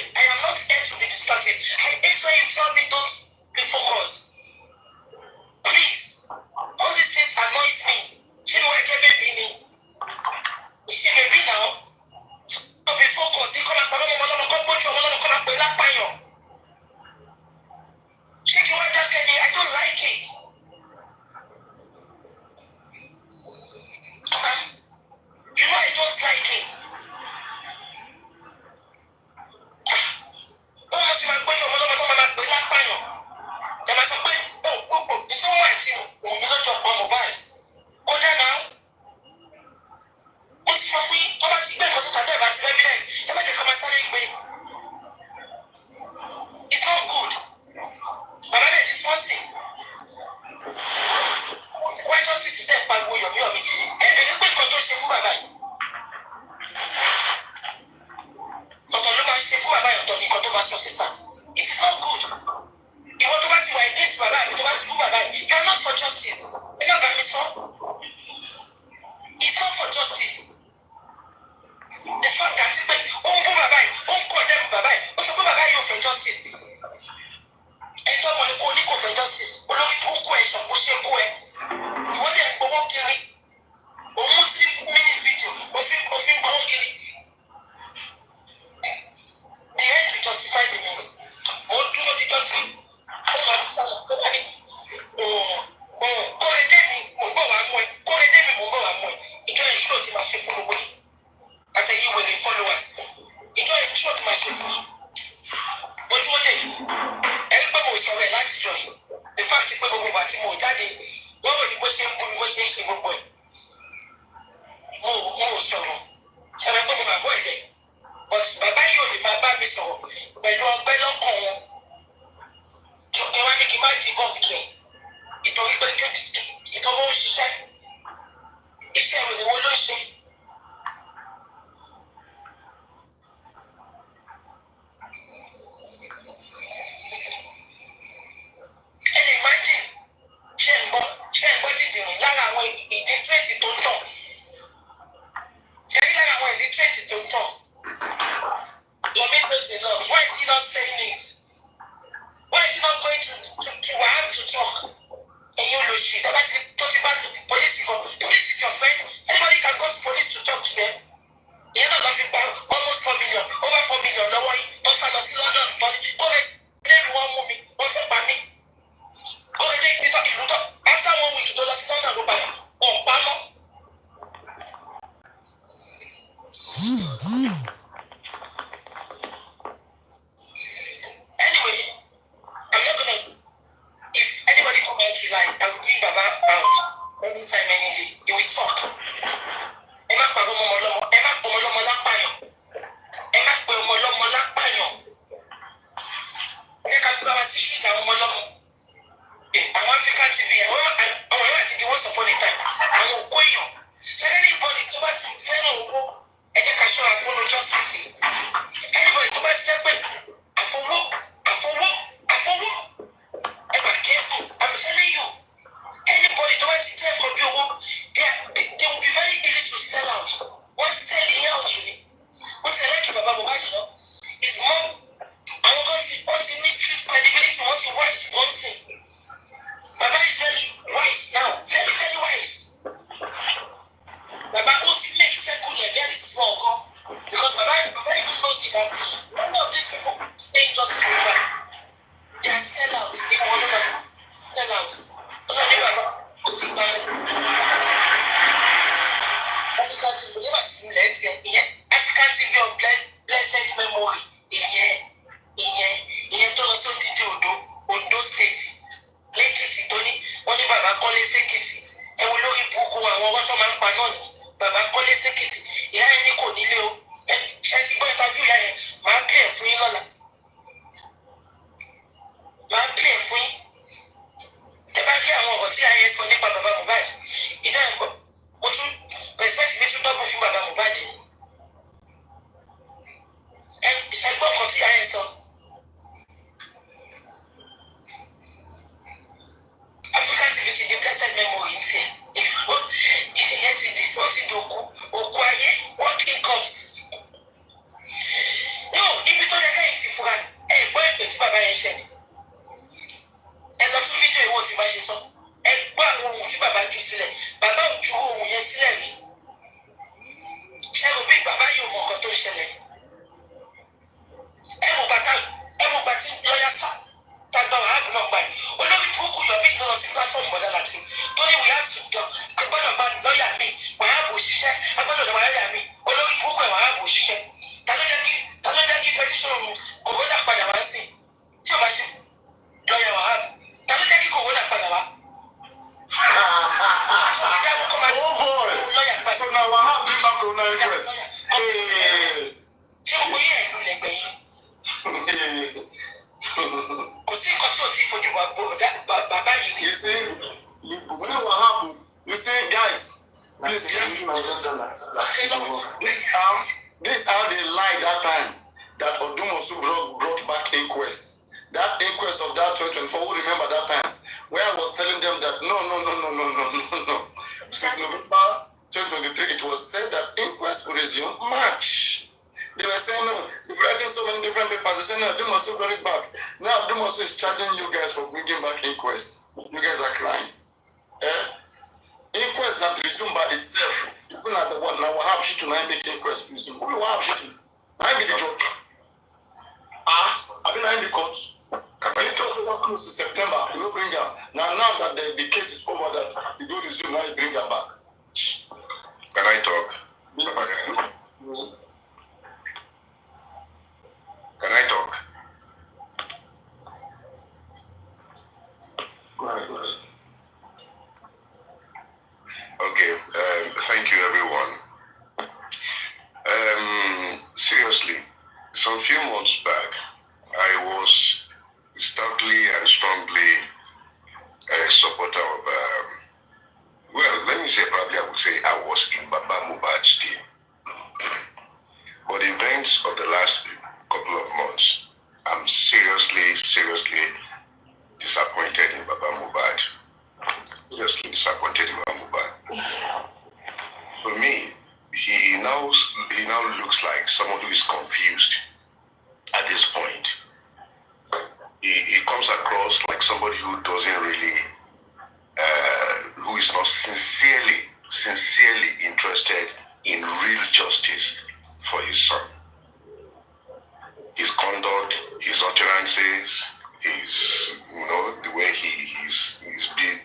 sọ síta. It is not good. Ìwọ tó bá ti wà against bàbá mi, tó bá ti bú bàbá yìí, you are not for justice. Ẹ má bá mi sọ. It's not for justice. The fact that pé ó ń bú bàbá yìí, ó ń condemn bàbá yìí, ó sọ pé bàbá yìí ò fẹ́ justice. Ẹjọ́ mọ̀ ẹ̀kọ́ ní kò fẹ́ justice. Olórí burúkú ẹ̀ sọ pé ó ṣe kú ẹ. Ìwọ dẹ̀ gbowó kiri. Òun ti minute video, òfin gbowó kiri. The end will justify the means. Mo dúró di jọ́sí. Ó máa ti sálọ. Ó máa ní kórede mi mò ń bọ̀ wá mú ẹ. Kórede mi mò ń bọ̀ wá mú ẹ. Ìjọ ìṣúná ti máa ṣe fún gbogbo yìí. Àtẹ̀yí wèrè followers. Ìjọ ìṣúná ti máa ṣe fún yìí. Ojú ó dé yìí. Ẹ̀rí pé mo sọ̀rọ̀ ẹ̀ láti jọ yìí. The fact pé gbogbo ìgbà tí mo jáde, wọ́n rò ní bó ṣe ń bú mi, bó ṣe ń ṣe gbogbo ẹ̀. Mo ò sọ̀rọ̀. Ṣàbẹ̀ pé mo máa fọ́ ẹ̀dẹ̀. But bàbá yìí ò lè máa bá mi sọ̀rọ̀ pẹ̀lú ọgbẹ́ lọ́kàn wọn. Kí wá ní kí n má di bọ́ọ̀lù kí ẹ̀. Ìtorí pé ìtọ́wọ́ ń ṣiṣẹ́. Iṣẹ́ ìròyìn wo ló ń ṣe? Ẹ lè imagine ṣé ń gbọ́ dídìrín lára àwọn ìdítrẹ́tì tó ń tàn. Ṣé rí lára àwọn ìdítrẹ́tì tó ń tàn? Yomi knows a lot. Why is he not saying it? Why is he not going to have to talk? And you lose shit. About to police. Police is your friend. Anybody can go to police to talk to them. You're not laughing about almost 4 million, over 4 million. No way. Don't find us in London. But go ahead. Everyone move me. One for me. Go ahead. Take me talk. After 1 week, don't last London. Go back. Oh, Bama. Anyway, I'm not gonna. If anybody come out to lie, I will bring Baba out anytime, any day. He will talk. Ẹ má pa ọmọ ọlọ́mọ, ẹ má pa ọmọ ọlọ́mọ lápáyàn. Ẹ má pa ọmọ ọlọ́mọ lápáyàn. Ẹ ká fi bàbá sí ṣùgbọ́n àwọn ọmọ ọlọ́mọ. Àwọn African TV, àwọn yóò àti the once upon a time. Àwọn òkú èèyàn. Ṣẹ́gẹ́ ní ìbọ̀dì tó bá ti fẹ́ràn owó, ẹ jẹ́ ká ṣọ́ra fún no justice. Anybody tó bá ti jẹ́ pé àfọwọ́. Ever careful. I'm telling you. Anybody tó bá ti jẹ́ nǹkan bí owó, they will be very easy to sell out. Wọ́n selling out ni. Wọ́n ti ẹlẹ́kì bàbá Mohbad náà. It's more. Àwọn kan ti ní street credibility, wọ́n ti wise bọ́nsìn. Baba is very wise now. Very, very wise. Baba ó ti make circle here very small gan. Because Baba even knows it that none of these people say justice to Baba. They are sellouts. They want to sell out. Ọlọ́dẹ bàbá ó ti gba ẹ̀. African TV yẹ́n ti lulẹ̀ ẹ̀ tiẹ̀. Ìyẹn African TV of blessed memory. Ìyẹn tó lọ sódì di Ondo State. Lẹ́kìtì tó ní wọ́n ní bàbá kọ́lé sékìtì. Ẹ wo lórí burúkú àwọn ọwọ́ tó máa ń pa náà ní bàbá kọ́lé sékìtì. Ìyá yẹn ní kò nílé o. Ṣé ti gbọ́ ìtọ́jú ìyá yẹn? Màá pè é fún yín lọ́la. Máa ń pè fún yín. Tẹ bá rí àwọn ọ̀rọ̀ tí ayé sọ nípa bàbá Mohbad, ìjọ ẹ̀ gbọ́, mo tún respect mi tún dọ́gbọ̀n fún bàbá Mohbad. Ẹ gbọ́ ọ̀kan tí ayé sọ. African TV ti di blessed memory ń tiẹ̀. Ìyẹn ti di òkú ayé working comes. No, ibi tó yẹ káyìn ti fura ẹ gbọ́ ìpè tí bàbá yẹn ṣẹ̀ ni. Ẹ lọ tún fídíò ìwọ tí bá ṣe tán. Ẹ gbọ́ àwọn ohun tí bàbá jù sílẹ̀. Bàbá ò ju ohun yẹn sílẹ̀ rí. Ṣé o bí bàbá yóò mọ nǹkan tó ń ṣẹlẹ̀? Ẹ mọ̀ gbà tí lọ́yà sá tàgbà wàhálà náà gbà yìí. Olórí burúkú yọ bí ìlọsí pílásọ̀mù mọ̀dá láti. Torí we have to dán. Agbọ́dọ̀ bá lọ́yà mi. Wàhálà bò ṣiṣẹ́. Agbọ́dọ̀ lọ wàhálà mi. Olórí burúkú ẹ̀ wàhálà bò ṣiṣẹ́. Ta ló jẹ́ kí pẹtíṣọ̀n kòrónà padà wá sí? Tí o bá ṣe lọ́yà wàhálà. Ta ló jẹ́ kí kòrónà padà wá? Oh boy! So now what happened back to the Inquest? Ṣé o gbé yẹn ìlú lẹ́gbẹ̀ẹ́ yìí? Kò sí nǹkan tí o ti fojú bàbá yìí. You see, when what happened? You see, guys, please, this is how they lied that time. that Odumosu brought back Inquest. That Inquest of that 2024, who remember that time, where I was telling them that no. Since November 2023, it was said that Inquest will resume March. They were saying no, they're writing so many different papers. They say no, Odumosu brought it back. Now Odumosu is charging you guys for bringing back Inquest. You guys are crying. Inquest that resumed by itself. Isn't that the one now? What have she to now make Inquest resume? Who will have she to? I be the judge. I've been in the court. It was over close to September. You know, bring her. Now that the case is over, that you go resume, now you bring her back. Can I talk? Can I talk? Go ahead. Okay, thank you everyone. Seriously, some few months back, I was stoutly and strongly a supporter of, well, let me say, probably I would say I was in Baba Mohbad's team. But the events of the last couple of months, I'm seriously disappointed in Baba Mohbad. Seriously disappointed in Baba Mohbad. For me, he now looks like someone who is confused at this point. He comes across like somebody who doesn't really, who is not sincerely interested in real justice for his son. His conduct, his utterances, his, the way his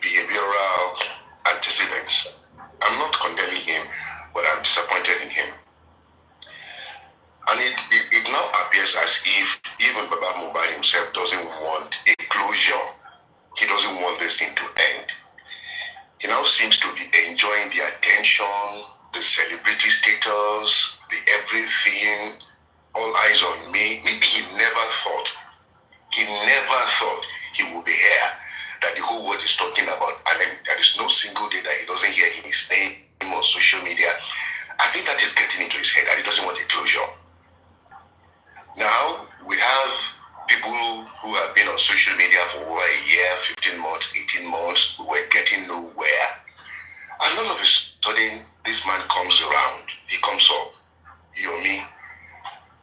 behavioral antecedents. I'm not condemning him, but I'm disappointed in him. And it now appears as if even Baba Mohbad himself doesn't want a closure. He doesn't want this thing to end. He now seems to be enjoying the attention, the celebrity status, the everything, all eyes on me. Maybe he never thought he would be here, that the whole world is talking about, and then there is no single day that he doesn't hear his name on social media. I think that is getting into his head, and he doesn't want a closure. Now, we have people who have been on social media for over a year, 15 months, 18 months, who were getting nowhere. And all of a sudden, this man comes around. He comes up, Yomi,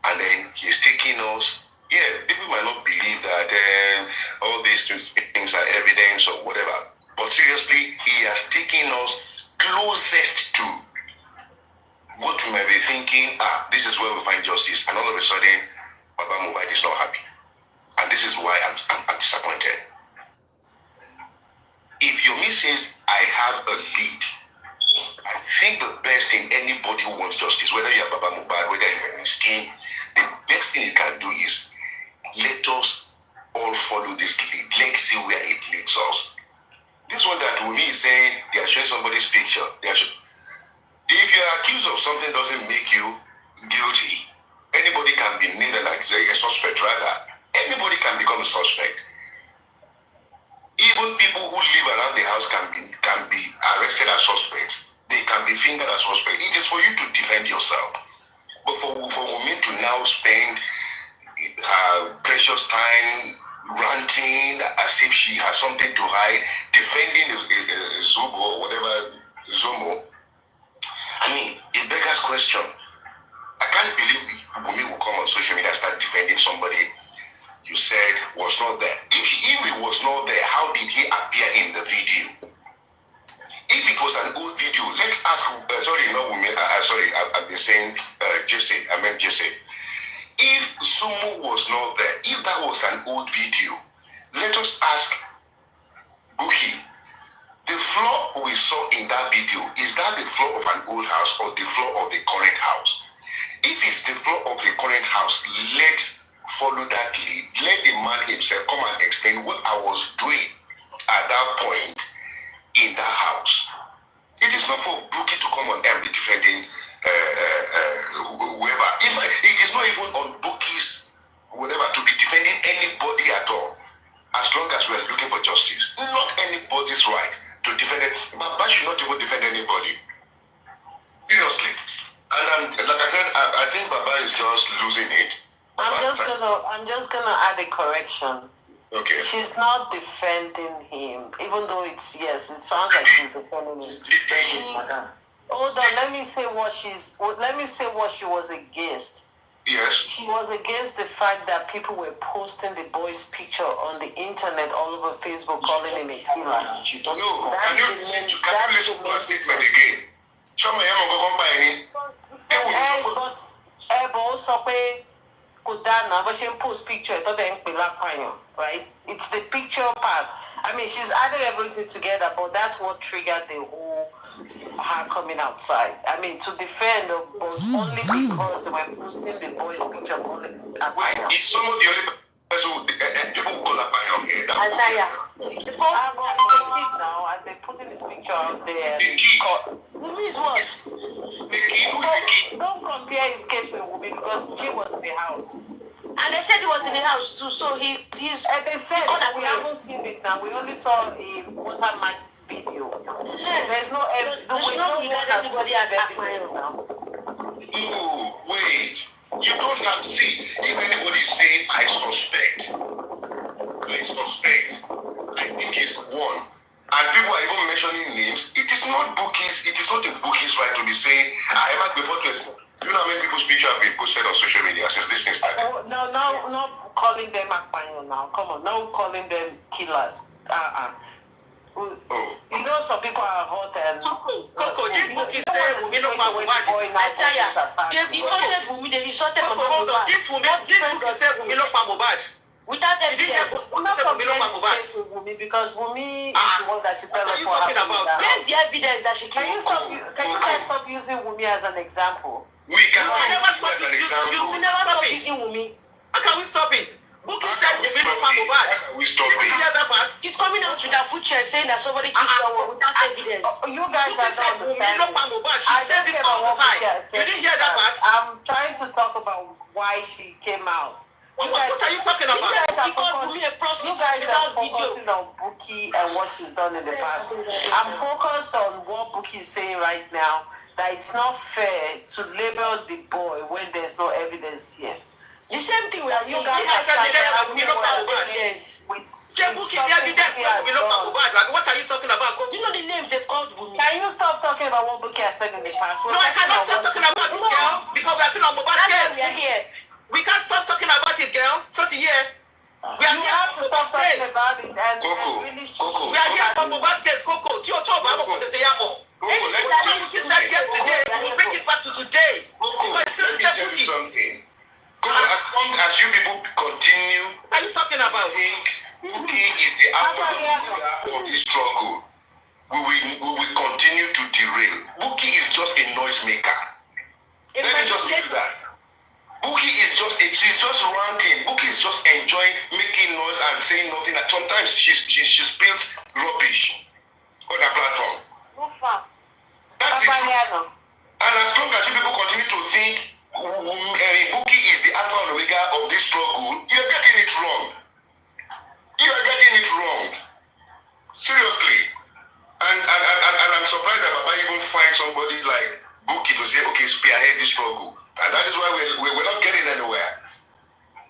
and then he's taking us. Yeah, people might not believe that all these things are evidence or whatever. But seriously, he has taken us closest to what we might be thinking, this is where we find justice. And all of a sudden, Baba Mohbad is not happy. And this is why I'm disappointed. If Yomi says, I have a lead, I think the best thing anybody who wants justice, whether you're Baba Mohbad, whether you're in his team, the best thing you can do is let us all follow this lead. Let's see where it leads us. This one that Wumi is saying, they are showing somebody's picture. If you're accused of something doesn't make you guilty, anybody can be named like a suspect rather. Anybody can become a suspect. Even people who live around the house can be arrested as suspects. They can be fingered as suspects. It is for you to defend yourself. But for women to now spend her precious time ranting as if she has something to hide, defending Zobo or whatever, Zomo, I mean, it beggars question. I can't believe Wumi will come on social media and start defending somebody you said was not there. If he was not there, how did he appear in the video? If it was an old video, let's ask, I've been saying Jesse, I meant Jesse. If Sumo was not there, if that was an old video, let us ask Buki, the floor we saw in that video, is that the floor of an old house or the floor of the current house? If it's the floor of the current house, let's follow that lead. Let the man himself come and explain what I was doing at that point in that house. It is not for Buki to come on and be defending whoever. It is not even on Buki's whatever to be defending anybody at all. As long as we are looking for justice. Not anybody's right to defend it. Baba should not even defend anybody. Seriously. And like I said, I think Baba is just losing it. I'm just gonna add a correction. Okay. She's not defending him, even though it sounds like she's defending him. Hold on, let me say what she was against. Yes. She was against the fact that people were posting the boy's picture on the internet all over Facebook, calling him a killer. No, can you listen to her statement again? Show me but also but she post picture, right? It's the picture part. I mean, she's added everything together, but that's what triggered the whole her coming outside. I mean, to defend, but only because they were posting the boy's picture. Is some of the only person people who call Lapanya here? It's a kid now, and they putting his picture out there. The kid. Who is what? The kid. Who is the kid? Don't compare his case with Wumi because he was in the house. And they said he was in the house too, so he's. And they said we haven't seen it now. We only saw a watermark video. There's no anybody at that point now. No, wait. You don't have to see if anybody is saying I suspect. I think it's one. And people are even mentioning names. It is not bookies. It is not a bookie's right to be saying I am before to. You know how many people's pictures have been posted on social media since this thing started? Oh, no, not calling them Akpanyo now. Come on, now calling them killers. You know some people are hot and Coco, they booking say Wumi no ma Mohbad. I tell ya, they insulted Wumi, they insulted Mohbad. This Wumi, this booking say Wumi no ma Mohbad. Without evidence. Because Wumi is the one that she tells us what happened. Where's the evidence that she Can you guys stop using Wumi as an example? We cannot use it as an example. You never stop using Wumi. How can we stop it? Bookie said Wumi no ma Mohbad. We stop Did you hear that part? She's coming out with her food chair saying that somebody killed someone without evidence. You guys are not understanding. She says it all the time. You didn't hear that part? I'm trying to talk about why she came out. What are you talking about? You guys are focusing on Bookie and what she's done in the past. I'm focused on what Bookie is saying right now, that it's not fair to label the boy when there's no evidence yet. The same thing we are You guys are saying evidence. What are you talking about? Do you know the names they've called Wumi? Can you stop talking about what Bookie has said in the past? No, I cannot stop talking about it, girl, because we are still on Mohbad's case. We are here. We can't stop talking about it, girl. 30 years. We are here to stop talking about it and really we are here for Mohbad's case, Coco. She said yesterday, we'll bring it back to today. Let me tell you something. As long as you people continue, what are you talking about? Think Bookie is the alpha of this struggle. We will continue to derail. Bookie is just a noisemaker. Let me just tell you that. Bookie is she's just ranting. Bookie is just enjoying making noise and saying nothing. Sometimes she spills rubbish on her platform. No fact. That's the truth. And as long as you people continue to think Bookie is the alpha and omega of this struggle, you're getting it wrong. Seriously. And I'm surprised that Baba even finds somebody like Bookie to say, okay, spearhead this struggle. And that is why we're not getting anywhere.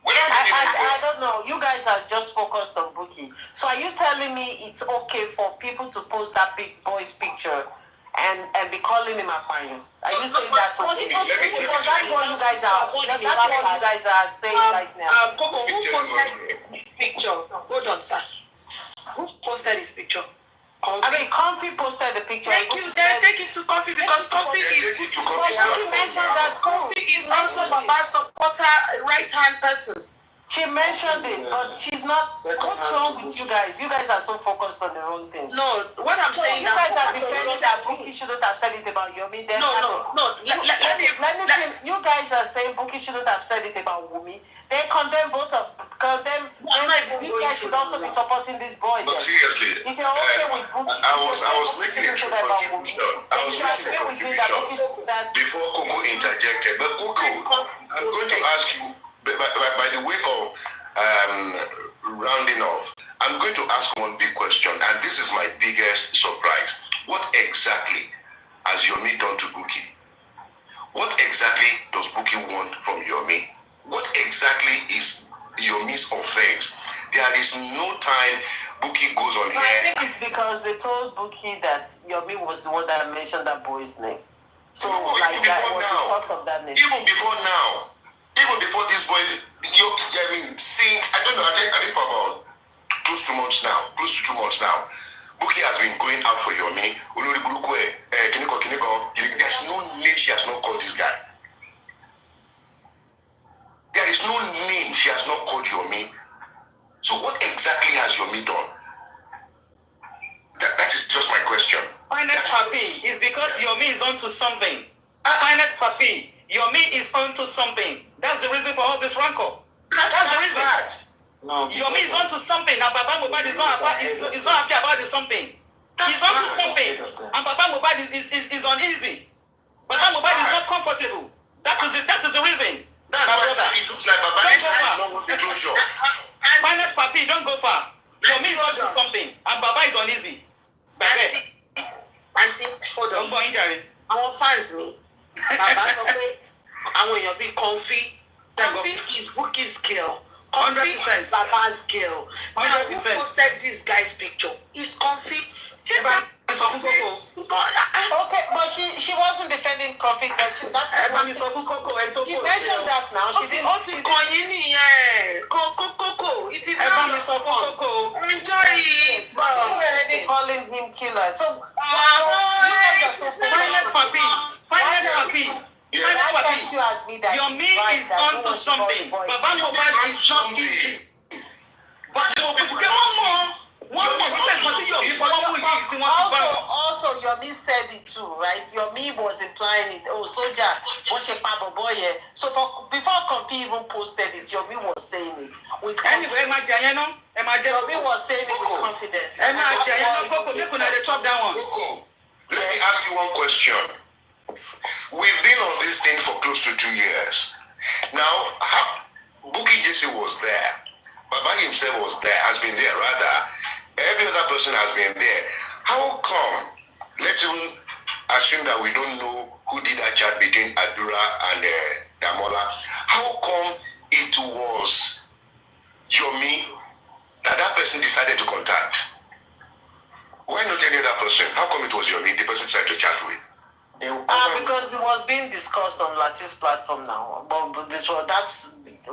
I don't know. You guys are just focused on Bookie. So are you telling me it's okay for people to post that big boy's picture and be calling him Akpanyo? Are you saying that's okay? Because that's what you guys are saying right now. Coco, who posted this picture? Hold on, sir. Who posted this picture? Comfy posted the picture. Thank you. Then take it to Comfy because Comfy is. Comfy is also Baba's supporter, right-hand person. She mentioned it, but she's not. What's wrong with you guys? You guys are so focused on the wrong thing. No, what I'm saying you guys are defending that Bookie shouldn't have said it about Yomi. No. Let me. You guys are saying Bookie shouldn't have said it about Wumi. They condemn both of them. You guys should also be supporting this boy. But seriously, if you're okay with Bookie, I was making a contribution. Before Coco interjected. But Coco, I'm going to ask you. By the way of rounding off, I'm going to ask one big question, and this is my biggest surprise. What exactly has Yomi done to Bookie? What exactly does Bookie want from Yomi? what exactly is Yomi's offense? There is no time Buki goes on No, here. I think it's because they told Buki that Yomi was the one that mentioned that boy's name. So, No, like, even that before was now. the source of that name. Even before now. Even before this boy, since, I don't know, I think for about close to 2 months now, Buki has been going out for Yomi. There's no name she has not called this guy. There is no name she has not called Yomi. So what exactly has Yomi done? That is just my question. Finest Papi is because Yomi is onto something. Finest Papi, Yomi is onto something. That's the reason for all this rancor. That's the reason. No, Yomi is onto something, and Baba Mohbad is not happy about the something. He's onto something, and Baba Mohbad is uneasy. Baba Mohbad is not comfortable. That is the reason. That's why it looks like Baba is not want the closure. Finest Papi, don't go far. Yomi is onto something, and Baba is uneasy. Auntie, hold on. Our fans me. Baba sọ pé àwọn èèyàn bíi Comfy. Comfy is Buki's girl. Comfy is Baba's girl. Now who posted this guy's picture? Is Comfy. Take that. Okay, but she wasn't defending Comfy. She mentioned that now. She didn't. It is now. Enjoy it. She already calling him killer. So, Finest Papi. Why can't you admit that Yomi is onto something. Baba Mohbad is not easy. But also, Yomi said it too, right? Yomi was implying it. Oh, soldier, what's your papa boy? So before Comfy even posted it, Yomi was saying it. Anyway, Yomi was saying it with confidence. Coco, let me ask you one question. We've been on this thing for close to 2 years. Now, Buki Jesse was there. Baba himself was there, has been there, rather. Every other person has been there. How come? Let's even assume that we don't know who did that chat between Adura and Damola. How come it was Yomi that person decided to contact? Why not any other person? How come it was Yomi the person decided to chat with? Because it was being discussed on Latin's platform now. But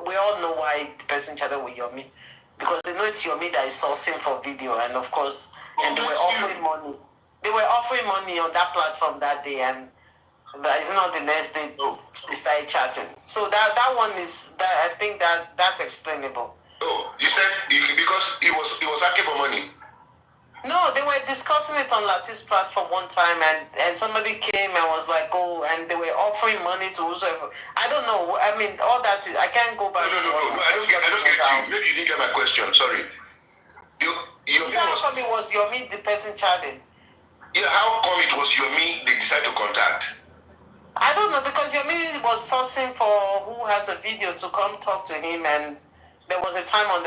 we all know why the person chatted with Yomi. Because they know it's Yomi that is sourcing for video, and of course, and they were offering money. They were offering money on that platform that day, and that is not the next day they started chatting. So that one is that I think that's explainable. Oh, you said because he was asking for money. No, they were discussing it on Latin's platform one time, and somebody came and was like, oh, and they were offering money to whoever. I don't know. I mean, all that I can't go back. No, I don't get you. Maybe you didn't get my question. Sorry. How come it was Yomi the person chatting? Yeah, how come it was Yomi they decided to contact? I don't know, because Yomi was sourcing for who has a video to come talk to him, and there was a time on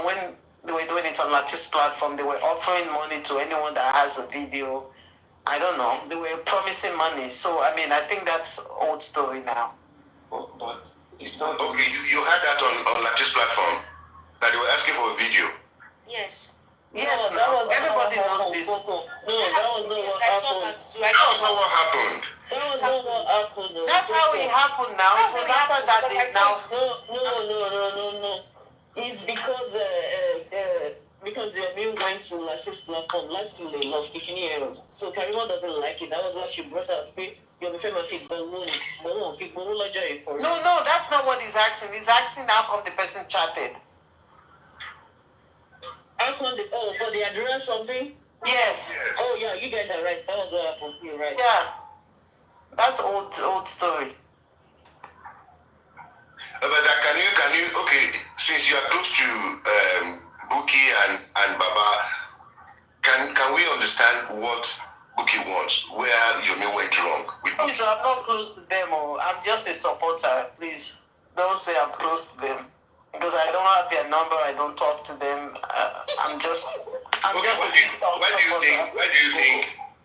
when they were doing it on Latin's platform, they were offering money to anyone that has a video. I don't know. They were promising money. So, I mean, I think that's old story now. But it's not... Okay, you had that on Latin's platform, that they were asking for a video. Yes. Yes, no, everybody knows this. No, that was not what happened. That was not what happened. That was not what happened. That's how it happened now. It was after that day now. No. It's because Yomi went to Latin's platform last year, last 15 years. So Karima doesn't like it. That was why she brought out Yomi Fema Fit Balloon. No, that's not what he's asking. He's asking how come the person chatted. For the address something? Yes. Oh yeah, you guys are right. That was what happened. You're right. Yeah. That's old story. But can you okay, since you are close to Buki and Baba, can we understand what Buki wants, where Yomi went wrong with Buki? Please, I'm not close to them, I'm just a supporter. Please don't say I'm close to them, because I don't have their number. I don't talk to them. I'm just a TikTok supporter.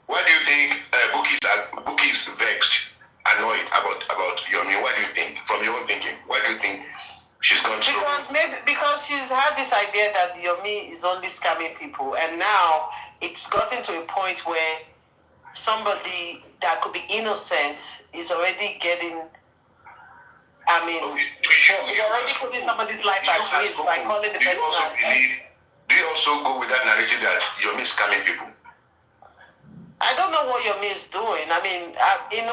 Why do you think Buki is vexed? annoyed about Yomi? What do you think? From your own thinking, what do you think she's gone through? Because she's had this idea that Yomi is only scamming people, and now it's gotten to a point where somebody that could be innocent is already getting. I mean, you're already putting somebody's life at risk by calling the person out. Do you also go with that narrative that Yomi is scamming people? I don't know what Yomi is doing. I mean, in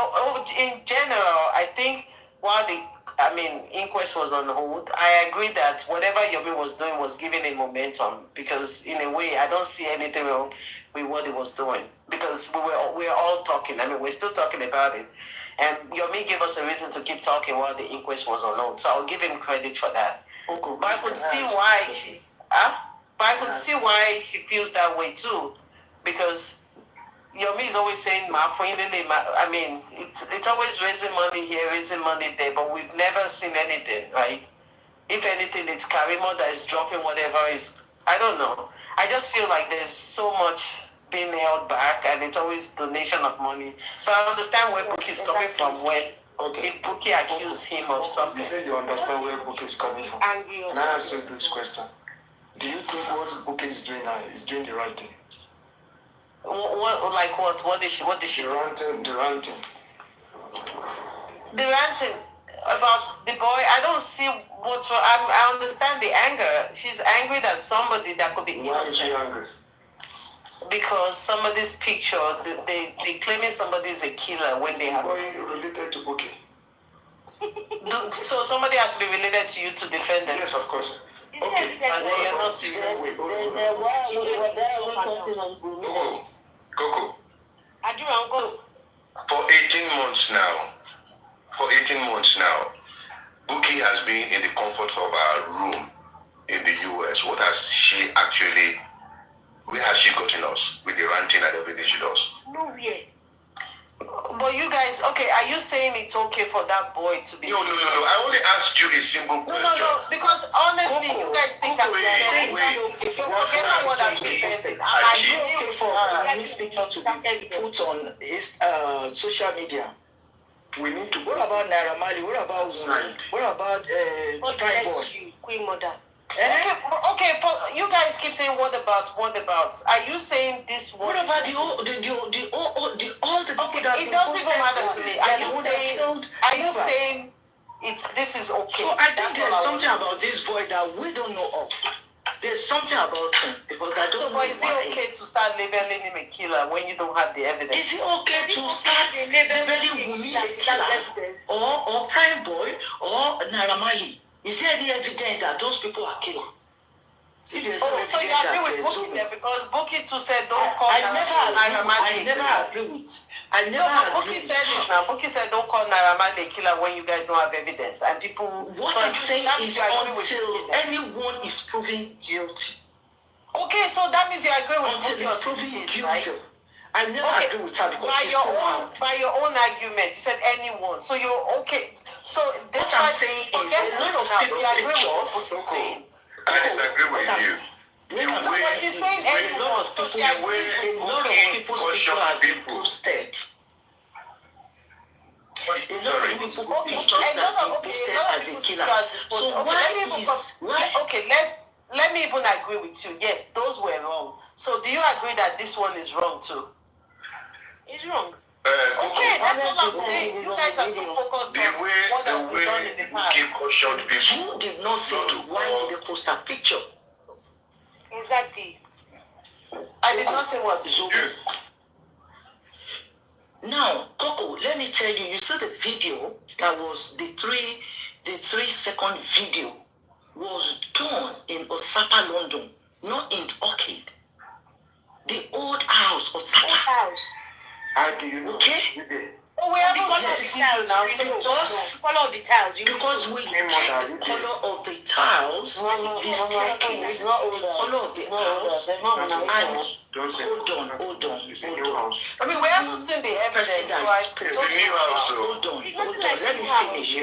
general, I think while Inquest was on hold, I agree that whatever Yomi was doing was giving a momentum, because in a way, I don't see anything wrong with what he was doing, because we're all talking. I mean, we're still talking about it. And Yomi gave us a reason to keep talking while the inquest was on hold. So I'll give him credit for that. Okay. But I could see why she feels that way too. Because Yomi is always saying, I mean, it's always raising money here, raising money there, but we've never seen anything, right? If anything, it's Karimo that is dropping whatever is, I don't know. I just feel like there's so much being held back, and it's always donation of money. So I understand where Bookie is coming from when if Bookie accused him of something. You say you understand where Bookie is coming from. Can I ask you this question? Do you think what Bookie is doing now is doing the right thing? What did she The ranting. The ranting about the boy, I don't see what's wrong. I understand the anger. She's angry that somebody that could be innocent. Why is she angry? Because somebody's picture, they claiming somebody's a killer when they have. Boy related to Bookie. So somebody has to be related to you to defend them. Yes, of course. Okay. And then you're not serious. Coco. For 18 months now, Bookie has been in the comfort of her room in the US. What has she actually? Where has she gotten us with the ranting and everything she does? Nowhere. But you guys, okay, are you saying it's okay for that boy to be? No. I only asked you a simple question. No, because honestly, you guys think I'm defending. You're forgetting what I'm defending. I agree okay for this picture to be put on his social media. We need to. What about Naira Marley? What about Woman? What about Prime Boy? Queen Mother. Okay. For you guys keep saying what about? Are you saying this? What about the all the people that? It doesn't even matter to me. Are you saying this is okay? So I think there's something about this boy that we don't know of. There's something about him because I don't know. But is it okay to start labeling him a killer when you don't have the evidence? Is it okay to start labeling Wumi a killer or Prime Boy or Naira Marley? Is there any evidence that those people are killers? So you agree with Bookie there, because Bookie too said don't call Naira Marley. I never agree with. Bookie said it now. Bookie said don't call Naira Marley a killer when you guys don't have evidence, and people. What I'm saying is until anyone is proven guilty. Okay, so that means you agree with Bookie on proven guilty. Right? I never agree with her because by your own argument, you said anyone. So you're okay. So that's what I'm saying is a lot of people I disagree with you. But she's saying anyone. So she agrees with a lot of people's have been posted. A lot of people's pictures have been posted as a killer. So let me even agree with you. Yes, those were wrong. So do you agree that this one is wrong too? It's wrong. Okay, that's all I'm saying. You guys are so focused on what has been done in the past. You did not say why did they post a picture? Exactly. I did not say what. Now, Coco, let me tell you. You saw the video that was the 3-second video was done in Osaka, London, not in Orchid. The old house, Osaka. How do you know? Okay. Oh, we haven't seen the video now, so follow the tiles. Because we check the color of the tiles, the staircase, the color of the house, and hold on. I mean, we haven't seen the evidence, right? It's a new house, Hold on. Let me finish.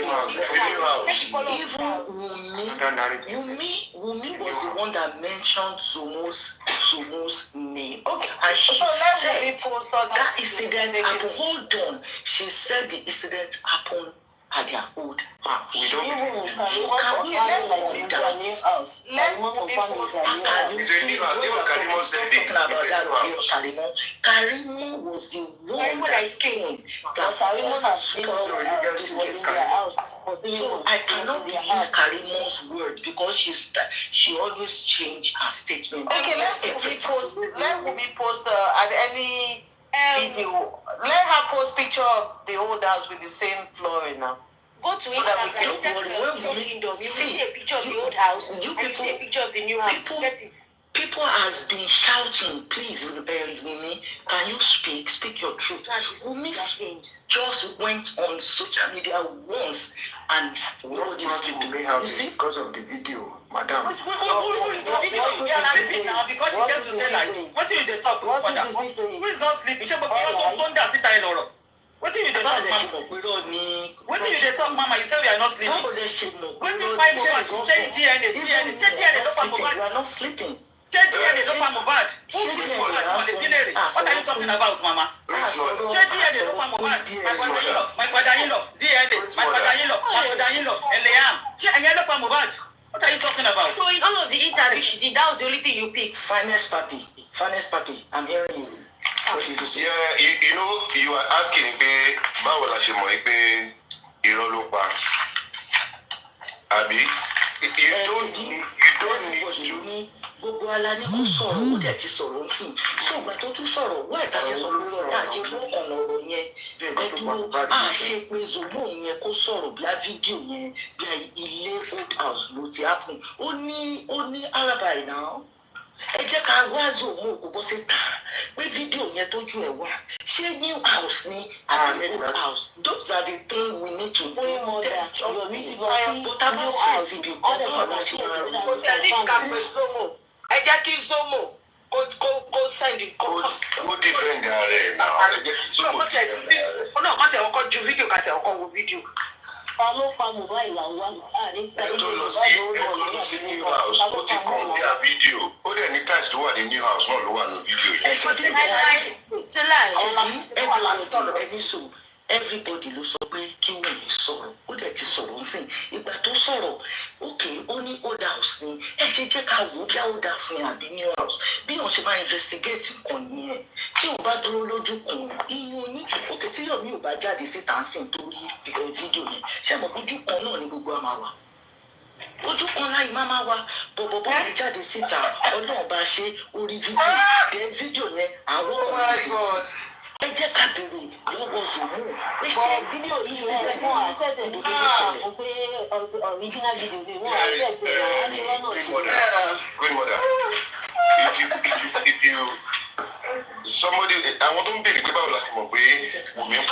Even Wumi was the one that mentioned Zomo's Zomo's name. Okay. And she so said let me post that incident happened. Hold on. She said the incident happened at their old house. We don't know. It's a new house. Talking about that Karimo. Karimo was the one that came. So I cannot believe Karimo's word because she always changed her statement. Okay, let me post at any video. Let her post picture of the old house with the same flooring now. Go to Instagram. You will see a picture of the old house. You can see a picture of the new house. Get it. People has been shouting, please, Wumi, can you speak your truth? Wumi just went on social media once and wrote this video. You see, because of the video, madam. Because you get to say like, what do you talk? Who is not sleeping? What do you talk, mama? What do you talk, mama? You say we are not sleeping. What do you buy Mohbad? You say DNA. We are not sleeping. What are you talking about, mama? My father-in-law, what are you talking about? So in all of the interviews she did, that was the only thing you picked. Finest papi, I'm hearing you. Yeah, you know, you are asking me, báwo la ṣe mọ̀ pé irọ́ ló pa. Àbí? You don't need to. Gbogbo ala ní kó sọ̀rọ̀, ó dẹ̀ ti sọ̀rọ̀ ń sìn. So ìgbà tó tún sọ̀rọ̀, wọ́n ẹ̀ka ṣe sọ̀rọ̀ lórí ọ̀rọ̀ àṣẹ wọ́n ọ̀nà ọ̀rọ̀ yẹn. Ẹ̀dúró àṣẹ pé Zomo yẹn kó sọ̀rọ̀ bí a fídíò yẹn bí a ilé old house ló ti happen. Ó ní alibi náà. Ẹ jẹ́ ká wá Zomo kó bọ́ síta pé fídíò yẹn tójú ẹ̀ wá. Ṣé new house ni àbí old house? Those are the things we need to do. But I'm not facing the ẹ jẹ́ kí Zomo kó send kó different rẹ̀ náà. Ẹ jẹ́ kí Zomo different. Ọ̀nà kan tẹ̀ ọkọ̀ ju fídíò ká tẹ̀ ọkọ̀ wo fídíò. Ta ló fa mobile àwọn ẹ tó lọ sí new house ó ti kàn bí a fídíò ó dẹ̀ ní times tó wà ní new house náà ló wà ní fídíò yẹn. Everybody ló sọ pé kí wọ́n lè sọ̀rọ̀ ó dẹ̀ ti sọ̀rọ̀ ń sìn ìgbà tó sọ̀rọ̀ ó ní old house ni ẹ ṣe jẹ́ ká wò ó bí old house ni àbí new house bí wọ́n ṣe máa investigate nǹkan nìyẹn tí ò bá dúró lójú kan iyún ní òkè tí Yomi ò bá jáde síta ń sìn torí fídíò yẹn ṣé mo ojú kan náà ni gbogbo àmà wà ojú kan láì máa wá bọ̀bọ̀bọ̀ mi jáde síta Ọlọ́run bá ṣe orí fídíò yẹn àwọn ọmọ ẹ jẹ́ ká bèrè lọ́wọ́ Zomo. Fídíò yìí rẹ̀ wọ́n àṣẹ̀ṣẹ̀ ní pé original video rẹ̀ wọ́n àṣẹ̀ṣẹ̀ ní Good mother. If you somebody àwọn tó ń bèrè pé báwo la fi mọ̀ pé Wùmí ń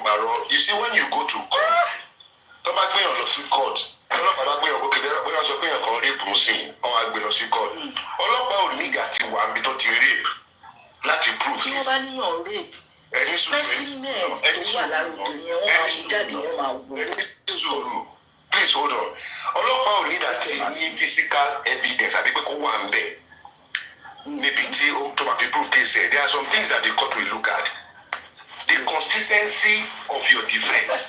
parọ́. You see when you go to court tó bá gbéyàn lọ sí court ọlọ́pàá bá gbéyàn gòkè bóyá sọ pé èèyàn kan rape ń sìn wọ́n á gbé lọ sí court ọlọ́pàá ò ní ìgbà tí wà níbi tó ti rape láti prove tí wọ́n bá níyàn rape specimen tó wà lára obìnrin yẹn wọ́n máa mú jáde wọ́n máa wò. Please hold on ọlọ́pàá ò ní ìgbà tí ní physical evidence àbí pé kó wà ń bẹ̀ níbi tí ó tó máa fi prove case ẹ̀ there are some things that the court will look at the consistency of your defence.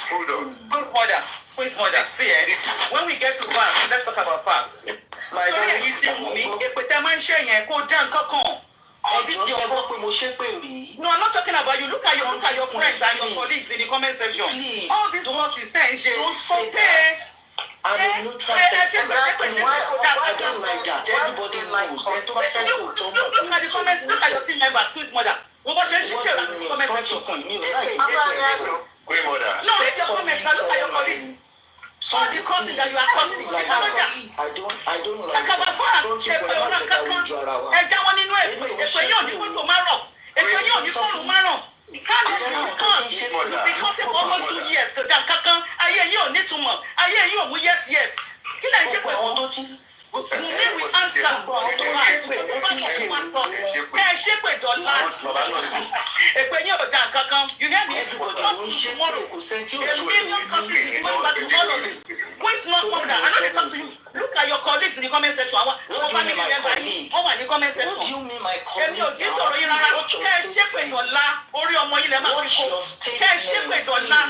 Hold on. Please, mother. See, when we get to facts, let's talk about facts. My God, you tell me, if we tell man share here, go down, come. Oh, this is your boss. No, I'm not talking about you. Look at your friends and your colleagues in the comment section. Please, all these bosses, don't say that. I'm a neutral person. I don't like that. Everybody knows. Look at the comments. Look at your team members. Please, mother. What was your comment section? Great mother. No, read your comments and look at your colleagues. All the cursing that you are cursing. I don't like that. Because of almost 2 years, yes. Wùmí will answer. You hear me? Tomorrow. Waste not wonder. I know they talk to you. Look at your colleagues. colleagues in the comment section. Our family member. Oh, in the comment section. What do you mean my colleague? Èmi ò tí sọ̀rọ̀ yín rárá. Kẹ́ ẹ ṣépè dọ̀la orí ọmọ yín lẹ máa fi kó. Kẹ́ ẹ ṣépè dọ̀la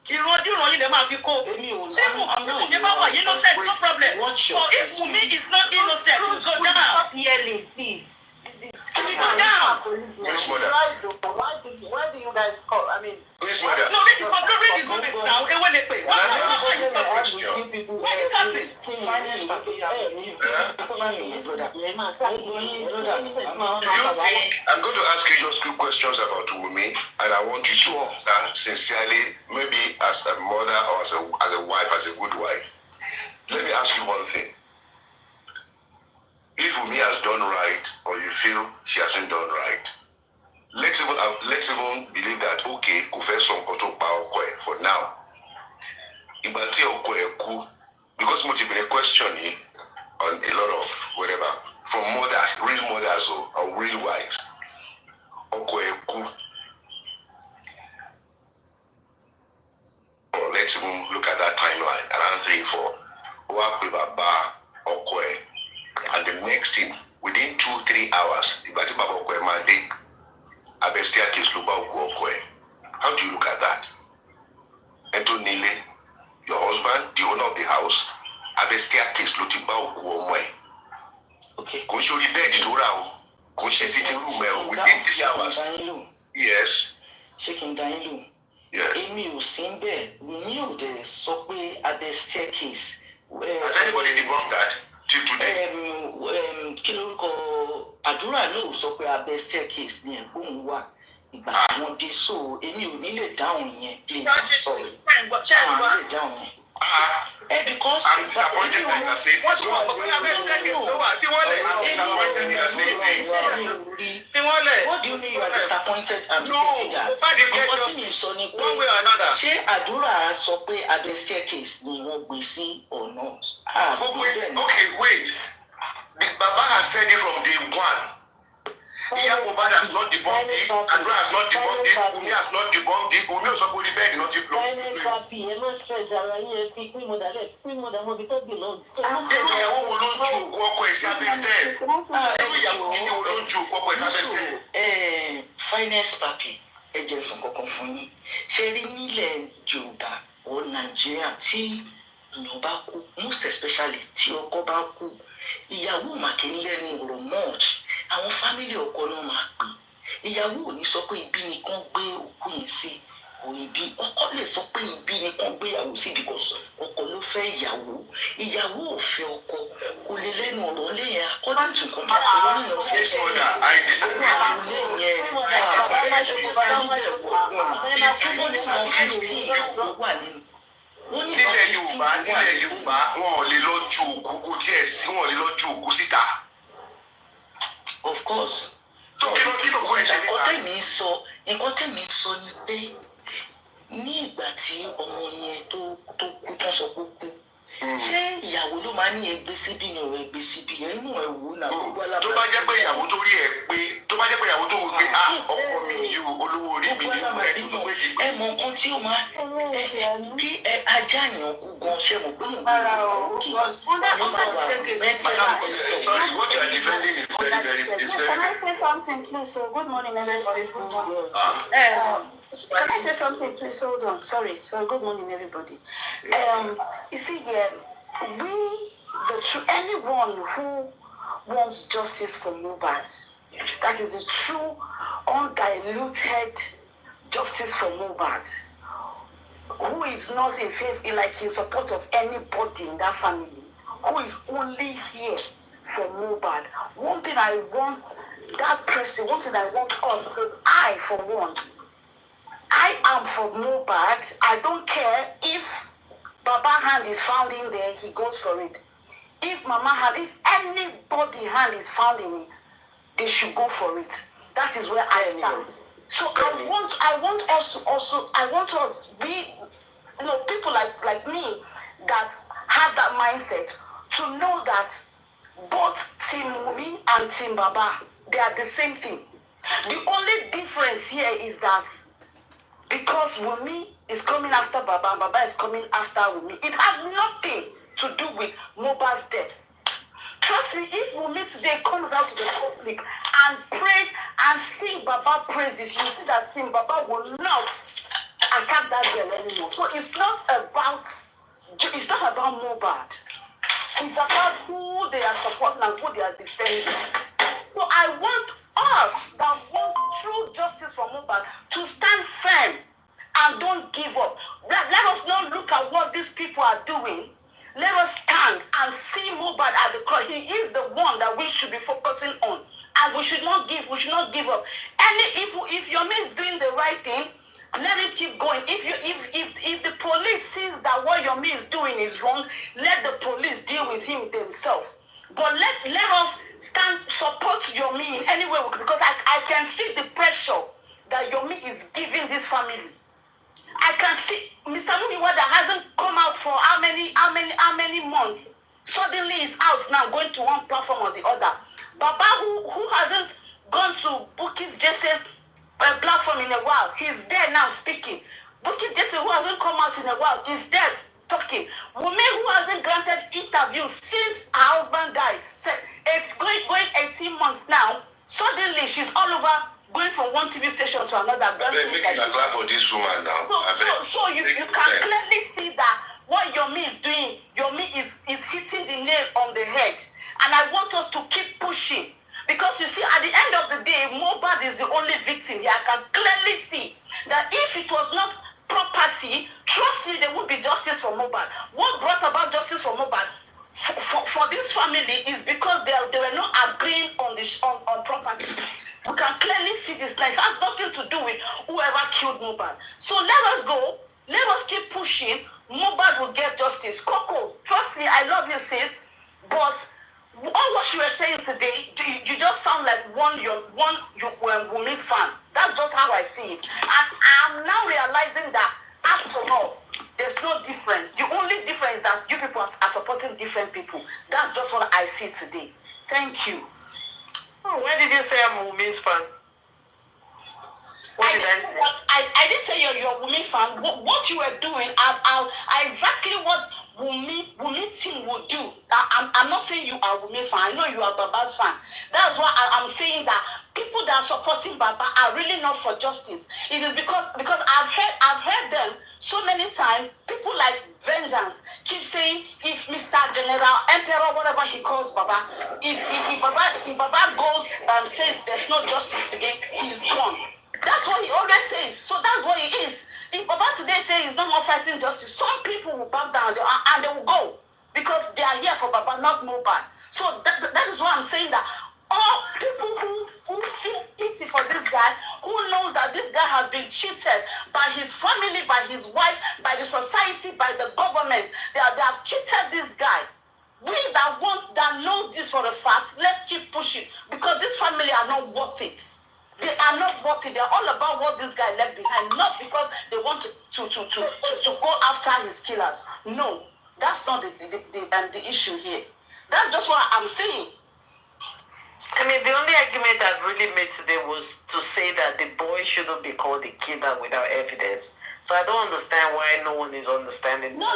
ìrandíran yín lẹ máa fi kó. Tí Wunmi bá wà innocent, no problem. But if Wunmi is not innocent, we go down. Stop yelling, please. We go down. Yes, mother. Why do you guys call? I mean, Yes, mother. No, read the comments now. Why you cussing? Do you think I'm going to ask you just 2 questions about Wunmi, and I want you to answer sincerely, maybe as a mother or as a wife, as a good wife. Let me ask you one thing. If Wunmi has done right, or you feel she hasn't done right, let's even believe that okay, confession for now. Because much been a question on a lot of whatever from mothers, real mothers or real wives. Let's even look at that timeline around 3-4. And the next thing, within 2-3 hours, how do you look at that? Antonile, your husband, the owner of the house, have a staircase looking about okay. Go show the bed to round. Go show sitting room within 3 hours. Yes. Shaking down low. Yes. Amy was saying there, knew the subway at the staircase. Has anybody debunked that till today? Kiloko Adura no subway at the staircase near Bumwa. But one day so Amy will kneel down here, please. Sorry. Down. Because I'm disappointed that I said what do you mean you are disappointed? No, one way or another. Ṣé àdúrà sọ pé abẹ́ staircase ni wọ́n gbé sí or not? Okay, wait. The Baba has said it from day 1. Iyakoba has not debunked it. Adra has not debunked it. Wunmi has not debunked it. Wunmi also put the bed not it. Finance papi, ẹ jẹ́ sọ kankan fún yín. Ṣé rí nílẹ̀ Yorùbá or Nigeria tí èèyàn bá kú, most especially tí ọkọ bá kú, ìyàwó màkínlẹ̀ ní ọ̀rọ̀ much. Àwọn fámìlì ọkọ náà máa pè. Ìyàwó ò ní sọ pé ibi nìkan gbé òkú yẹn sí. Ibi ọkọ lè sọ pé ibi nìkan gbé ìyàwó sí because ọkọ ló fẹ́ ìyàwó. Ìyàwó ò fẹ́ ọkọ. Kò lè lẹ́nu ọ̀rọ̀ lẹ́yìn according to conversation lórí ọ̀fẹ́. Yes, mother, I disagree. Nílẹ̀ Yorùbá wọn ò lè lọ ju òkú kó díẹ̀ sí wọn ò lè lọ ju òkú síta. Of course. So kí ló kọ́ ẹ̀jẹ̀ nípa? Nǹkan tẹ̀mí sọ ni pé ní ìgbà tí ọmọ yẹn tó kú tán sọ pé kú. Ṣé ìyàwó ló máa ní ẹgbẹ́ síbí ni ọ̀rọ̀ ẹgbẹ́ síbí ẹ̀ inú ẹ̀ wò náà gbogbo alábàá. Tó bá jẹ́ pé ìyàwó tó rí ẹ̀ pé tó bá jẹ́ pé ìyàwó tó wò pé ọkọ mi yìí olówó orí mi ní ìwé tó gbé yìí. Ẹ mọ nǹkan tí ó máa bí ajá yàn kú gan ṣe mọ̀ pé ìgbà òkè ló máa wà mẹ́tìlá Sorry, what you are defending is very. Can I say something, please? So, good morning, everybody. Good morning. Can I say something, please? Hold on. Sorry. Good morning, everybody. You see, anyone who wants justice for Mohbad, that is the true, undiluted justice for Mohbad, who is not in favor, like in support of anybody in that family, who is only here for Mohbad. One thing I want that person, one thing I want us, because I, for one, I am for Mohbad. I don't care if Baba hand is found in there, he goes for it. If Mama hand, if anybody hand is found in it, they should go for it. That is where I stand. So I want us to also, be, people like me that have that mindset to know that both Team Wunmi and Team Baba, they are the same thing. The only difference here is that because Wunmi is coming after Baba and Baba is coming after Wunmi, it has nothing to do with Mohbad's death. Trust me, if Wunmi today comes out to the public and prays and sing Baba praises, you see that thing, Baba will not attack that girl anymore. So it's not about Mohbad. It's about who they are supporting and who they are defending. So I want us that want true justice for Mohbad to stand firm and don't give up. Let us not look at what these people are doing. Let us stand and see Mohbad at the cross. He is the one that we should be focusing on. And we should not give up. If your man is doing the right thing, let him keep going. If the police sees that what your man is doing is wrong, let the police deal with him themselves. But let us support Yomi in any way, because I can see the pressure that Yomi is giving this family. I can see Mr. Mugiwa that hasn't come out for how many months. Suddenly is out now, going to one platform or the other. Baba who hasn't gone to Buki's Jesse's platform in a while, he's there now speaking. Buki Jesse who hasn't come out in a while is there talking. Wunmi who hasn't granted interviews since her husband died. It's going 18 months now. Suddenly she's all over, going from one TV station to another. Make a clap for this woman now. So you can clearly see that what Yomi is doing, Yomi is hitting the nail on the head. And I want us to keep pushing. Because you see, at the end of the day, Mohbad is the only victim here. I can clearly see that if it was not property, trust me, there would be justice for Mohbad. What brought about justice for Mohbad for this family is because they were not agreeing on property. We can clearly see this. Like, it has nothing to do with whoever killed Mohbad. So let us go. Let us keep pushing. Mohbad will get justice. Coco, trust me, I love you, sis. But all what you were saying today, you just sound like one Wunmi fan. That's just how I see it. And I'm now realizing that after all, there's no difference. The only difference is that you people are supporting different people. That's just what I see today. Thank you. Oh, why did you say I'm a Wunmi's fan? What did I say? I didn't say you're a Wunmi fan. What you were doing, exactly what Wunmi team would do. I'm not saying you are a Wunmi fan. I know you are Baba's fan. That's why I'm saying that people that are supporting Baba are really not for justice. It is because I've heard them so many times. People like Vengeance keep saying, if Mr. General Emperor, whatever he calls Baba, if Baba goes says there's no justice today, he's gone. That's what he always says. So that's what he is. If Baba today says he's no more fighting justice, some people will back down and they will go because they are here for Baba, not Mohbad. So that is why I'm saying that all people who feel pity for this guy, who knows that this guy has been cheated by his family, by his wife, by the society, by the government, they have cheated this guy. We that know this for a fact, let's keep pushing because this family are not worth it. They are not worth it. They're all about what this guy left behind, not because they want to go after his killers. No, that's not the issue here. That's just what I'm saying. I mean, the only argument I've really made today was to say that the boy shouldn't be called a killer without evidence. So I don't understand why no one is understanding. No.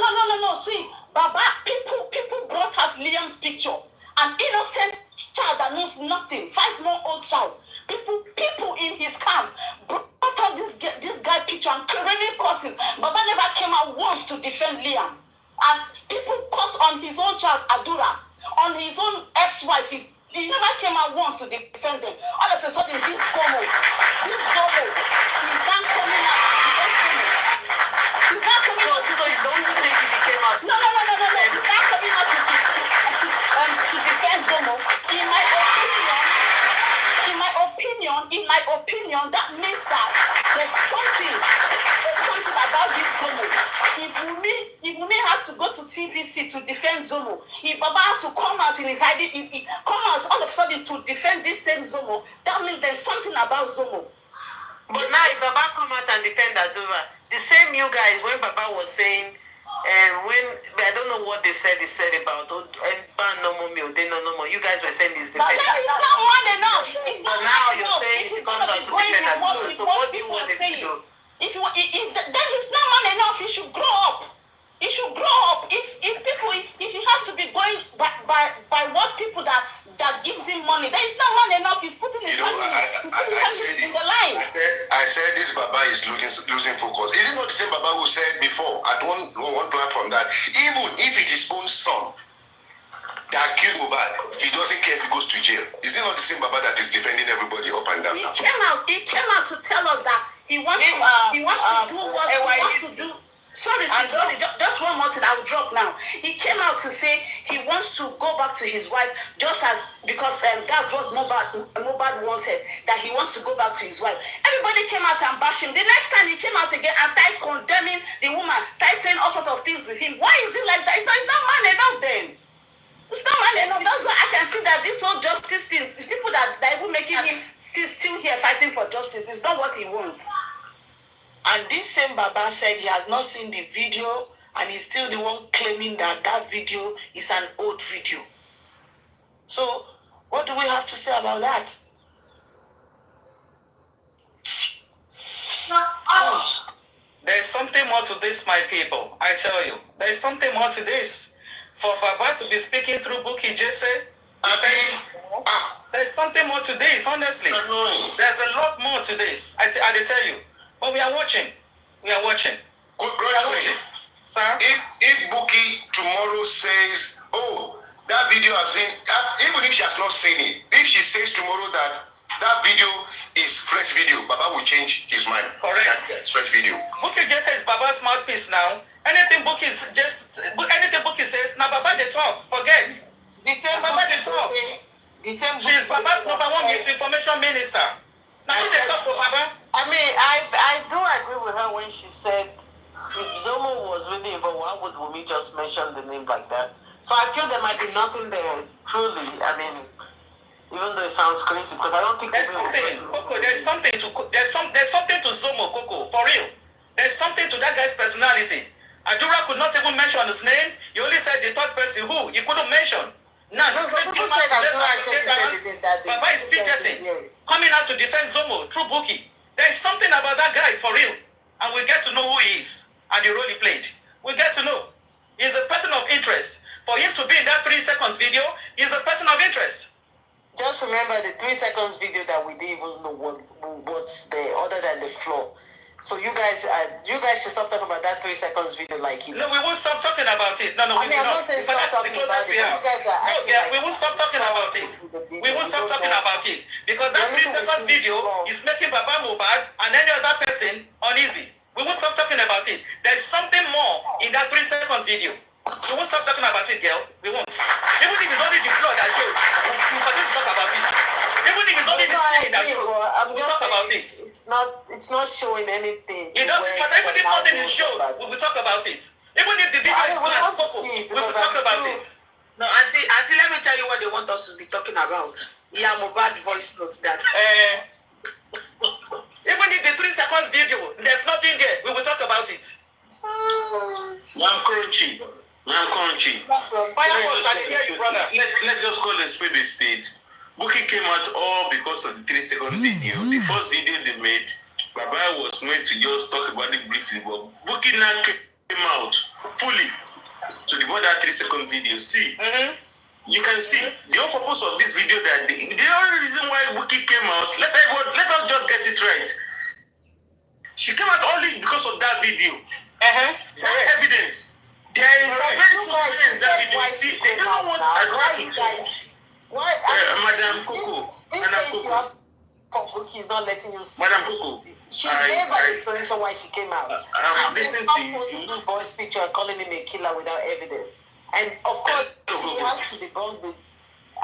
See, Baba, people brought out Liam's picture. An innocent child that knows nothing, 5-month-old child. People in his camp brought out this guy picture and raining curses. Baba never came out once to defend Liam. And people cursed on his own child, Adura, on his own ex-wife. He never came out once to defend them. All of a sudden, this Zomo, he's not coming out to defend him. He's not coming out to so you don't think he came out? No. He's not coming out to defend Zomo. In my opinion, that means that there's something about this Zomo. If Wunmi has to go to TVC to defend Zomo, if Baba has to come out in his hiding, he come out all of a sudden to defend this same Zomo, that means there's something about Zomo. But now if Baba come out and defend Adura, the same you guys, when Baba was saying, when I don't know what they said about no more. You guys were saying this. But that is not one enough. But now you're saying it comes out to defend Adura. So what do you want him to do? Then he's not man enough. He should grow up. If he has to be going by what people said this Baba is losing focus. Is it not the same Baba who said before at one platform that even if it is his own son that killed Mohbad, he doesn't care if he goes to jail? Is it not the same Baba that is defending everybody up and down? He came out to tell us that he wants to do what he wants to do. Sorry, just one more thing, I'll drop now. He came out to say he wants to go back to his wife just as, because that's what Mohbad wanted, that he wants to go back to his wife. Everybody came out and bashed him. The next time he came out again and started condemning the woman, started saying all sorts of things with him. Why is it like that? It's not man enough then. It's not man enough. That's why I can see that this whole justice thing, it's people that even making him still here fighting for justice. It's not what he wants. And this same Baba said he has not seen the video, and he's still the one claiming that that video is an old video. So, what do we have to say about that? There's something more to this, my people. I tell you, there's something more to this. For Baba to be speaking through Bukky Jesse, there's something more to this, honestly. There's a lot more to this. I tell you. But we are watching. We are watching. Sir? If Bukky tomorrow says, oh, that video I've seen, even if she has not seen it, if she says tomorrow that video is fresh video, Baba will change his mind. Correct. That's fresh video. Bukky just says Baba's mouthpiece now. Anything Bukky says, now Baba they talk. Forget. The same Baba they talk. She's Baba's number one misinformation minister. Now she they talk for Baba. I mean, I do agree with her when she said if Zomo was really involved, why would Wumi just mention the name like that? So I feel there might be nothing there, truly. I mean, even though it sounds crazy, because I don't think there's something, Coco. There's something to Zomo, Coco, for real. There's something to that guy's personality. Adura could not even mention his name. He only said the third person who he couldn't mention. Now, Baba is fidgeting, coming out to defend Zomo through Bukky. There's something about that guy, for real. And we get to know who he is and the role he played. We get to know. He's a person of interest. For him to be in that 3 seconds video, he's a person of interest. Just remember the 3 seconds video that we didn't even know what's there other than the floor. So you guys should stop talking about that 3 seconds video like it. No, we won't stop talking about it. No, we will not. I'm not talking about it. You guys are we won't stop talking about it. We won't stop talking about it. Because that 3 seconds video is making Baba Mohbad and any other person uneasy. We won't stop talking about it. There's something more in that 3 seconds video. We won't stop talking about it, girl. We won't. Even if it's only the floor that shows, we continue to talk about it. Even if it's only the scene that shows, we'll talk about it. It's not showing anything. It doesn't matter. Even if nothing is shown, we will talk about it. Even if the video is blank, we will talk about it. No, Auntie, let me tell you what they want us to be talking about. Yeah, Mohbad voice notes that. Even if the 3 seconds video, there's nothing there, we will talk about it. I'm crunchy. Let's just call a spade. Bukky came out all because of the 3 second video. The first video they made, Baba was meant to just talk about it briefly, but Bukky now came out fully to devote that 3 second video. See, you can see the whole purpose of this video that the only reason why Bukky came out, let us just get it right. She came out only because of that video. That evidence. There is a very strong evidence that video. See, they don't want Adura to do. Madam Coco. Bukky is not letting you see. Madam Coco. She gave an explanation why she came out. I'm listening to you. The boy's picture and calling him a killer without evidence. And of course, she has to debunk it.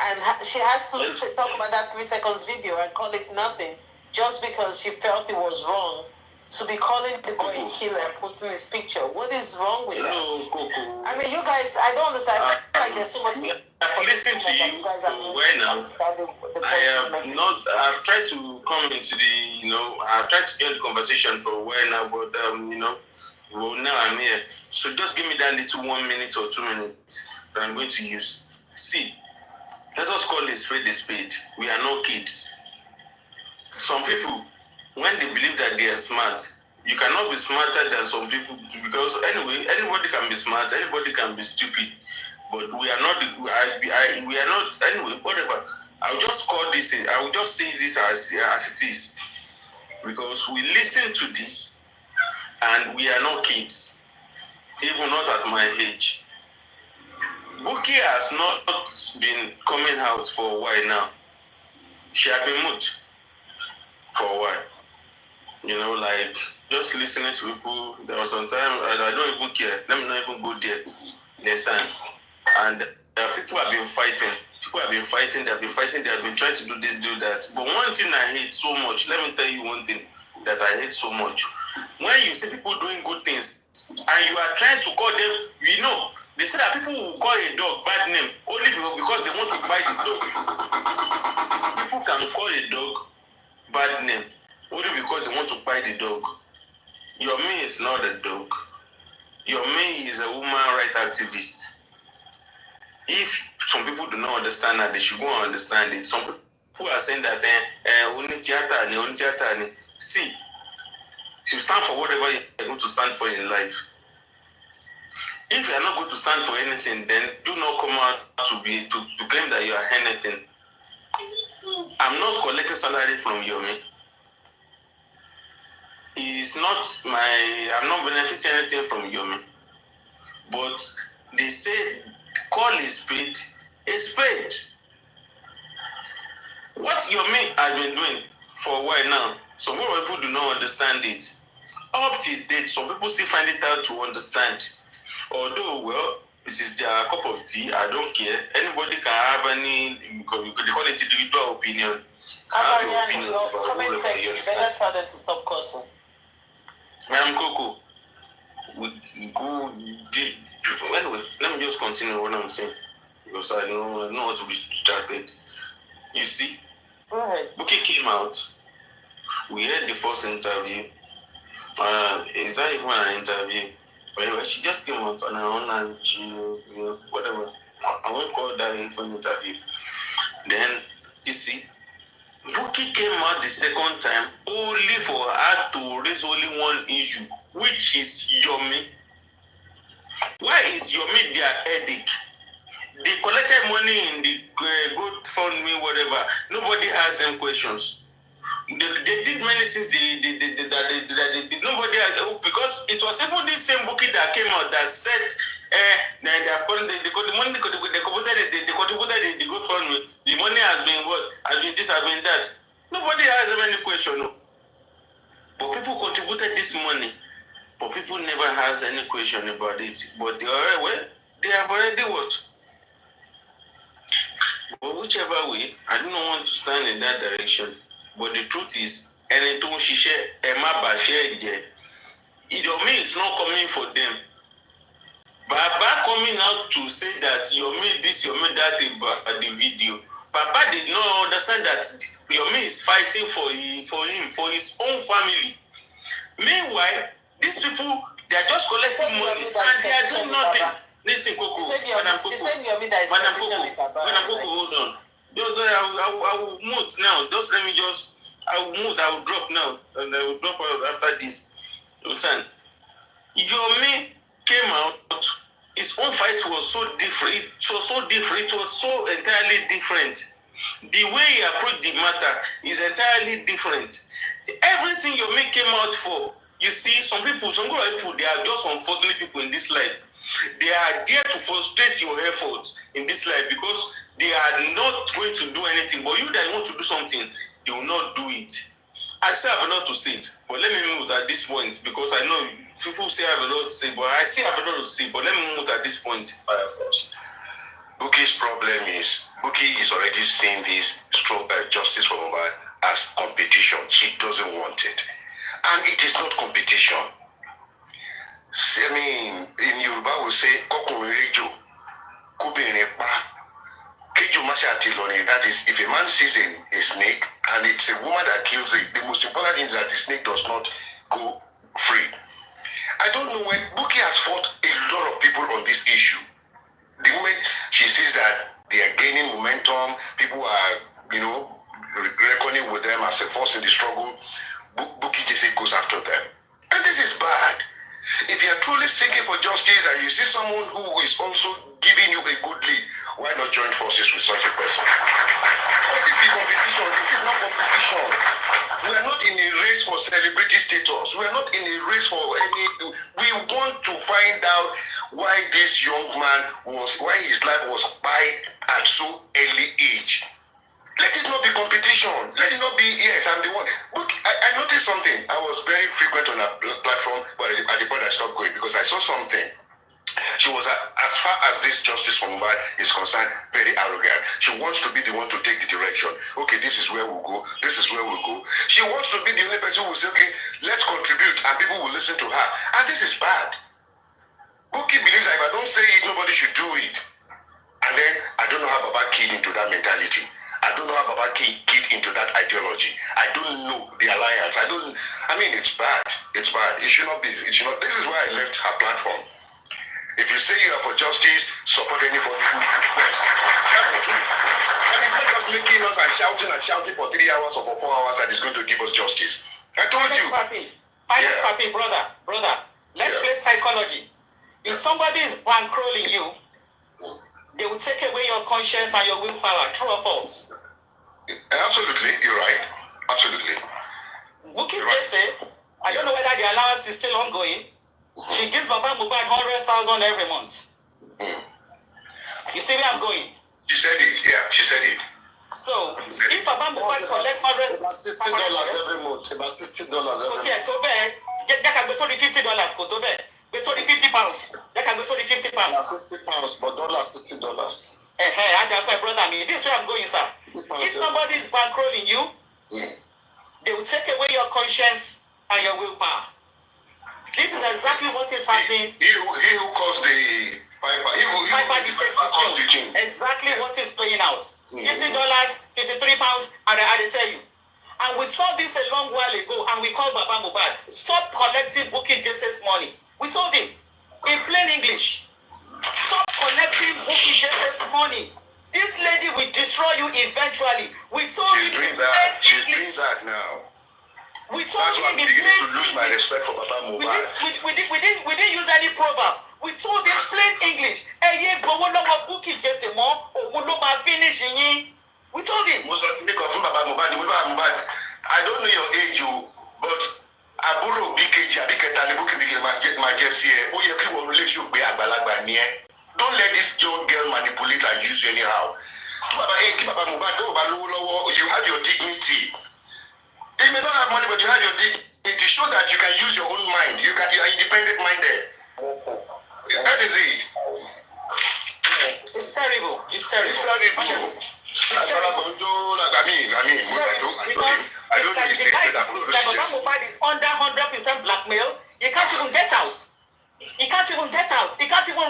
And she has to talk about that 3 seconds video and call it nothing just because she felt it was wrong to be calling the boy a killer and posting his picture. What is wrong with that? I mean, you guys, I don't understand. I feel like there's so much. I've listened to you well now. I've tried to come into the, I've tried to get the conversation for a while now, but, well, now I'm here. So just give me that little 1 minute or 2 minutes that I'm going to use. See, let us call a spade. We are not kids. Some people, when they believe that they are smart, you cannot be smarter than some people, because anyway, anybody can be smart, anybody can be stupid, but we are not. We are not. Anyway, whatever. I'll just call this. I will just say this as it is. because we listen to this and we are not kids, even not at my age. Buki has not been coming out for a while now. She had been mute for a while. You know, like just listening to people. There was some time I don't even care. Let me not even go there. Next time. And people have been fighting. People have been fighting. They have been fighting. They have been trying to do this, do that. But one thing I hate so much. Let me tell you one thing that I hate so much. When you see people doing good things and you are trying to call them, you know, they say that people will call a dog bad name only because they want to bite the dog. People can call a dog bad name only because they want to bite the dog. Your me is not a dog. Your me is a woman rights activist. If some people do not understand that, they should go and understand it. Some people are saying that see, you stand for whatever you're going to stand for in life. If you are not going to stand for anything, then do not come out to claim that you are anything. I'm not collecting salary from Yomi. I'm not benefiting anything from Yomi. But they say, call is paid, is paid. What Yomi has been doing for a while now, some people do not understand it. Up to date, some people still find it hard to understand. Although, well, it is their cup of tea, I don't care. Anybody can have any, they call it individual opinion. Paparino, your comment section, you better tell them to stop cursing. Madam Coco, we go deep. Anyway, let me just continue what I'm saying, because I don't know how to be distracted. You see, Buki came out. We had the first interview. Is that even an interview? Anyway, she just came out on her own and whatever. I won't call that even interview. Then, you see, Buki came out the second time only for her to raise only one issue, which is Yomi. Why is Yomi their headache? They collected money in the GoFundMe, whatever. Nobody has them questions. They did many things nobody has, because it was even this same Buki that came out that said they have contributed the GoFundMe. The money has been what? Has been this, has been that. Nobody has any question. But people contributed this money. But people never has any question about it. But they have already what? But whichever way, I do not want to stand in that direction. But the truth is, anything she share, Yomi is not coming for them. Baba coming out to say that Yomi this, Yomi that about the video. Papa did not understand that Yomi is fighting for him, for his own family. Meanwhile, these people, they are just collecting money and they are doing nothing. Listen, Coco, Madam Coco, hold on. I will mute now. Just let me I will mute, I will drop now. And I will drop out after this. Listen, Yomi came out, his own fight was so different. It was so different. It was so entirely different. The way he approached the matter is entirely different. Everything Yomi came out for, you see, some people, they are just unfortunate people in this life. They are there to frustrate your efforts in this life because they are not going to do anything. But you that want to do something, they will not do it. I still have a lot to say, but let me move at this point because I know people say I have a lot to say, but I still have a lot to say. But let me move at this point. Buki's problem is Buki is already seeing this justice for Mobile as competition. She doesn't want it, and it is not competition. I mean, in Yoruba we say "Kokunrijo, kubinepa, kejumashatiloni." That is, if a man sees a snake and it's a woman that kills it, the most important thing is that the snake does not go free. I don't know when Buki has fought a lot of people on this issue. The moment she sees that they are gaining momentum, people are, reckoning with them as a force in the struggle, Buki just goes after them. And this is bad. If you are truly seeking for justice and you see someone who is also giving you a good lead. Why not join forces with such a person? Must it be competition? It is not competition. We are not in a race for celebrity status. We are not in a race for any. We want to find out why this young man why his life was spiked at so early age. Let it not be competition. Let it not be, yes, I'm the one. Look, I noticed something. I was very frequent on a platform, but at the point I stopped going because I saw something. She was, as far as this justice for Mumbai is concerned, very arrogant. She wants to be the one to take the direction. Okay, this is where we'll go. This is where we'll go. She wants to be the only person who will say, okay, let's contribute, and people will listen to her. And this is bad. Buki believes that if I don't say it, nobody should do it. And then I don't know how Baba keyed into that mentality. I don't know how Baba keyed into that ideology. I don't know the alliance. I mean, it's bad. It's bad. It should not be. It should not. This is why I left her platform. If you say you are for justice, support anybody who requests. That's the truth. And it's not just making us and shouting for 3 hours or for 4 hours that is going to give us justice. I told you. Papi, brother. Let's play psychology. If somebody is bankrolling you, they will take away your conscience and your willpower. True or false? Absolutely, you're right. Absolutely. Buki Jesse, I don't know whether the allowance is still ongoing. She gives Baba Mohbad 100,000 every month. You see where I'm going? She said it, yeah, she said it. So, if Baba Mohbad collects about $60 every month, about $60 every month. Okay, that can go for the $50. Go for the £50. That can go for the £50. £50, but $60. That's my brother. This is where I'm going, sir. If somebody is bankrolling you, they will take away your conscience and your willpower. This is exactly what is happening. He who caused the exactly what is playing out. $50, £53, and I tell you. And we saw this a long while ago, and we called Baba Mohbad. Stop collecting Buki Jesse's money. We told him, in plain English, stop collecting Buki Jesse's money. This lady will destroy you eventually. We told him. She's doing that. She's doing that now. We told That's why I'm beginning to lose my respect for Baba Mohbad. We didn't use any proverb. We told him plain English. We told him. I don't know your age, but Aburo BKG, don't let this young girl manipulate and use you anyhow. You have your dignity. You may not have money, but you have your dignity. Show that you can use your own mind. You are independent minded. That is it. It's terrible. It's terrible. It's terrible. I don't really say that. Baba Mohbad is under 100% blackmail. He can't even get out. He can't even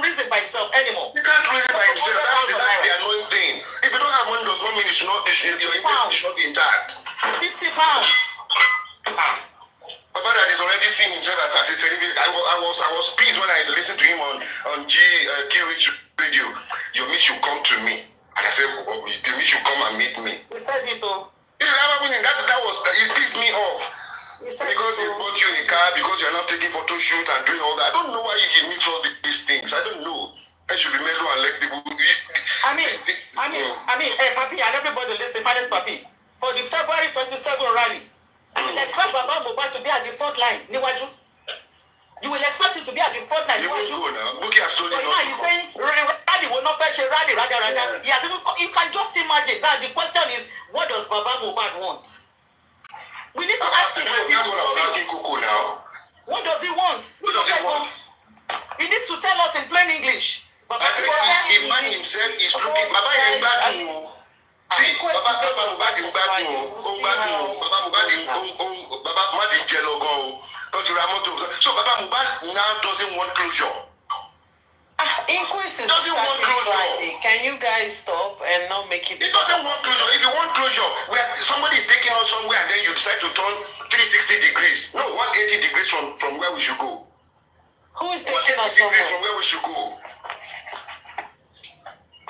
reason by himself anymore. He can't reason by himself. That's the annoying thing. If you don't have money, does not mean your interest should not be intact. £50. Baba that is already seeing himself as a celebrity. I was pleased when I listened to him on G-Rich radio. Your meet should come to me. And I said, your meet should come and meet me. He said it though. It pissed me off. Because he bought you a car, because you're not taking photo shoot and doing all that. I don't know why he meets all these things. I don't know. I should be mellow and let people. Papi, and everybody listen, finance Papi. For the February 27 rally, you will expect Baba Mohbad to be at the front line. Niwaju. You will expect him to be at the front line. Niwaju. Buki has told you not to he's saying rally will not fetch a rally. Yes, you can just imagine. Now the question is, what does Baba Mohbad want? We need to ask him. That's what I was asking Coco now. What does he want? He needs to tell us in plain English. The man himself is looking. Baba see, Baba Mohbad in battle. Baba Mohbad in jello. So Baba Mohbad now doesn't want closure. Inquest is doesn't want closure. Can you guys stop and not make it? It doesn't want closure. If you want closure, where somebody is taking us somewhere and then you decide to turn 360 degrees. No, 180 degrees from where we should go. Who is taking us somewhere? From where we should go.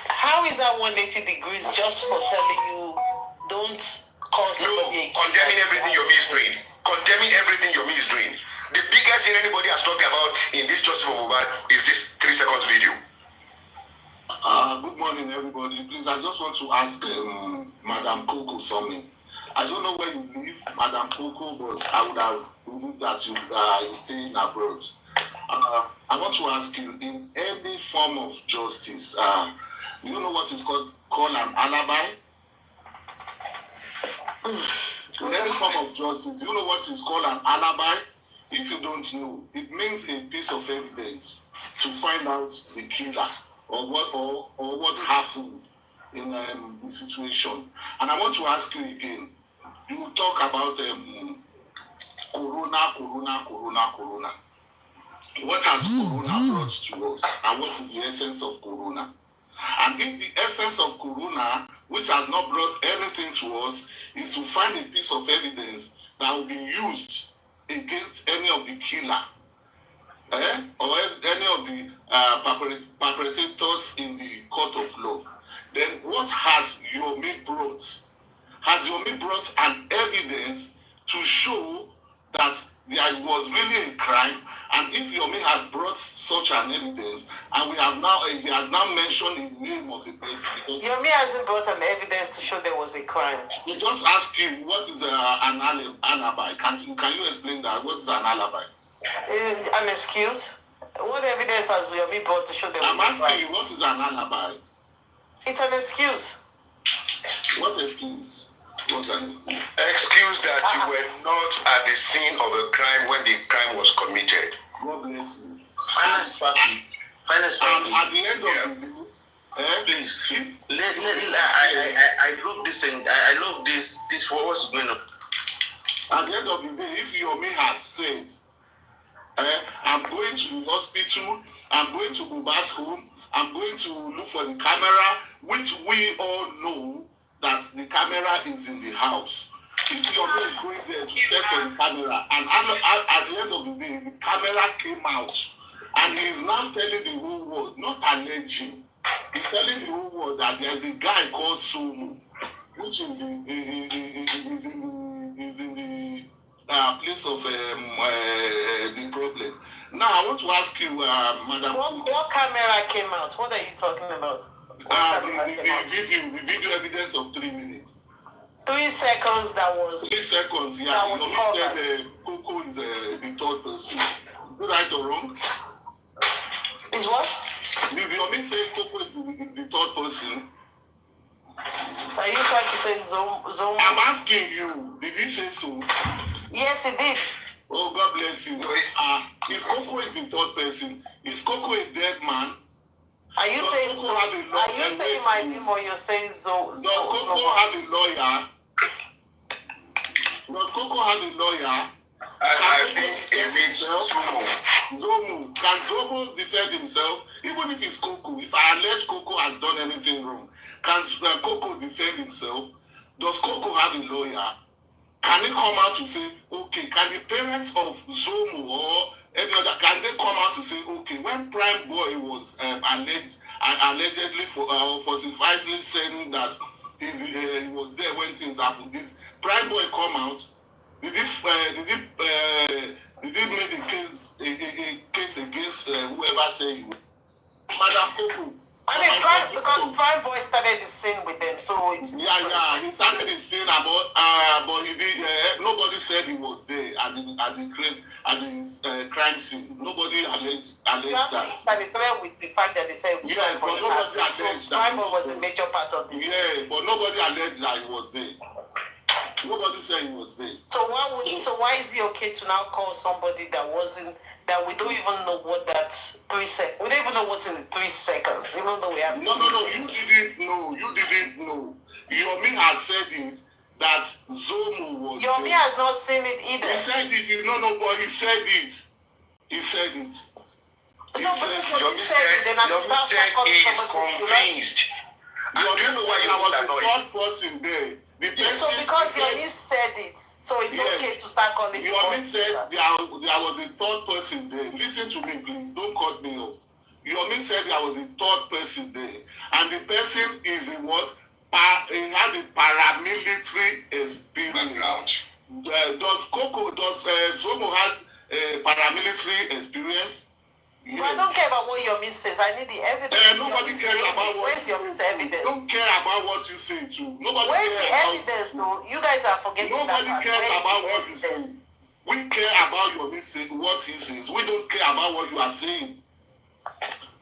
How is that 180 degrees just for telling you don't cause somebody? Condemning everything your me is doing. Condemning everything your me is doing. The biggest thing anybody has talked about in this Justice for Mohbad is this 3 seconds video. Good morning, everybody. Please, I just want to ask Madam Coco something. I don't know where you live, Madam Coco, but I would have believed that you stay abroad. I want to ask you, in any form of justice, do you know what is called an alibi? In any form of justice, do you know what is called an alibi? If you don't know, it means a piece of evidence to find out the killer or what happened in the situation. And I want to ask you again. You talk about corona. What has corona brought to us, and what is the essence of corona? And if the essence of corona, which has not brought anything to us, is to find a piece of evidence that will be used against any of the killer, or any of the perpetrators in the court of law, then what has Yomi brought? Has Yomi brought an evidence to show that there was really a crime? And if Yomi has brought such an evidence, and he has now mentioned the name of the person, because Yomi hasn't brought an evidence to show there was a crime. We just ask you, what is an alibi? Can you explain that? What is an alibi? An excuse. What evidence has Yomi brought to show there was a crime? I'm asking you, what is an alibi? It's an excuse. What excuse? Excuse that you were not at the scene of a crime when the crime was committed. God bless you. Finance party. At the end of the day, please. I love this and I love this. This what's going on. At the end of the day, if Yomi has said, I'm going to the hospital, I'm going to Buba's home, I'm going to look for the camera, which we all know that the camera is in the house. If Yomi is going there to search for the camera, and at the end of the day, the camera came out, and he is now telling the whole world, not alleging, he's telling the whole world that there is a guy called Sumu, which is in the place of the problem. Now, I want to ask you, Madam. What camera came out? What are you talking about? The video evidence of 3 minutes. 3 seconds that was. 3 seconds, yeah. You know, said Coco is the third person. Is it right or wrong? Is what? Did Yomi say Coco is the third person? Are you trying to say Zoom? I'm asking you, did he say so? Yes, he did. Oh, God bless you. If Coco is the third person, is Coco a dead man? Are you saying my name or you're saying Does Coco have a lawyer? Does Coco have a lawyer? I think it means Zomu. Can Zomu defend himself? Even if it's Coco, if I allege Coco has done anything wrong, can Coco defend himself? Does Coco have a lawyer? Can he come out to say, okay, can the parents of Zomu or any other, can they come out to say, okay, when Prime Boy was allegedly falsifiably saying that he was there when things happened, did Prime Boy come out? Did he make a case against whoever said he was? Madam Coco. I mean, because Prime Boy started the scene with them, so it's he started the scene but he did. Nobody said he was there at the crime scene. Nobody alleged that. They started with the fact that they said but nobody alleged that. Prime Boy was a major part of this. Yeah, but nobody alleged that he was there. Nobody said he was there. So why is it okay to now call somebody that we don't even know what that 3 seconds. We don't even know what's in the 3 seconds, even though we have. No, you didn't know. Yomi has said it that Zomu was. Yomi has not seen it either. He said it. You don't know, but he said it. He said it. Yomi said he is convinced. I don't know why you was the third person there. So because Yomi said it. So it's okay to start calling it. Yomi said there was a third person there. Listen to me, please. Don't cut me off. Yomi said there was a third person there. And the person is in what? He had a paramilitary experience. Does Zomo have a paramilitary experience? Yes. I don't care about what your miss says. I need the evidence. Nobody cares about what where's your miss evidence? Don't care about what you say too. Nobody where's cares the evidence though? You guys are forgetting Nobody that cares about what you say. We care about your miss what he says. We don't care about what you are saying.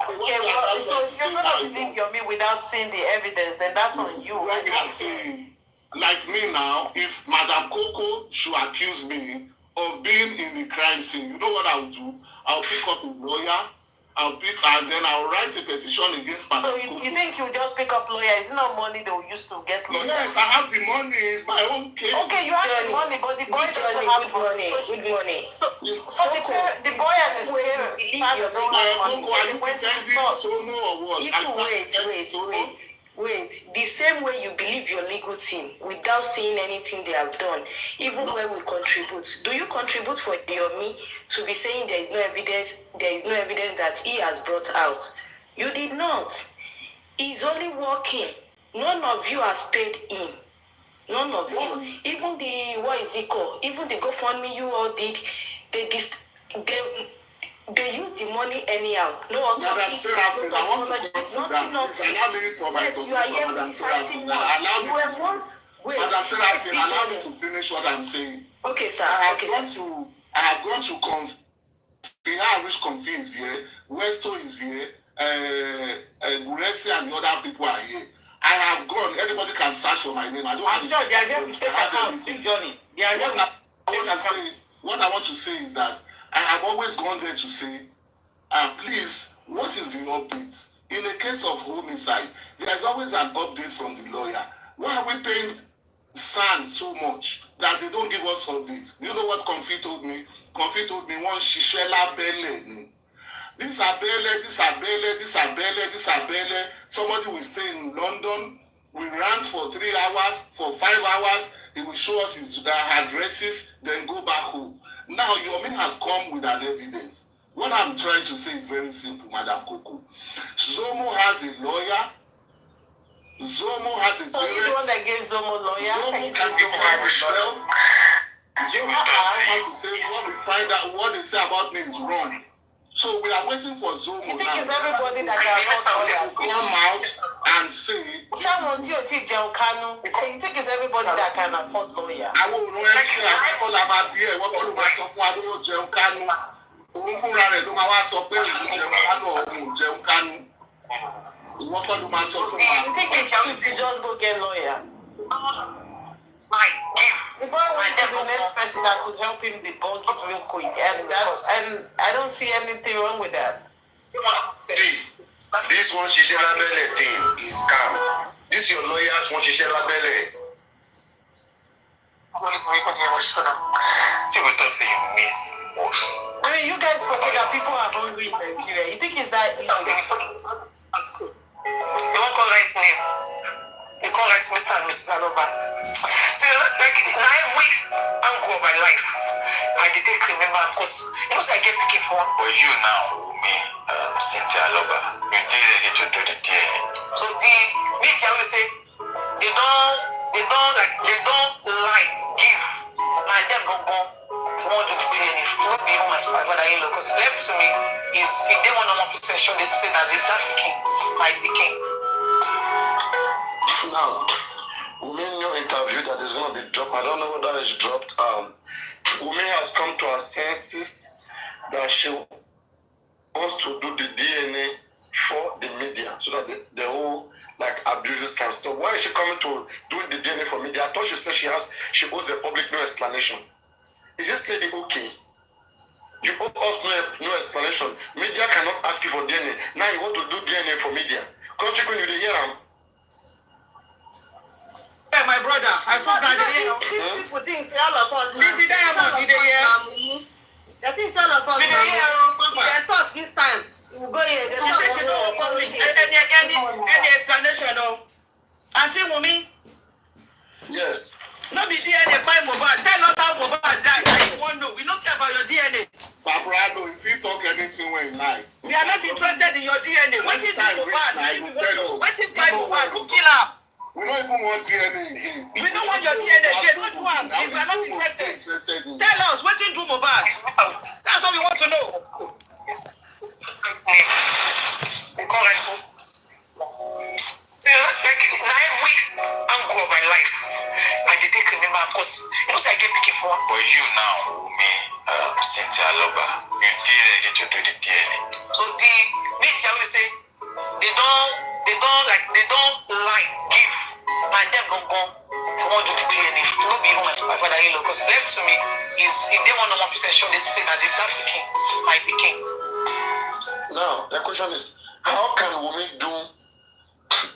Okay, well, so if you're gonna believe your me without seeing the evidence, then that's on you. Well, you are saying, like me now, if Madam Coco should accuse me of being in the crime scene, you know what I will do? I'll pick up a lawyer, and then I'll write a petition against Madam Coco. You think you just pick up lawyer? Is it not money they will use to get lawyers? Yes, I have the money. It's my own case. Okay, you have the money, but the boy doesn't have money. Good money. So the boy and his parents, Wait. The same way you believe your legal team without seeing anything they have done, even when we contribute. Do you contribute for your me to be saying there is no evidence that he has brought out? You did not. He's only working. None of you has paid him. None of you. Even the even the GoFundMe you all did, they use the money anyhow. No, Madam Seraphine, I want to go to that. Allow me for my submission, Madam Seraphine. Madam Seraphine, allow me to finish what I'm saying. Okay, sir. I have gone to Irish Confins here. Westo is here. Buresi and the other people are here. I have gone. Anybody can search for my name. I'm sure they are here to take account. Johnny. What I want to say is that I have always gone there to say, please, what is the update? In the case of homicide, there is always an update from the lawyer. Why are we paying SAN so much that they don't give us updates? You know what Confi told me? Confi told me one Shishela Bele. This Abele. Somebody will stay in London. We rant for 3 hours, for 5 hours. He will show us his addresses, then go back home. Now, Yomi has come with an evidence. What I'm trying to say is very simple, Madam Coco. Zomo has a lawyer. Zomo has a parent. So you're the one that gave Zomo lawyer? Zomo can give himself. Zomo has to say what we find out, what they say about me is wrong. So we are waiting for Zomo now. You think it's everybody that can come out and say. You think it's everybody that can afford lawyer? I will know all about here. What do I talk about? Jẹun Kanu. Òun fúnra rẹ̀ ló máa wá sọ pé òun Jẹun Kanu òun Jẹun Kanu. Ìwọ́n kọ́ ló máa sọ fún wa. You think it's cheap to just go get lawyer? The boy went to the next person that could help him debunk it real quick, and I don't see anything wrong with that. See, this one Shishela Bele thing is scam. This your lawyers want Shishela Bele. I mean, you guys forget that people are hungry in Nigeria. You think it's that easy? They won't call right name. They call right Mr. and Mrs. Aloba. So, like, in every angle of my life, I did remember, because it was like a picking for. But you now, me, Cynthia Aloba, you did ready to do the DNA. So the media will say they don't like give. My dad go won't do the DNA. It won't be even my father-in-law, because left to me is if they want a possession, they say that it's that picking, my picking. Now, Wumi new interview that is going to be dropped. I don't know whether it's dropped. Wumi has come to her senses that she wants to do the DNA for the media so that the whole abuses can stop. Why is she coming to doing the DNA for media? I thought she said she owes the public no explanation. Is this lady okay? You owe us no explanation. Media cannot ask you for DNA. Now you want to do DNA for media. Country when you hear them. Hey, my brother, I forgot people think all of us. Busy Diamond, did they hear? They think all of us. Did they hear? They talk this time. We go here. They talk. Any explanation, no? Auntie Wumi? Yes. No be DNA by Mobile. Tell us how Mobile died. I want to know. We don't care about your DNA. Paparino, if you talk anything when you lie. We are not interested in your DNA. What is Mobile? What is Mobile? Who kill her? We don't even want DNA. We don't want your DNA. They don't want. We are not interested. Tell us what you do, Mobile. That's what we want to know. correct name. The correct one. So, like, in every angle of my life, I did take remember, because, you know, I get picking for one. But you now, me, Cynthia Loba, you did ready to do the DNA. So the media will say, they don't like give, and them don't go, they won't do the DNA. It won't be even my father-in-law, because left to me is, if they want 1% sure, they say that that's picking, my picking. Now, the question is, how can women do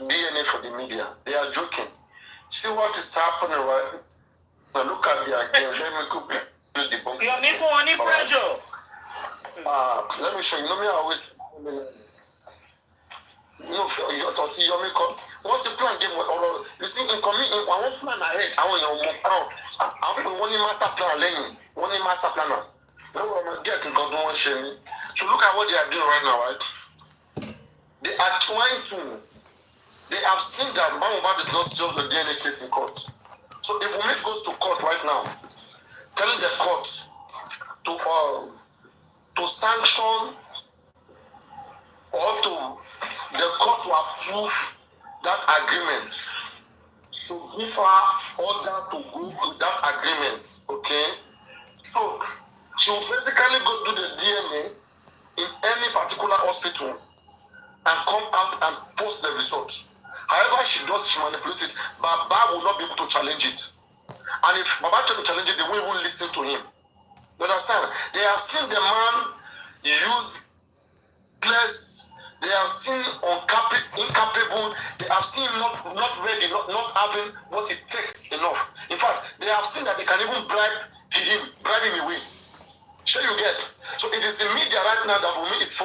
DNA for the media? They are joking. See what is happening right now. Look at their game. Let me go debunk. You need for any pressure. Let me show you. You know me, I always. You talk to your makeup. What you plan game with all? You see, in coming, I want plan ahead. I want your move out. I'm one master plan, Lenny. One master planner. Now I'm getting God don't shame me. So look at what they are doing right now, right? They are trying to. They have seen that Mama does not solve the DNA case in court. So if woman goes to court right now, telling the court to sanction or to the court to approve that agreement, to give her order to go with that agreement, okay? So she will basically go do the DNA in any particular hospital and come out and post the results. However she does, she manipulates it. Baba will not be able to challenge it. And if Baba tries to challenge it, they won't even listen to him. You understand? They have seen the man useless. They have seen incapable. They have seen not ready, not having what it takes enough. In fact, they have seen that they can even bribe him away. Sure you get. So it is the media right now that women is focused.